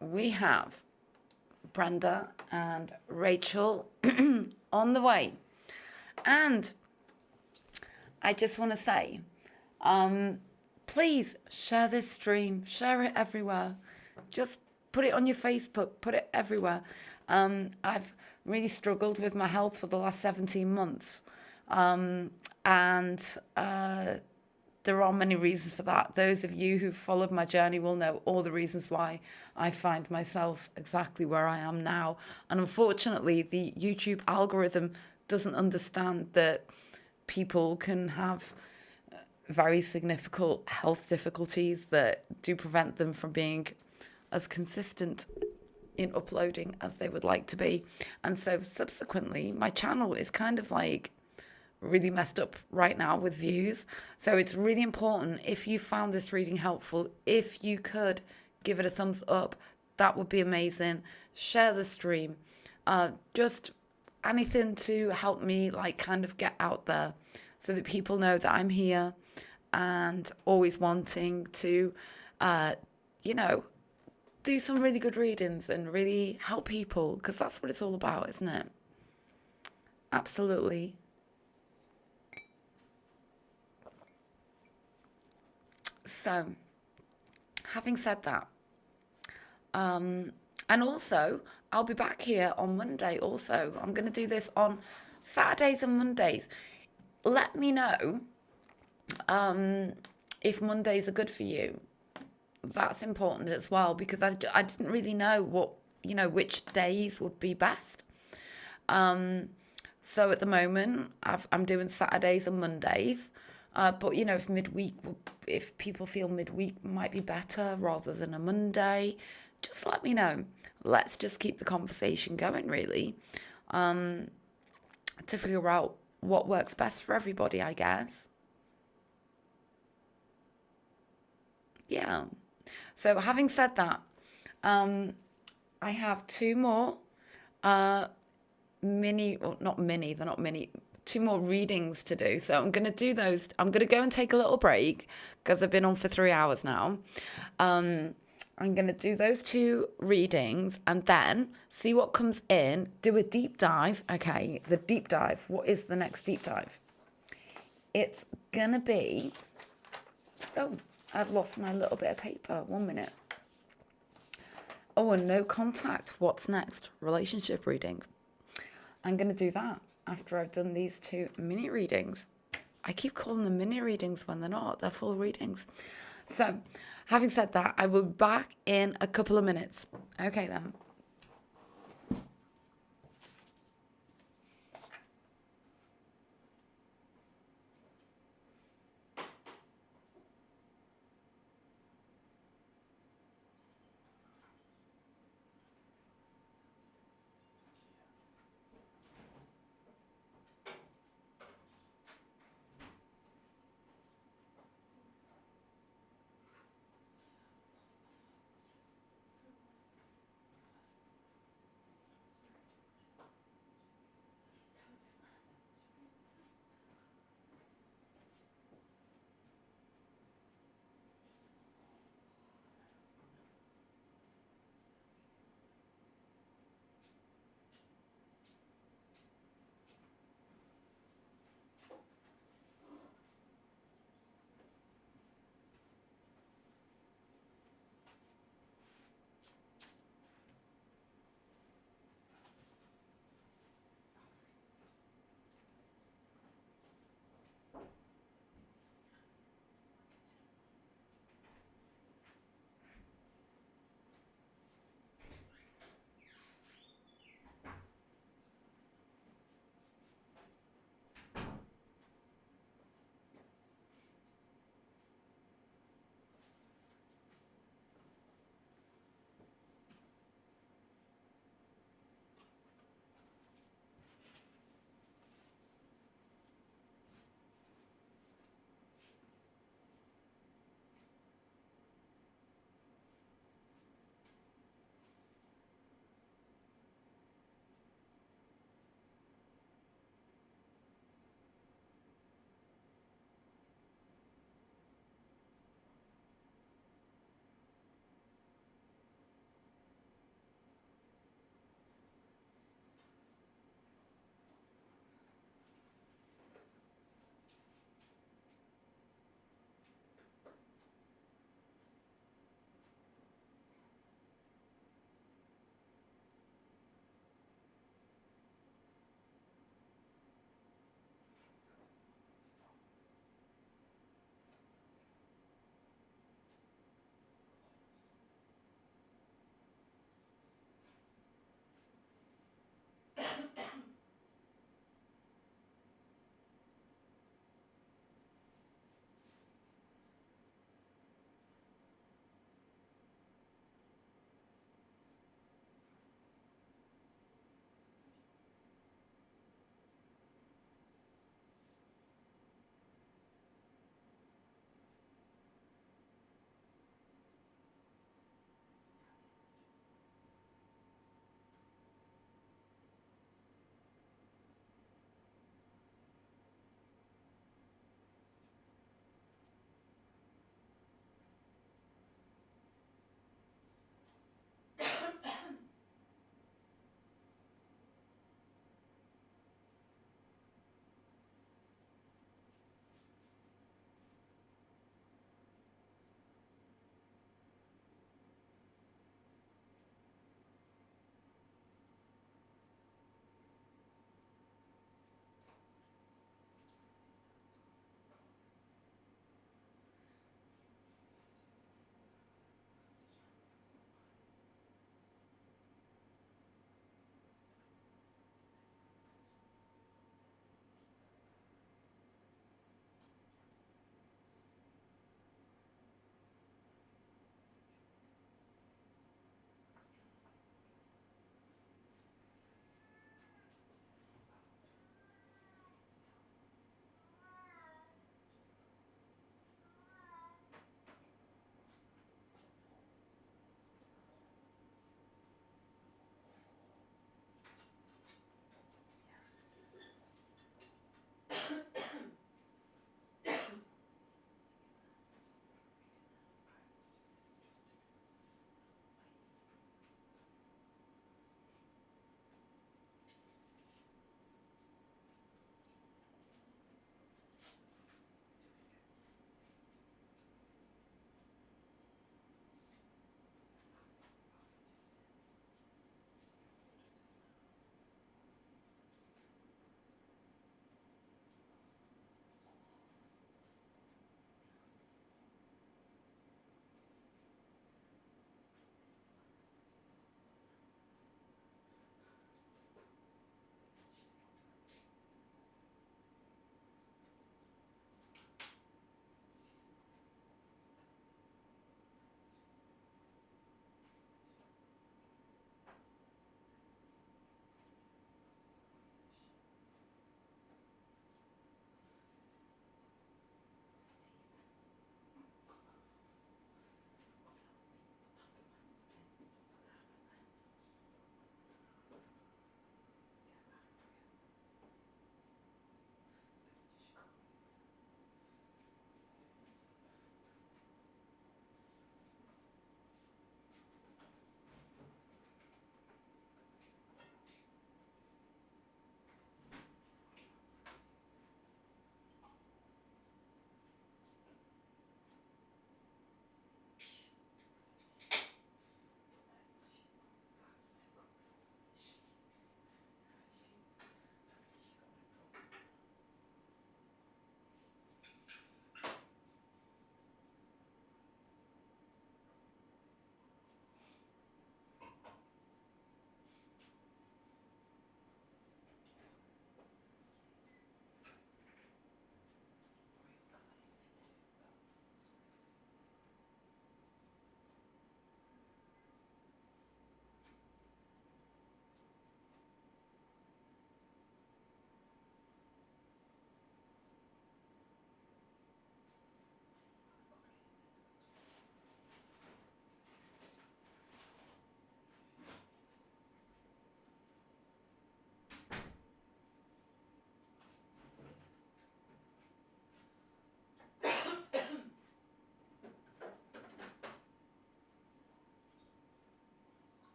We have Brenda and Rachel on the way. And I just want to say, please share this stream, share it everywhere. Just put it on your Facebook, put it everywhere. I've really struggled with my health for the last 17 months. There are many reasons for that. Those of you who've followed my journey will know all the reasons why I find myself exactly where I am now. And unfortunately, the YouTube algorithm doesn't understand that people can have very significant health difficulties that do prevent them from being as consistent in uploading as they would like to be. And so subsequently, my channel is kind of like really messed up right now with views. So it's really important, if you found this reading helpful, if you could give it a thumbs up, that would be amazing. Share the stream, just anything to help me like kind of get out there so that people know that I'm here and always wanting to, you know, do some really good readings and really help people, because that's what it's all about, isn't it? Absolutely. So, having said that, and also, I'll be back here on Monday also. I'm going to do this on Saturdays and Mondays. Let me know if Mondays are good for you. That's important as well, because I didn't really know which days would be best. So at the moment, I'm doing Saturdays and Mondays. But if people feel midweek might be better rather than a Monday, just let me know. Let's just keep the conversation going, really, to figure out what works best for everybody, I guess. Yeah. So having said that, I have two more not mini, they're not mini, two more readings to do. So I'm going to do those. I'm going to go and take a little break because I've been on for 3 hours now. I'm going to do those two readings and then see what comes in, do a deep dive. Okay, the deep dive. What is the next deep dive? It's going to be, oh, I've lost my little bit of paper. 1 minute. Oh, and no contact. What's next? Relationship reading. I'm going to do that after I've done these two mini readings. I keep calling them mini readings when they're not. They're full readings. So, having said that, I will be back in a couple of minutes. Okay, then.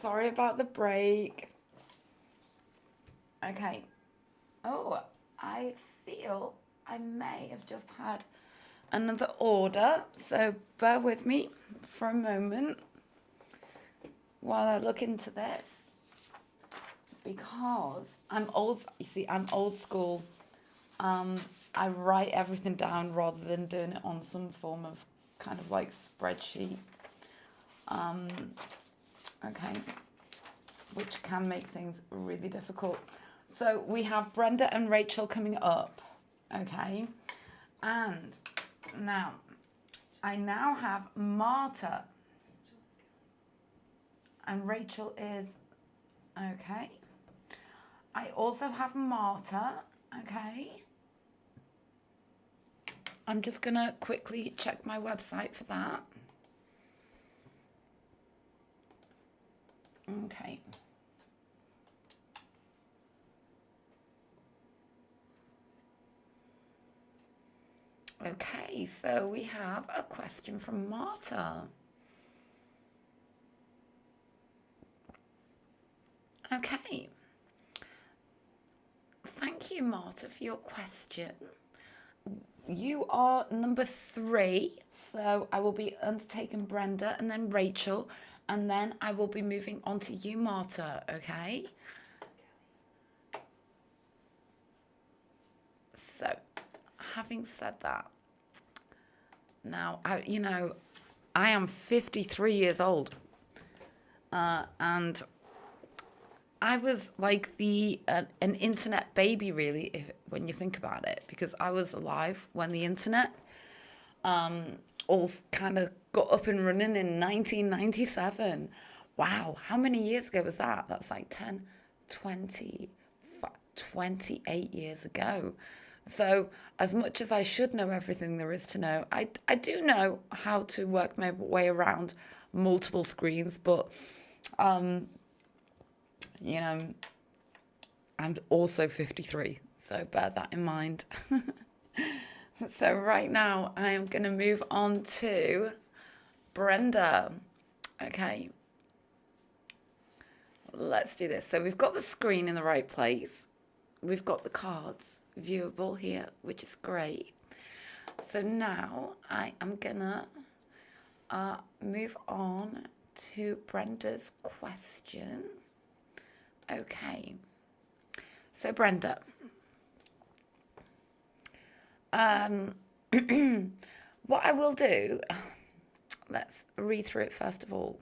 sorry about the break. Okay. Oh, I feel I may have just had another order, so bear with me for a moment while I look into this, because I'm old. You see, I'm old school. I write everything down rather than doing it on some form of kind of like spreadsheet. Okay, which can make things really difficult. So we have Brenda and Rachel coming up. Okay, and now I now have Marta, and Rachel is okay. I also have Marta. Okay. I'm just going to quickly check my website for that. Okay. Okay, so we have a question from Marta. Okay. Thank you, Marta, for your question. You are number 3, so I will be undertaking Brenda and then Rachel, and then I will be moving on to you, Marta, okay? So, having said that, now, I am 53 years old, and I was like an internet baby, really, when you think about it, because I was alive when the internet all kind of got up and running in 1997. Wow, how many years ago was that? That's like 10, 20, 28 years ago. So as much as I should know everything there is to know, I do know how to work my way around multiple screens, but I'm also 53, so bear that in mind. So right now I am going to move on to Brenda. Okay, let's do this. So we've got the screen in the right place. We've got the cards viewable here, which is great. So now I am gonna move on to Brenda's question. Okay, so Brenda, what I will do, let's read through it first of all.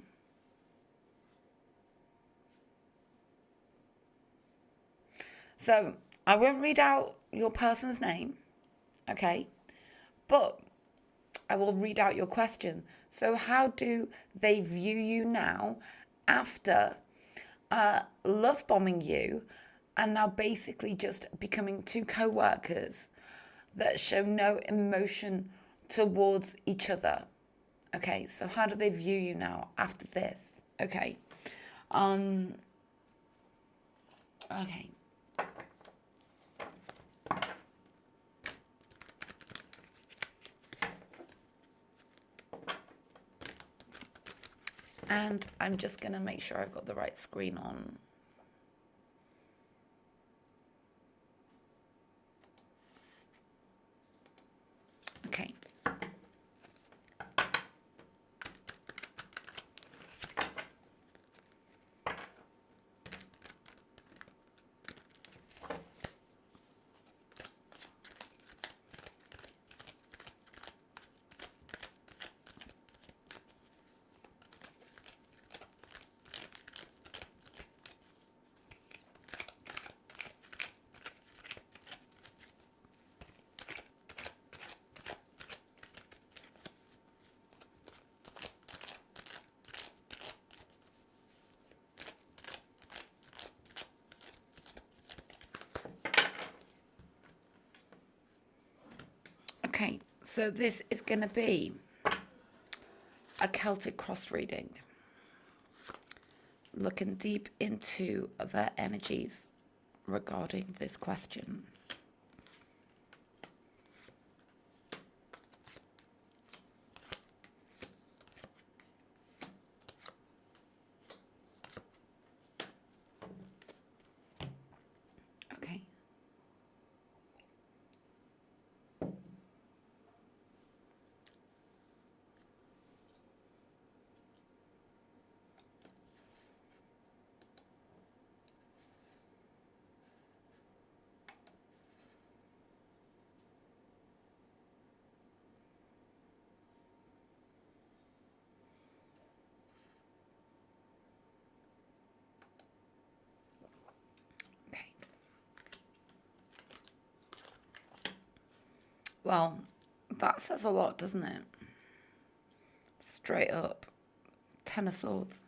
So I won't read out your person's name, okay, but I will read out your question. So how do they view you now after love bombing you and now basically just becoming 2 co-workers that show no emotion towards each other? Okay, so how do they view you now after this? Okay. Okay. And I'm just going to make sure I've got the right screen on. Okay. Okay, so this is going to be a Celtic cross reading, looking deep into their energies regarding this question. Well, that says a lot, doesn't it? Straight up. Ten of Swords.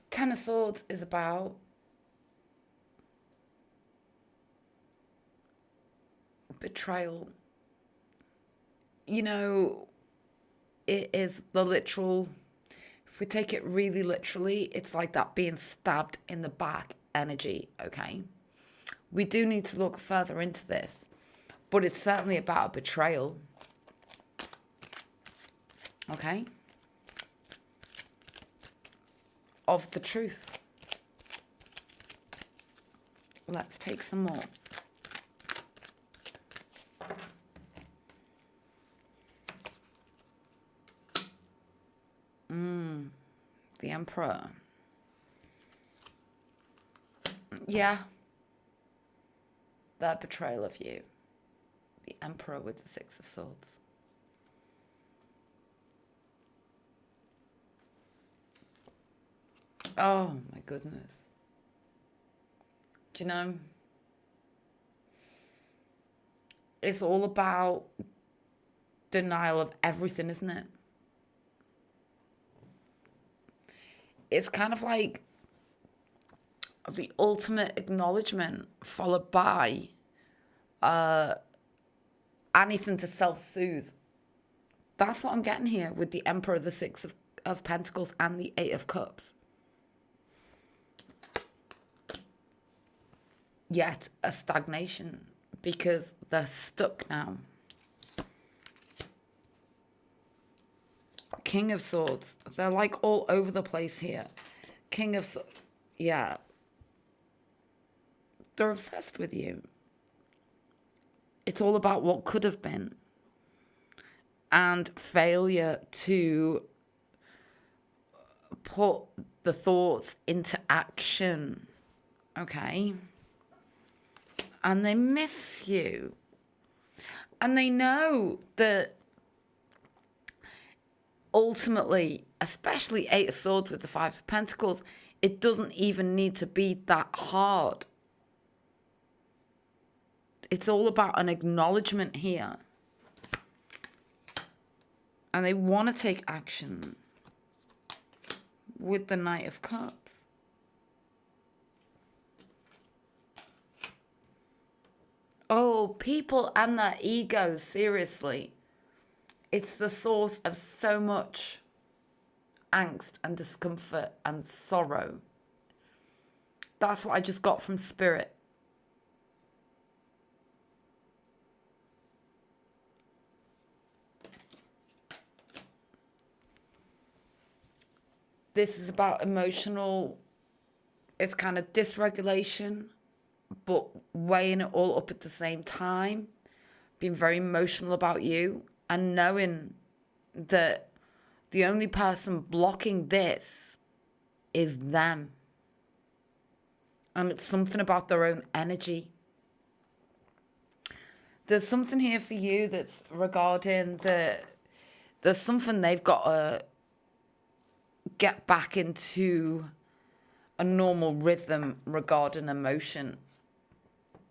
Ten of Swords is about betrayal. You know, it is the literal, if we take it really literally, it's like that being stabbed in the back energy, okay? We do need to look further into this, but it's certainly about a betrayal, okay? Of the truth. Let's take some more. The Emperor. Yeah. Their betrayal of you. The Emperor with the Six of Swords. Oh my goodness. Do you know? It's all about denial of everything, isn't it? It's kind of like the ultimate acknowledgement followed by anything to self-soothe. That's what I'm getting here with the Emperor, the Six of Pentacles, and the Eight of Cups. Yet a stagnation because they're stuck now. King of Swords. They're like all over the place here. King of Swords. Yeah. They're obsessed with you. It's all about what could have been. And failure to put the thoughts into action. Okay? And they miss you. And they know that ultimately, especially Eight of Swords with the Five of Pentacles, it doesn't even need to be that hard. It's all about an acknowledgement here. And they want to take action with the Knight of Cups. Oh, people and their egos, seriously. It's the source of so much angst and discomfort and sorrow. That's what I just got from Spirit. This is about emotional, it's kind of dysregulation, but weighing it all up at the same time, being very emotional about you, and knowing that the only person blocking this is them. And it's something about their own energy. There's something here for you that's regarding there's something they've got to get back into a normal rhythm regarding emotion.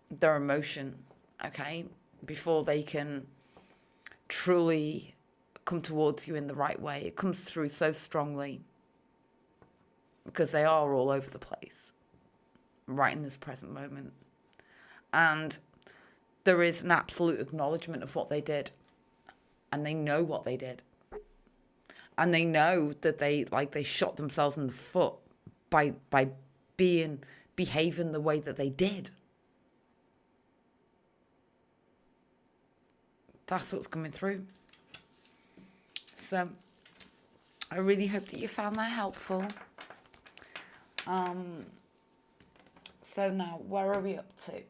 Their emotion, okay? Before they can truly come towards you in the right way. It comes through so strongly because they are all over the place right in this present moment. And there is an absolute acknowledgement of what they did. And they know what they did. And they know that they shot themselves in the foot by behaving the way that they did. That's what's coming through. So I really hope that you found that helpful. So now, where are we up to?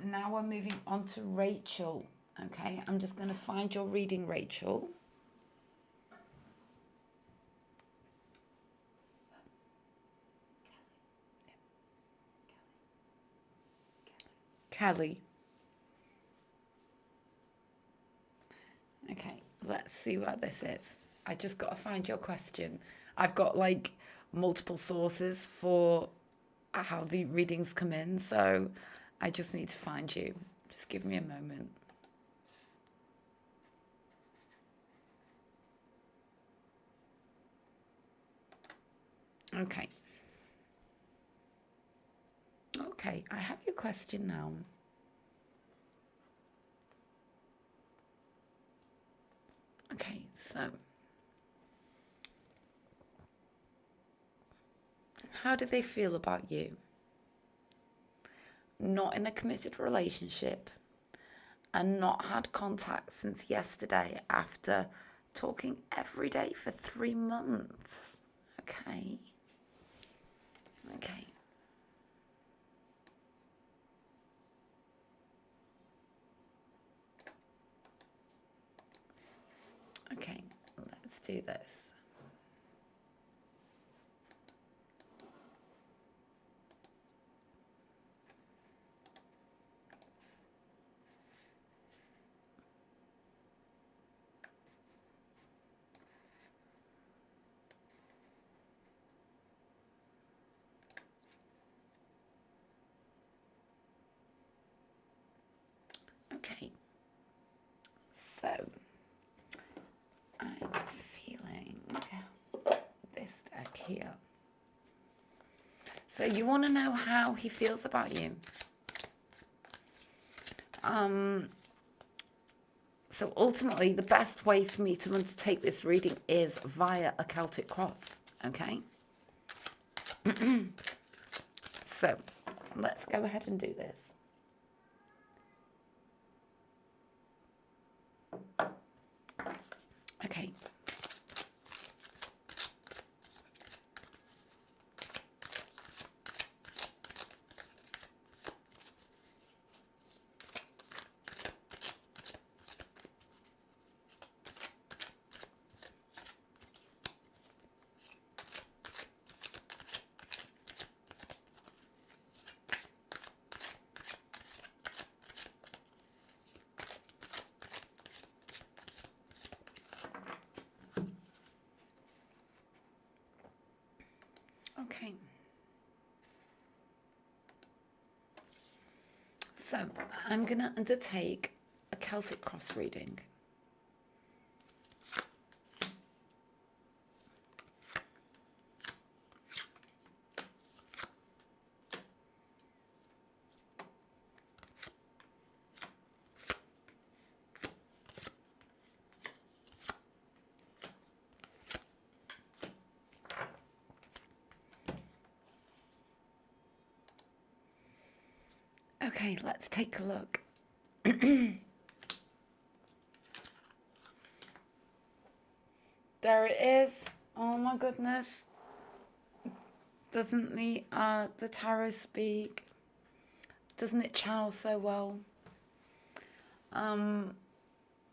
Now we're moving on to Rachel. Okay, I'm just going to find your reading, Rachel. Kelly. Okay, let's see what this is. I just got to find your question. I've got like multiple sources for how the readings come in, so I just need to find you. Just give me a moment. Okay. Okay, I have your question now. Okay, so how do they feel about you? Not in a committed relationship and not had contact since yesterday after talking every day for 3 months. Okay. Okay. Okay, let's do this. Okay, so I'm feeling this deck here. So you want to know how he feels about you. So ultimately, the best way for me to undertake this reading is via a Celtic cross, okay? So let's go ahead and do this. Okay. Okay. So I'm going to undertake a Celtic cross reading. Okay, let's take a look. There it is. Oh my goodness. Doesn't the tarot speak? Doesn't it channel so well?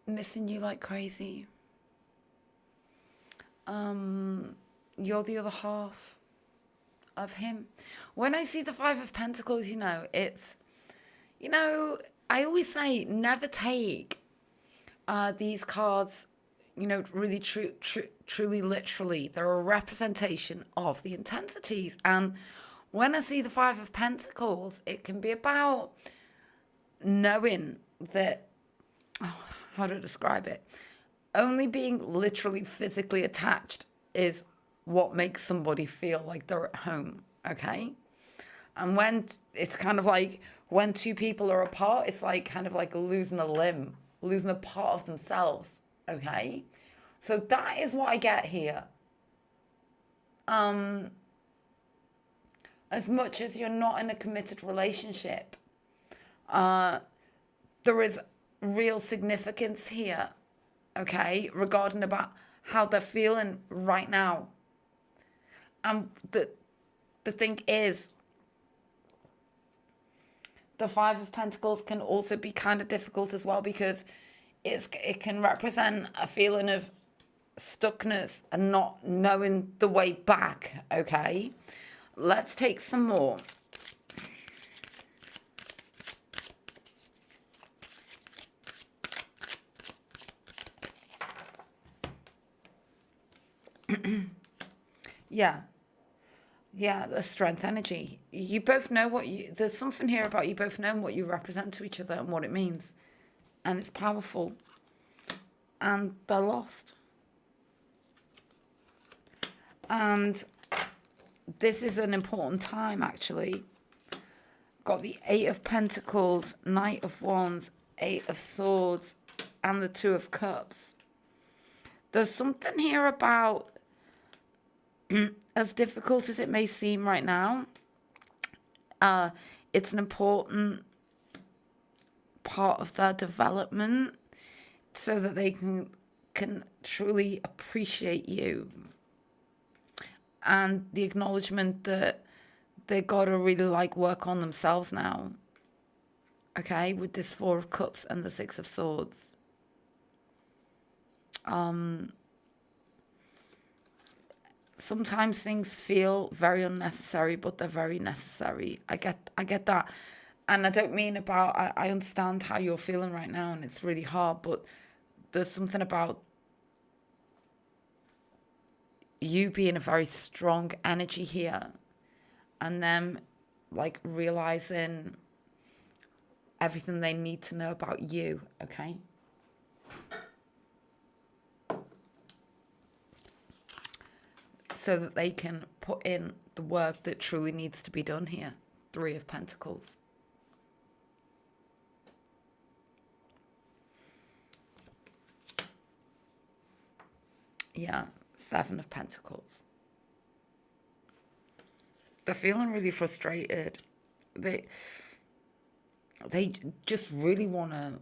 Missing you like crazy. You're the other half of him. When I see the Five of Pentacles, it's, I always say never take these cards, really truly literally. They're a representation of the intensities. And when I see the Five of Pentacles, it can be about knowing that, how to describe it? Only being literally physically attached is what makes somebody feel like they're at home, okay? And when it's kind of like when two people are apart, it's like kind of like losing a limb, losing a part of themselves, okay? So that is what I get here. As much as you're not in a committed relationship, there is real significance here, okay, regarding about how they're feeling right now. And the thing is, the Five of Pentacles can also be kind of difficult as well, because it can represent a feeling of stuckness and not knowing the way back, okay? Let's take some more. Yeah. Yeah, the strength energy. You both know there's something here about you both knowing what you represent to each other and what it means. And it's powerful. And they're lost. And this is an important time, actually. Got the Eight of Pentacles, Knight of Wands, Eight of Swords, and the Two of Cups. There's something here about, as difficult as it may seem right now, it's an important part of their development so that they can truly appreciate you. And the acknowledgement that they got to really work on themselves now. Okay, with this Four of Cups and the Six of Swords. Sometimes things feel very unnecessary, but they're very necessary. I get that. And I don't mean I understand how you're feeling right now, and it's really hard, but there's something about you being a very strong energy here, and them realizing everything they need to know about you, okay? So that they can put in the work that truly needs to be done here. Three of Pentacles. Yeah, Seven of Pentacles. They're feeling really frustrated. They just really want to,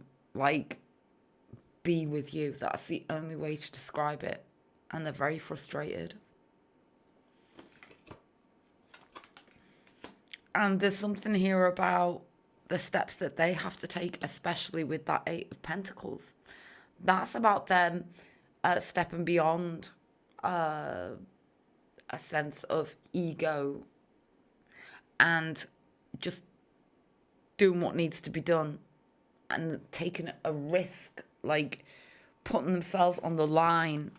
be with you. That's the only way to describe it. And they're very frustrated. And there's something here about the steps that they have to take, especially with that Eight of Pentacles. That's about them stepping beyond a sense of ego and just doing what needs to be done and taking a risk, putting themselves on the line.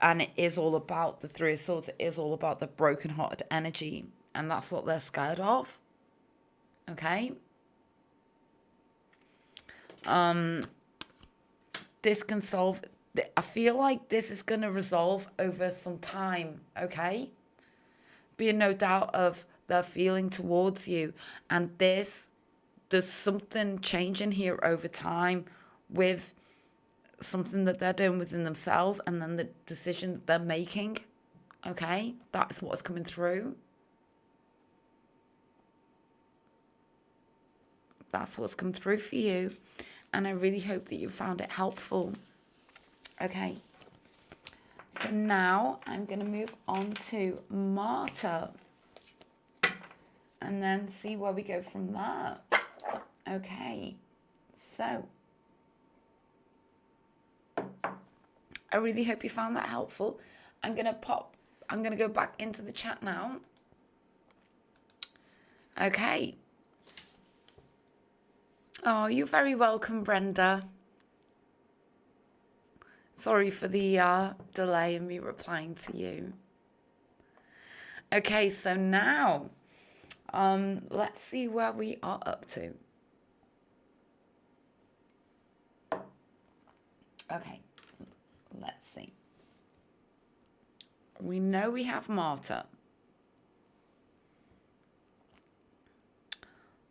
And it is all about the Three of Swords. It is all about the broken-hearted energy. And that's what they're scared of. Okay? This can solve... I feel like this is going to resolve over some time. Okay? Be in no doubt of their feeling towards you. And there's something changing here over time with something that they're doing within themselves and then the decision that they're making. Okay? That's what's coming through. That's what's come through for you. And I really hope that you found it helpful. Okay. So now I'm going to move on to Marta. And then see where we go from there. Okay. So. I really hope you found that helpful. I'm going to go back into the chat now. Okay. Oh, you're very welcome, Brenda. Sorry for the delay in me replying to you. Okay, so now, let's see where we are up to. Okay, let's see. We know we have Marta.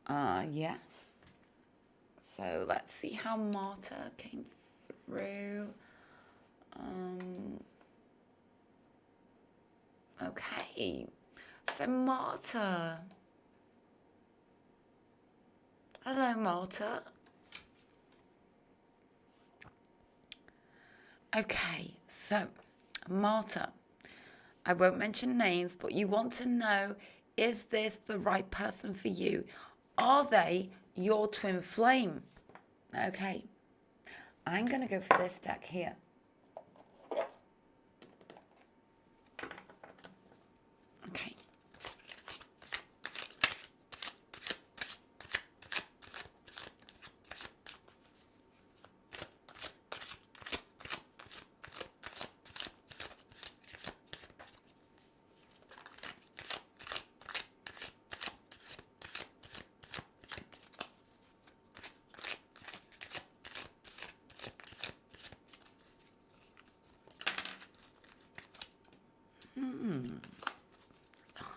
Yes. So let's see how Marta came through. Okay. So Marta. Hello, Marta. Okay, so Marta, I won't mention names, but you want to know, is this the right person for you? Are they your twin flame? Okay, I'm going to go for this deck here. Okay.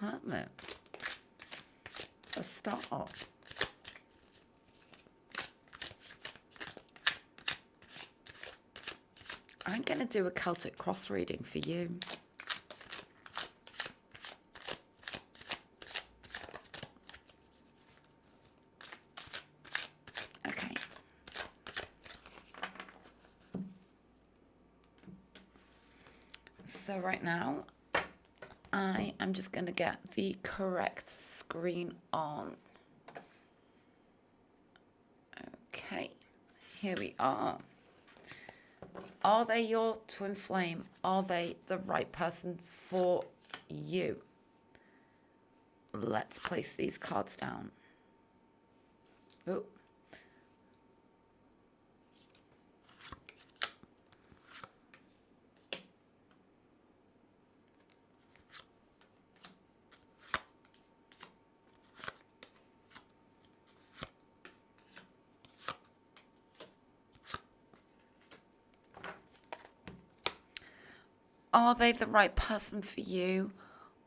Hermit. A star. I'm going to do a Celtic cross reading for you. Okay. So right now, I am just going to get the correct screen on. Okay, here we are. Are they your twin flame? Are they the right person for you? Let's place these cards down. Ooh. Are they the right person for you?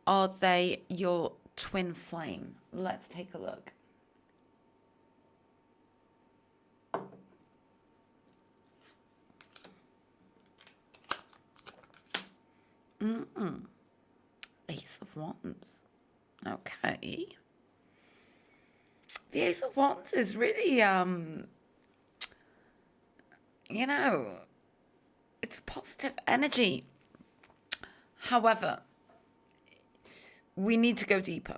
Are they your twin flame? Let's take a look. Ace of Wands. Okay. The Ace of Wands is really, you know, it's positive energy. However, we need to go deeper,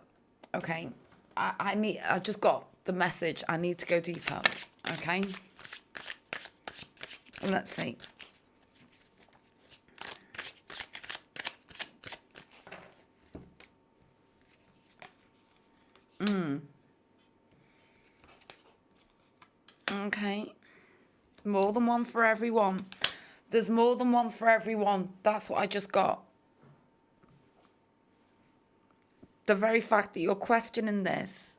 okay? I just got the message. I need to go deeper, okay? Let's see. Okay. More than one for everyone. There's more than one for everyone. That's what I just got. The very fact that you're questioning this.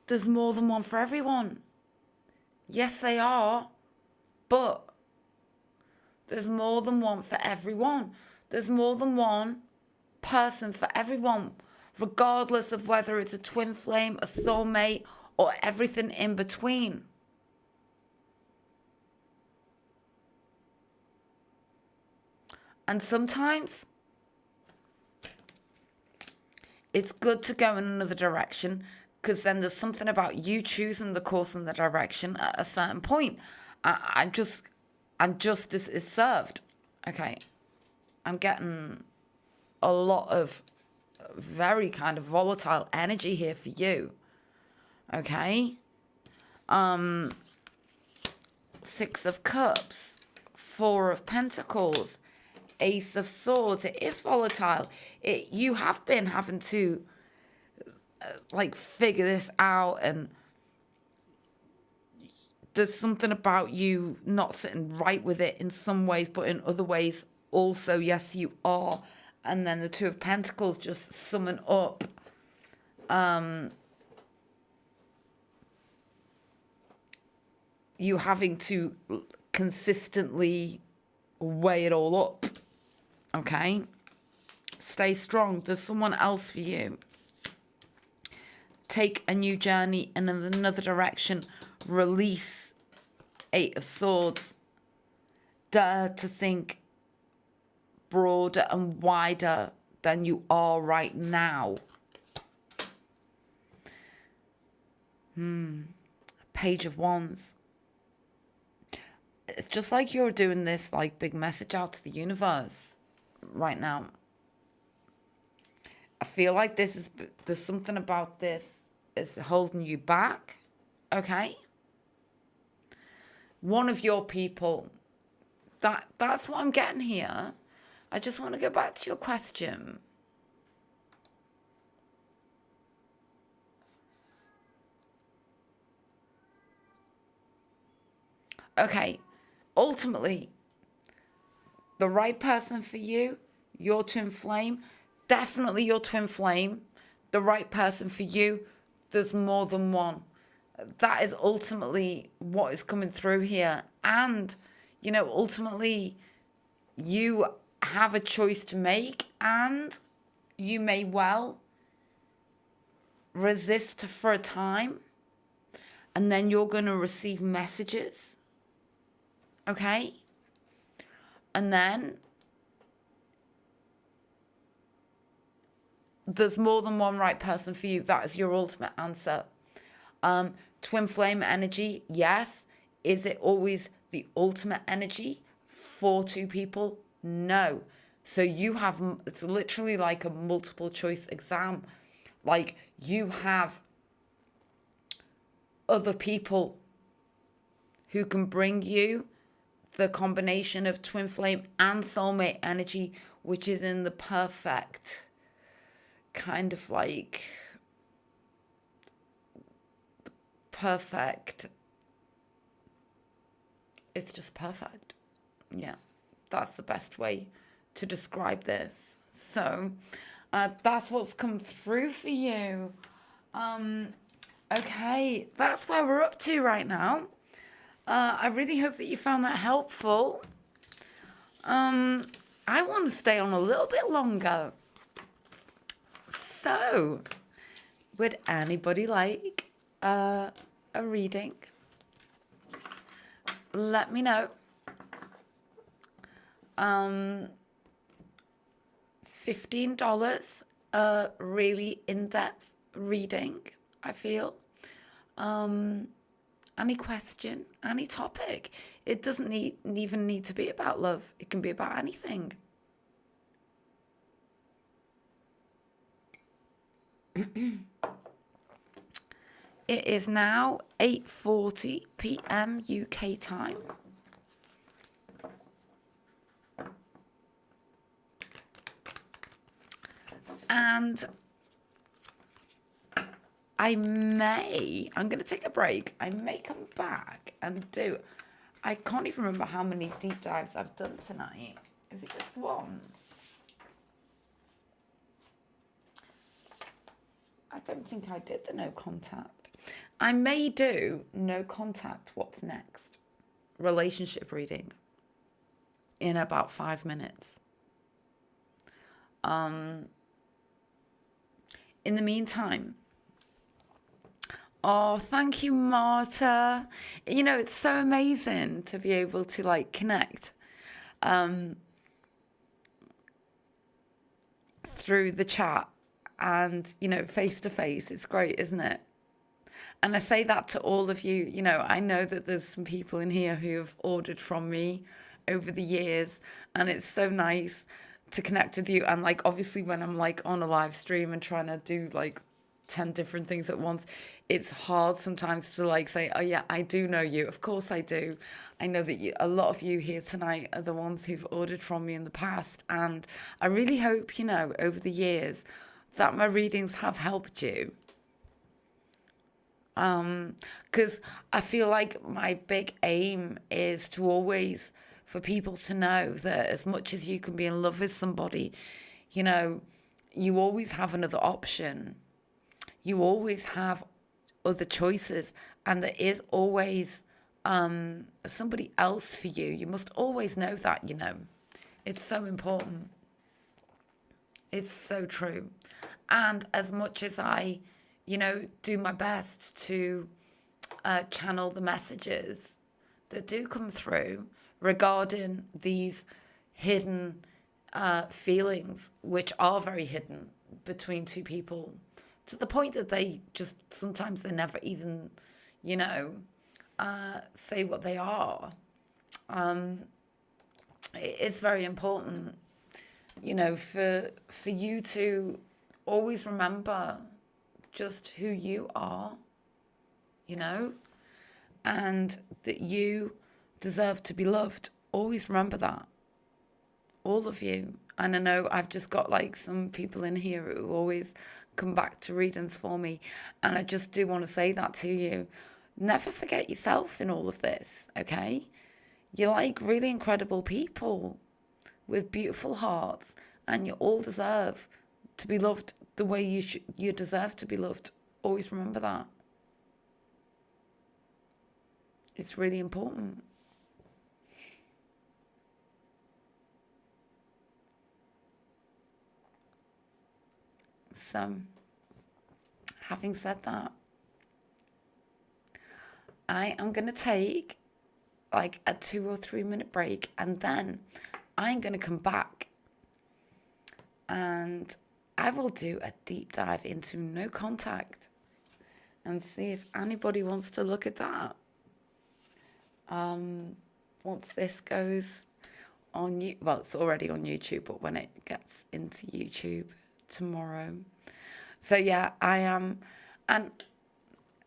There's more than one for everyone. Yes, they are. But there's more than one for everyone. There's more than one person for everyone, regardless of whether it's a twin flame, a soulmate, or everything in between. And sometimes it's good to go in another direction, because then there's something about you choosing the course and the direction at a certain point. And justice is served. Okay. I'm getting a lot of very kind of volatile energy here for you. Okay. Six of Cups, Four of Pentacles, Ace of Swords. It is volatile. You have been having to figure this out, and there's something about you not sitting right with it in some ways, but in other ways also, yes, you are. And then the Two of Pentacles just summon up you having to consistently weigh it all up. Okay? Stay strong. There's someone else for you. Take a new journey in another direction. Release. Eight of Swords. Dare to think broader and wider than you are right now. Page of Wands. It's just like you're doing this big message out to the universe right now. I feel like there's something about this is holding you back. Okay? One of your people. That's what I'm getting here. I just want to go back to your question. Okay. Ultimately, the right person for you, your twin flame, definitely your twin flame. The right person for you, there's more than one. That is ultimately what is coming through here. And, ultimately, you have a choice to make, and you may well resist for a time, and then you're going to receive messages, okay? And then there's more than one right person for you. That is your ultimate answer. Twin flame energy, yes. Is it always the ultimate energy for two people? No. So you have, it's literally like a multiple choice exam. Like, you have other people who can bring you the combination of twin flame and soulmate energy, which is in the perfect kind of like perfect. It's just perfect. Yeah, that's the best way to describe this. So that's what's come through for you. Okay, that's where we're up to right now. I really hope that you found that helpful. I want to stay on a little bit longer. So, would anybody like a reading? Let me know. $15, a really in-depth reading, I feel. Any question, any topic. It doesn't even need to be about love. It can be about anything. It is now 8:40 p.m. UK time. And I'm going to take a break. I may come back and do, I can't even remember how many deep dives I've done tonight. Is it just one? I don't think I did the no contact. I may do no contact, what's next? Relationship reading in about 5 minutes. In the meantime, oh, thank you, Marta. You know, it's so amazing to be able to like connect through the chat and, you know, face to face. It's great, isn't it? And I say that to all of you. You know, I know that there's some people in here who have ordered from me over the years, and it's so nice to connect with you. And like, obviously when I'm like on a live stream and trying to do like 10 different things at once, it's hard sometimes to like say, oh yeah, I do know you. Of course I do. I know that a lot of you here tonight are the ones who've ordered from me in the past. And I really hope, you know, over the years that my readings have helped you. Because I feel like my big aim is to always, for people to know that as much as you can be in love with somebody, you know, you always have another option. You always have other choices, and there is always somebody else for you. You must always know that, you know. It's so important. It's so true. And as much as I, you know, do my best to channel the messages that do come through regarding these hidden feelings, which are very hidden between two people, to the point that they just, sometimes they never even, you know, say what they are. It's very important, you know, for you to always remember just who you are, you know, and that you deserve to be loved. Always remember that. All of you. And I know I've just got like some people in here who always come back to readings for me. And I just do want to say that to you. Never forget yourself in all of this, okay? You're like really incredible people with beautiful hearts, and you all deserve to be loved the way you deserve to be loved. Always remember that. It's really important. So, having said that, I am going to take like a 2 or 3 minute break, and then I'm going to come back and I will do a deep dive into no contact and see if anybody wants to look at that. Once this goes on you, well, it's already on YouTube, but when it gets into YouTube tomorrow. So yeah, I am, and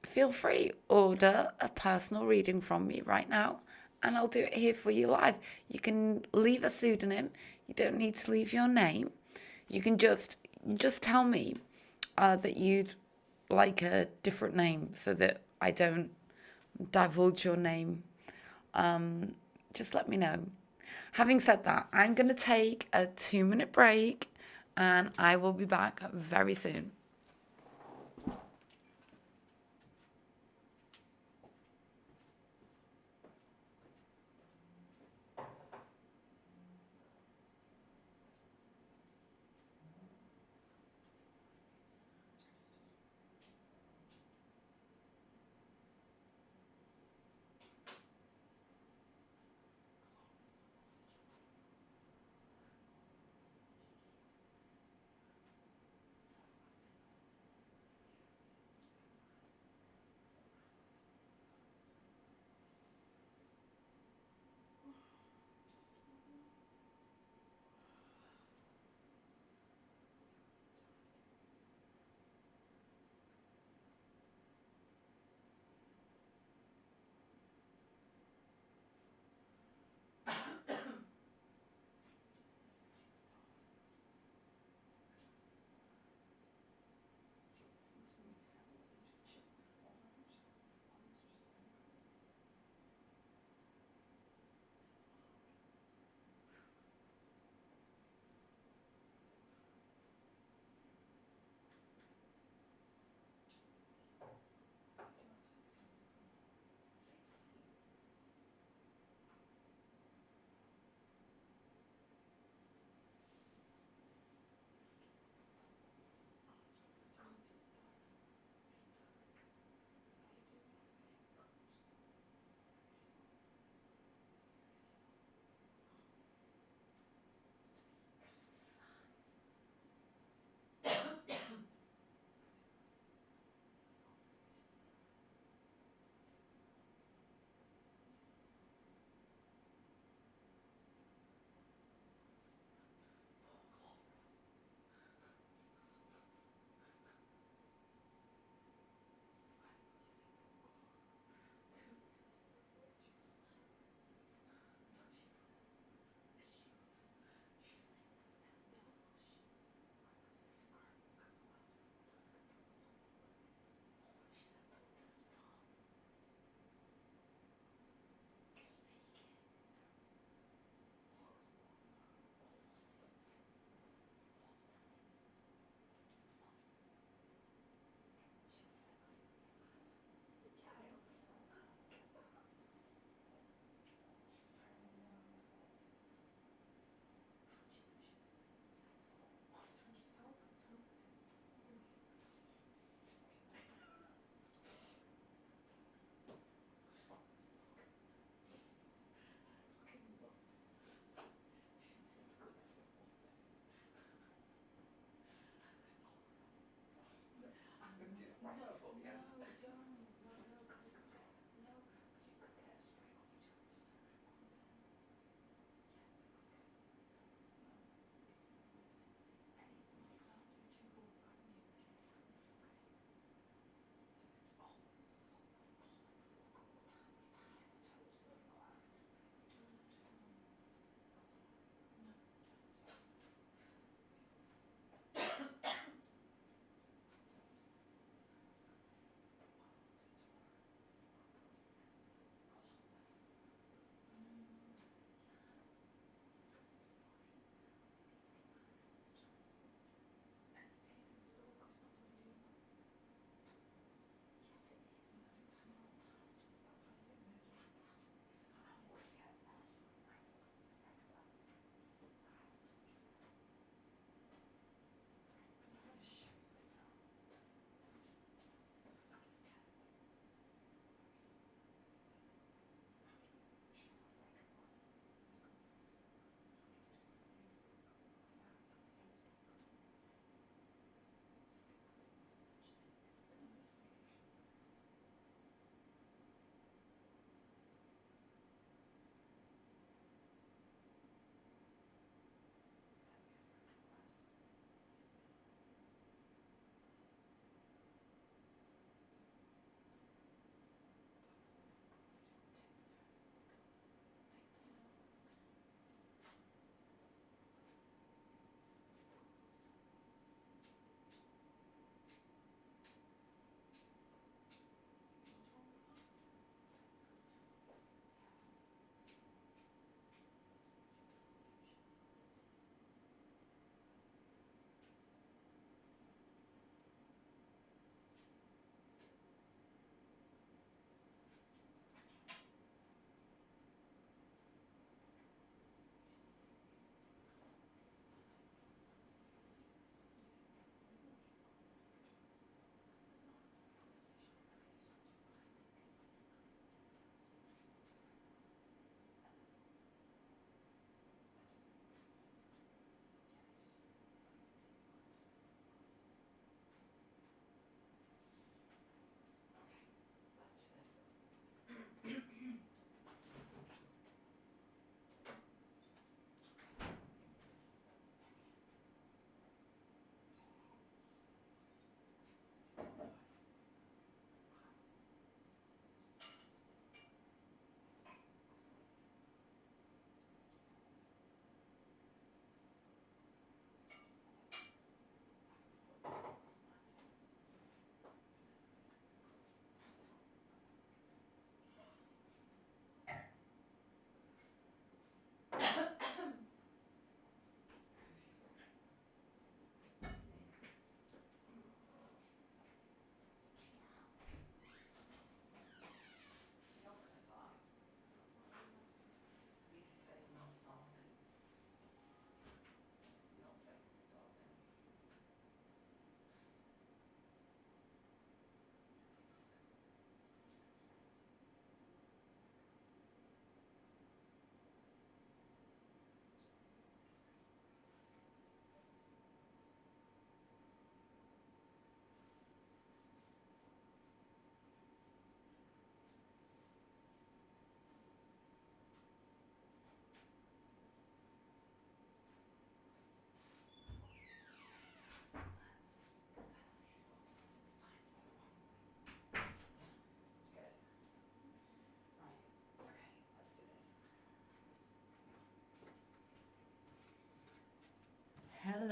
feel free, order a personal reading from me right now, and I'll do it here for you live. You can leave a pseudonym. You don't need to leave your name. You can just tell me that you'd like a different name so that I don't divulge your name. Just let me know. Having said that, I'm going to take a 2-minute break and I will be back very soon.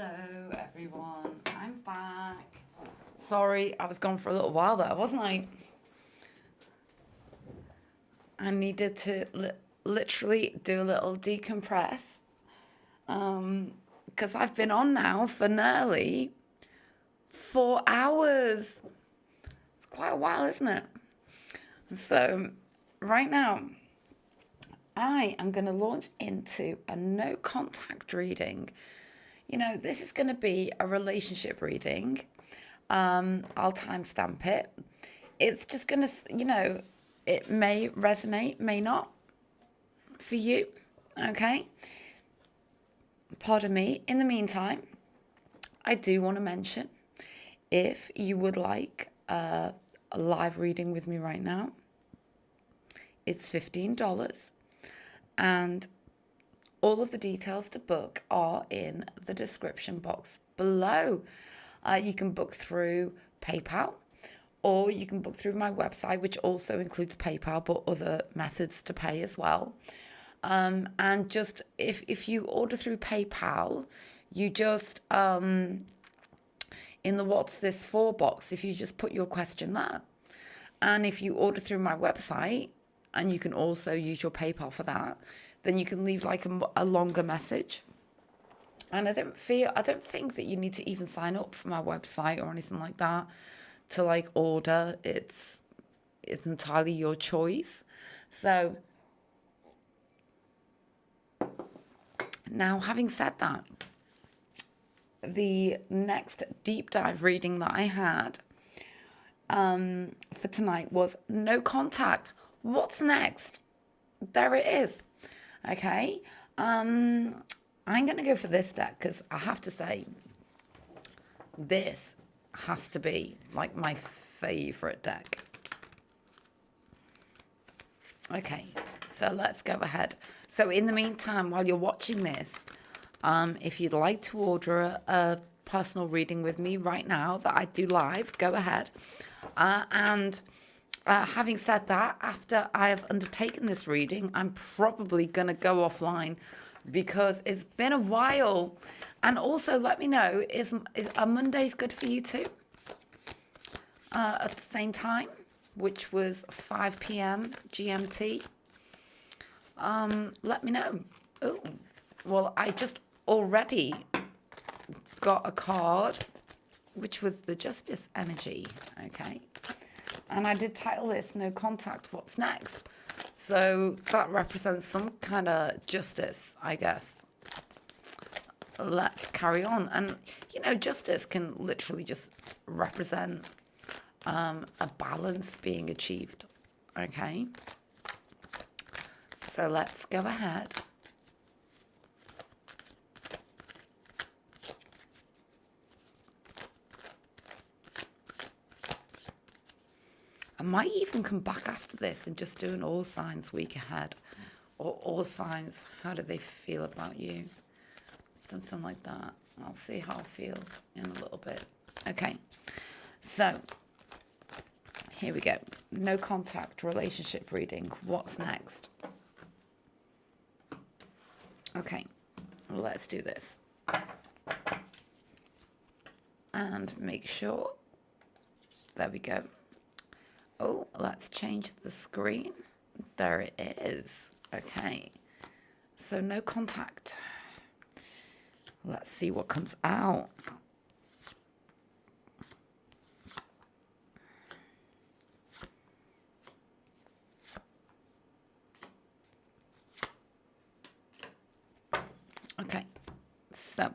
Hello, everyone. I'm back. Sorry, I was gone for a little while there, wasn't I? I needed to literally do a little decompress because I've been on now for nearly 4 hours. It's quite a while, isn't it? So, right now, I am going to launch into a no contact reading. You know, this is going to be a relationship reading. I'll timestamp it. It's just going to, you know, it may resonate, may not for you. Okay. Pardon me. In the meantime, I do want to mention if you would like a live reading with me right now, it's $15. And all of the details to book are in the description box below. You can book through PayPal, or you can book through my website, which also includes PayPal, but other methods to pay as well. And just if you order through PayPal, you just in the what's this for box, if you just put your question there. And if you order through my website, and you can also use your PayPal for that, then you can leave like a longer message. And I don't think that you need to even sign up for my website or anything like that to like order. It's entirely your choice. So now, having said that, the next deep dive reading that I had for tonight was no contact. What's next? There it is. Okay. I'm going to go for this deck because I have to say this has to be like my favorite deck. Okay, so let's go ahead. So in the meantime, while you're watching this, if you'd like to order a personal reading with me right now that I do live, go ahead. Having said that, after I have undertaken this reading, I'm probably going to go offline because it's been a while. And also let me know, are Mondays good for you too? At the same time, which was 5 p.m. GMT. Let me know. Oh, well, I just already got a card, which was the Justice energy, okay? And I did title this No Contact, What's Next? So that represents some kind of justice, I guess. Let's carry on. And, you know, justice can literally just represent a balance being achieved, okay? So let's go ahead. I might even come back after this and just do an all signs week ahead. Or all signs, how do they feel about you? Something like that. I'll see how I feel in a little bit. Okay, so here we go. No contact relationship reading. What's next? Okay, let's do this. And make sure. There we go. Oh, let's change the screen. There it is. Okay. So no contact. Let's see what comes out. Okay. So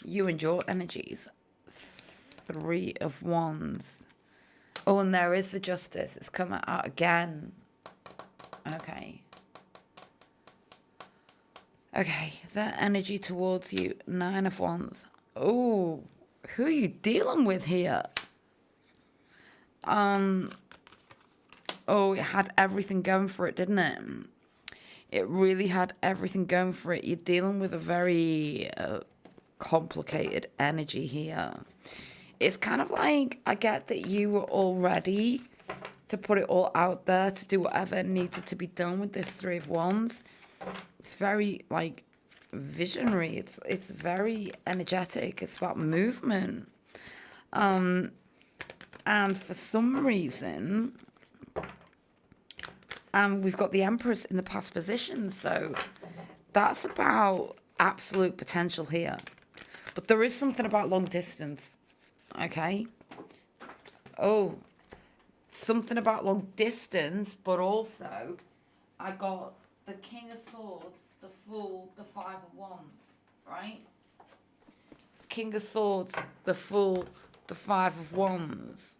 you and your energies. 3 of Wands. Oh, and there is the Justice. It's coming out again. Okay. Okay, their energy towards you. 9 of Wands. Oh, who are you dealing with here? Oh, it had everything going for it, didn't it? It really had everything going for it. You're dealing with a very complicated energy here. It's kind of like, I get that you were all ready to put it all out there, to do whatever needed to be done with this 3 of Wands. It's very, like, visionary. It's very energetic. It's about movement. And for some reason, we've got the Empress in the past position. So that's about absolute potential here. But there is something about long distance. Okay. Oh, something about long distance, but also I got the King of Swords, the Fool, the Five of Wands, right? King of Swords, the Fool, the Five of Wands.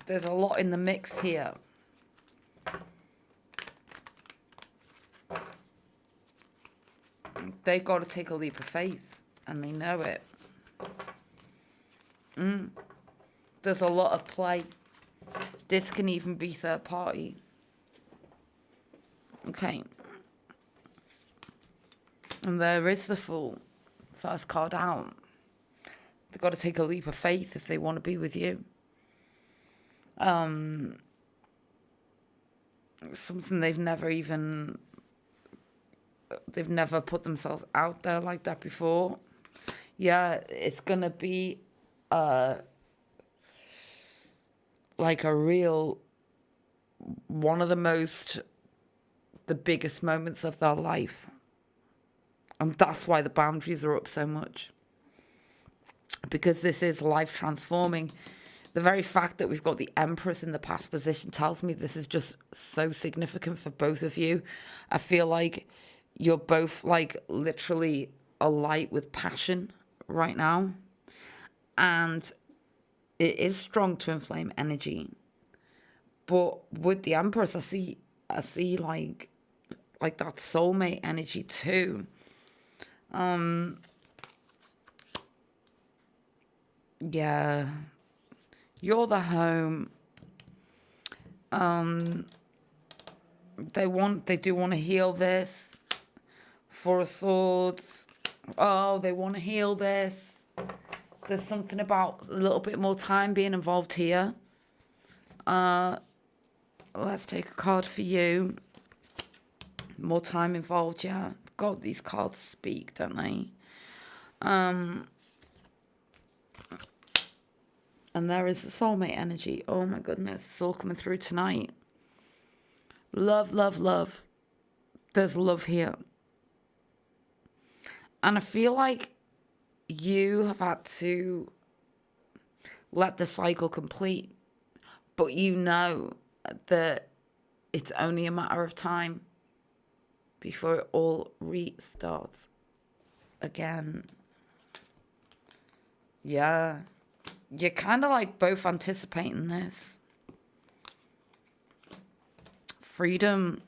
There's a lot in the mix here. They've got to take a leap of faith, and they know it. There's a lot of play. This can even be third party. Okay. And there is the Fool. First card out. They've got to take a leap of faith if they want to be with you. Something they've never put themselves out there like that before. Yeah, it's going to be like a real, one of the biggest moments of their life. And that's why the boundaries are up so much. Because this is life transforming. The very fact that we've got the Empress in the past position tells me this is just so significant for both of you. I feel like you're both like literally alight with passion right now. And it is strong to inflame energy. But with the Empress, I see like that soulmate energy too. Yeah. You're the home. They do want to heal this. Four of Swords. Oh, they want to heal this. There's something about a little bit more time being involved here. Let's take a card for you. More time involved, yeah. God, these cards speak, don't they? And there is the soulmate energy. Oh my goodness, it's all coming through tonight. Love, love, love. There's love here. And I feel like you have had to let the cycle complete. But you know that it's only a matter of time before it all restarts again. Yeah. You're kind of like both anticipating this. Freedom.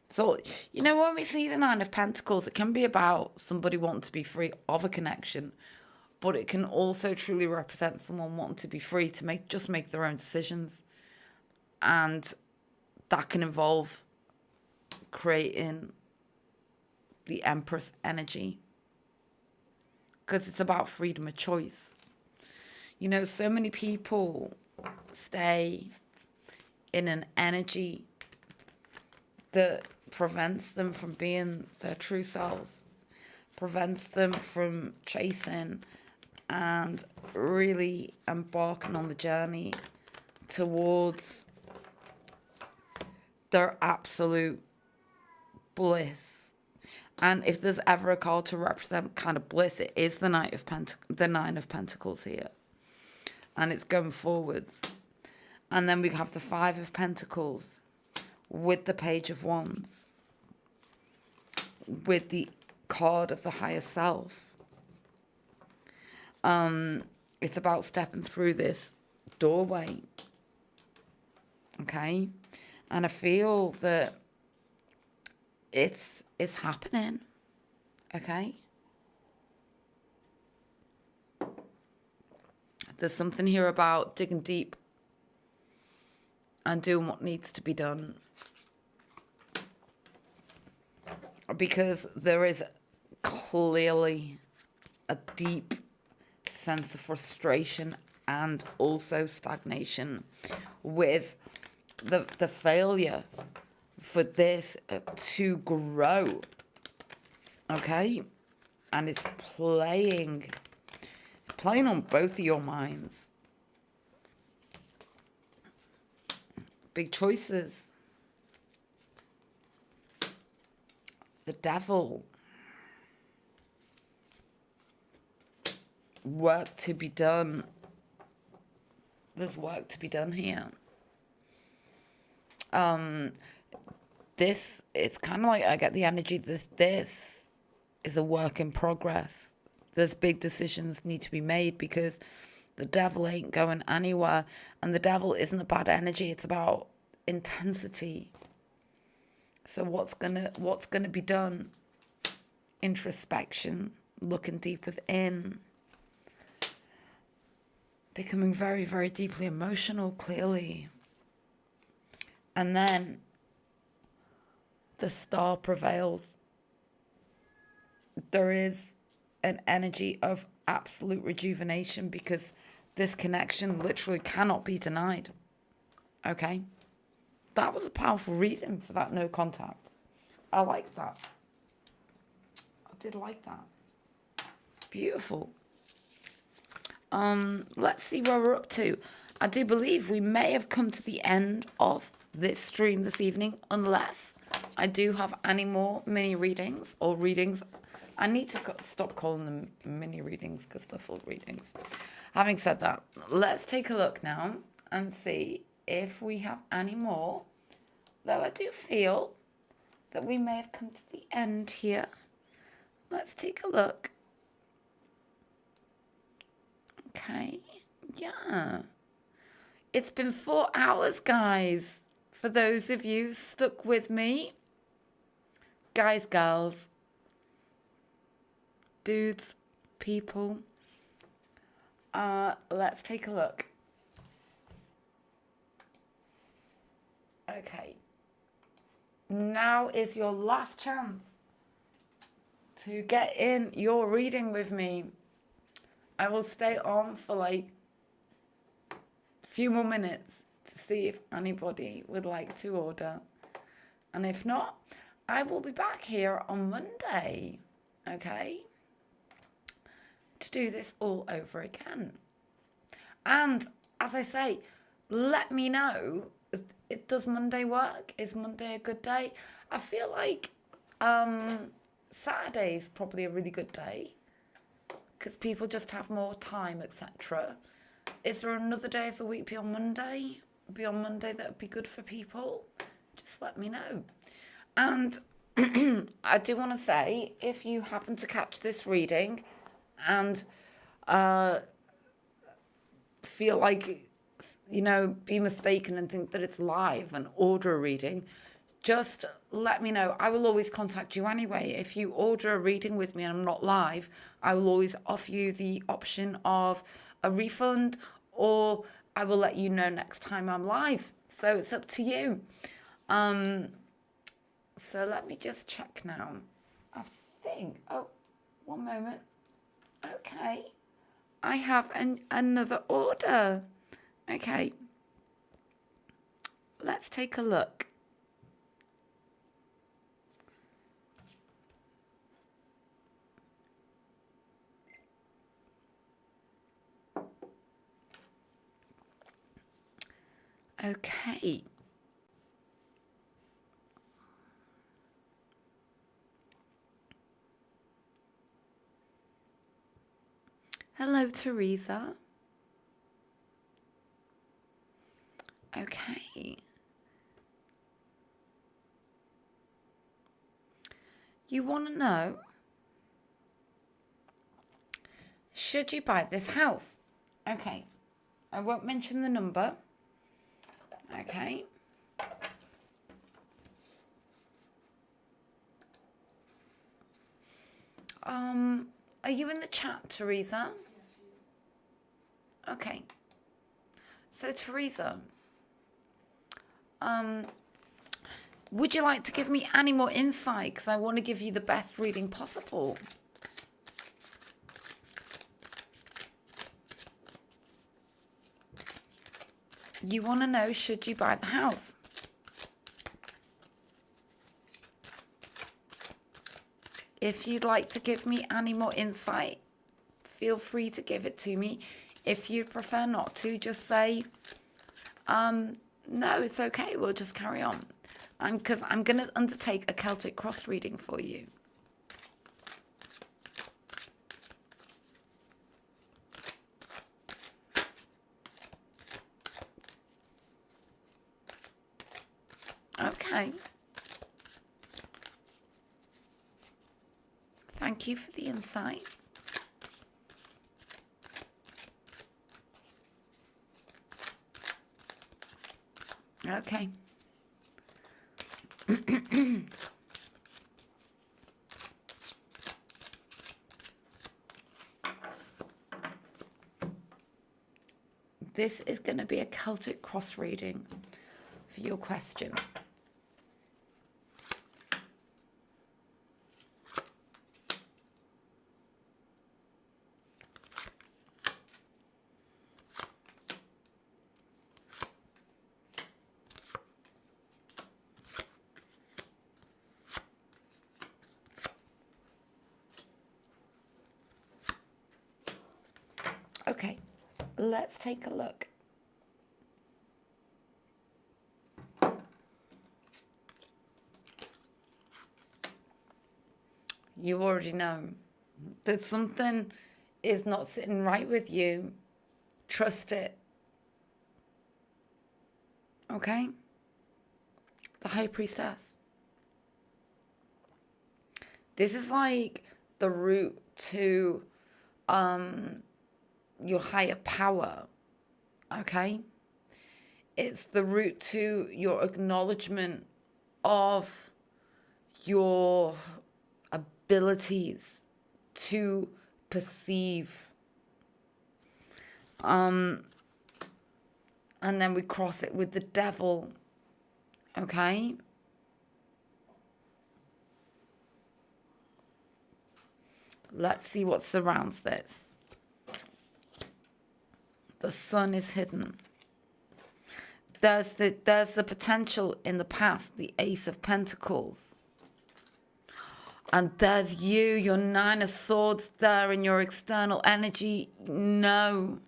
So, you know, when we see the Nine of Pentacles, it can be about somebody wanting to be free of a connection, but it can also truly represent someone wanting to be free to make their own decisions. And that can involve creating the Empress energy. Because it's about freedom of choice. You know, so many people stay in an energy that prevents them from being their true selves, prevents them from chasing and really embarking on the journey towards their absolute bliss. And if there's ever a card to represent kind of bliss, it is the Nine of Pentacles here. And it's going forwards. And then we have the Five of Pentacles with the Page of Wands, with the card of the higher self. It's about stepping through this doorway. Okay? And I feel that it's happening. Okay? There's something here about digging deep and doing what needs to be done. Because there is clearly a deep sense of frustration and also stagnation with the failure for this to grow. Okay? And it's playing on both of your minds. Big choices. The devil. Work to be done. There's work to be done here. This, it's kind of like I get the energy that this is a work in progress. There's big decisions need to be made because the devil ain't going anywhere. And the devil isn't a bad energy. It's about intensity. So what's gonna be done? Introspection, looking deep within, becoming very, very deeply emotional, clearly. And then the star prevails. There is an energy of absolute rejuvenation because this connection literally cannot be denied. Okay? That was a powerful reading for that no contact. I like that. I did like that. Beautiful. Let's see where we're up to. I do believe we may have come to the end of this stream this evening, unless I do have any more mini readings or readings. I need to stop calling them mini readings because they're full readings. Having said that, let's take a look now and see if we have any more. Though I do feel that we may have come to the end here. Let's take a look. Okay, yeah. It's been 4 hours, guys. For those of you stuck with me. Guys, girls. Dudes, people. Let's take a look. Okay. Now is your last chance to get in your reading with me. I will stay on for like a few more minutes to see if anybody would like to order. And if not, I will be back here on Monday, okay, to do this all over again. And as I say, let me know, does Monday work? Is Monday a good day? I feel like Saturday is probably a really good day because people just have more time, etc. Is there another day of the week beyond Monday? Beyond Monday that would be good for people? Just let me know. And I do want to say, if you happen to catch this reading and feel like, you know, be mistaken and think that it's live and order a reading, just let me know. I will always contact you anyway. If you order a reading with me and I'm not live, I will always offer you the option of a refund, or I will let you know next time I'm live. So it's up to you. So let me just check now. I think, oh, one moment. Okay. I have another order. Okay. Let's take a look. Okay. Hello, Teresa. Okay. You want to know, should you buy this house? Okay. I won't mention the number. Okay. Are you in the chat, Teresa? Okay. So, Teresa, would you like to give me any more insight? Because I want to give you the best reading possible. You want to know, should you buy the house? if you'd like to give me any more insight, feel free to give it to me. If you'd prefer not to, just say, no, it's okay, we'll just carry on. Because I'm going to undertake a Celtic cross reading for you. Okay. Thank you for the insight. Okay. This is going to be a Celtic cross reading for your question. Okay, let's take a look. You already know that something is not sitting right with you. Trust it. Okay? The High Priestess. This is like the route to your higher power, okay? It's the route to your acknowledgement of your abilities to perceive. And then we cross it with the devil, okay? Let's see what surrounds this. The sun is hidden. There's the potential in the past, the Ace of Pentacles. And there's you, your Nine of Swords there in your external energy. No.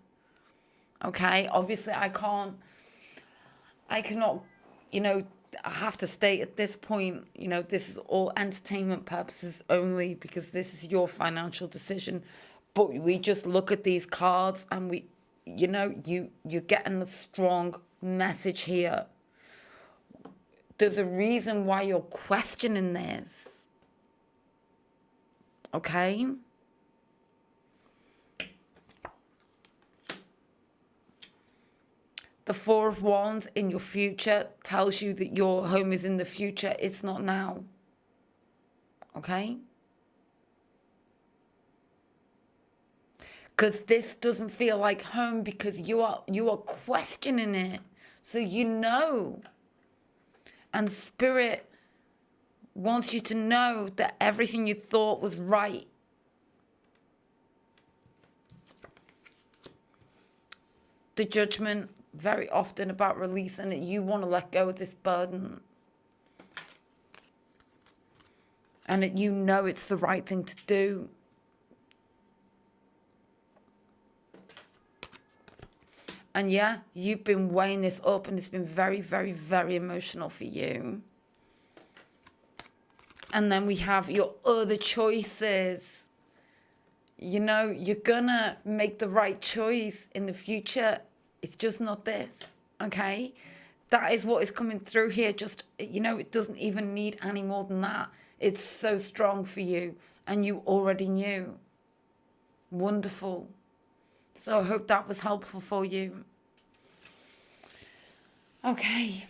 Okay, obviously I cannot, I have to state at this point, this is all entertainment purposes only because this is your financial decision. But we just look at these cards and you're getting a strong message here. There's a reason why you're questioning this. Okay? The Four of Wands in your future tells you that your home is in the future. It's not now. Okay? Because this doesn't feel like home because you are questioning it. So you know. And Spirit wants you to know that everything you thought was right. The Judgment, very often about releasing it. You want to let go of this burden. And that you know it's the right thing to do. And yeah, you've been weighing this up and it's been very, very, very emotional for you. And then we have your other choices. You're gonna make the right choice in the future. It's just not this, okay? That is what is coming through here. Just, it doesn't even need any more than that. It's so strong for you and you already knew. Wonderful. So I hope that was helpful for you. Okay.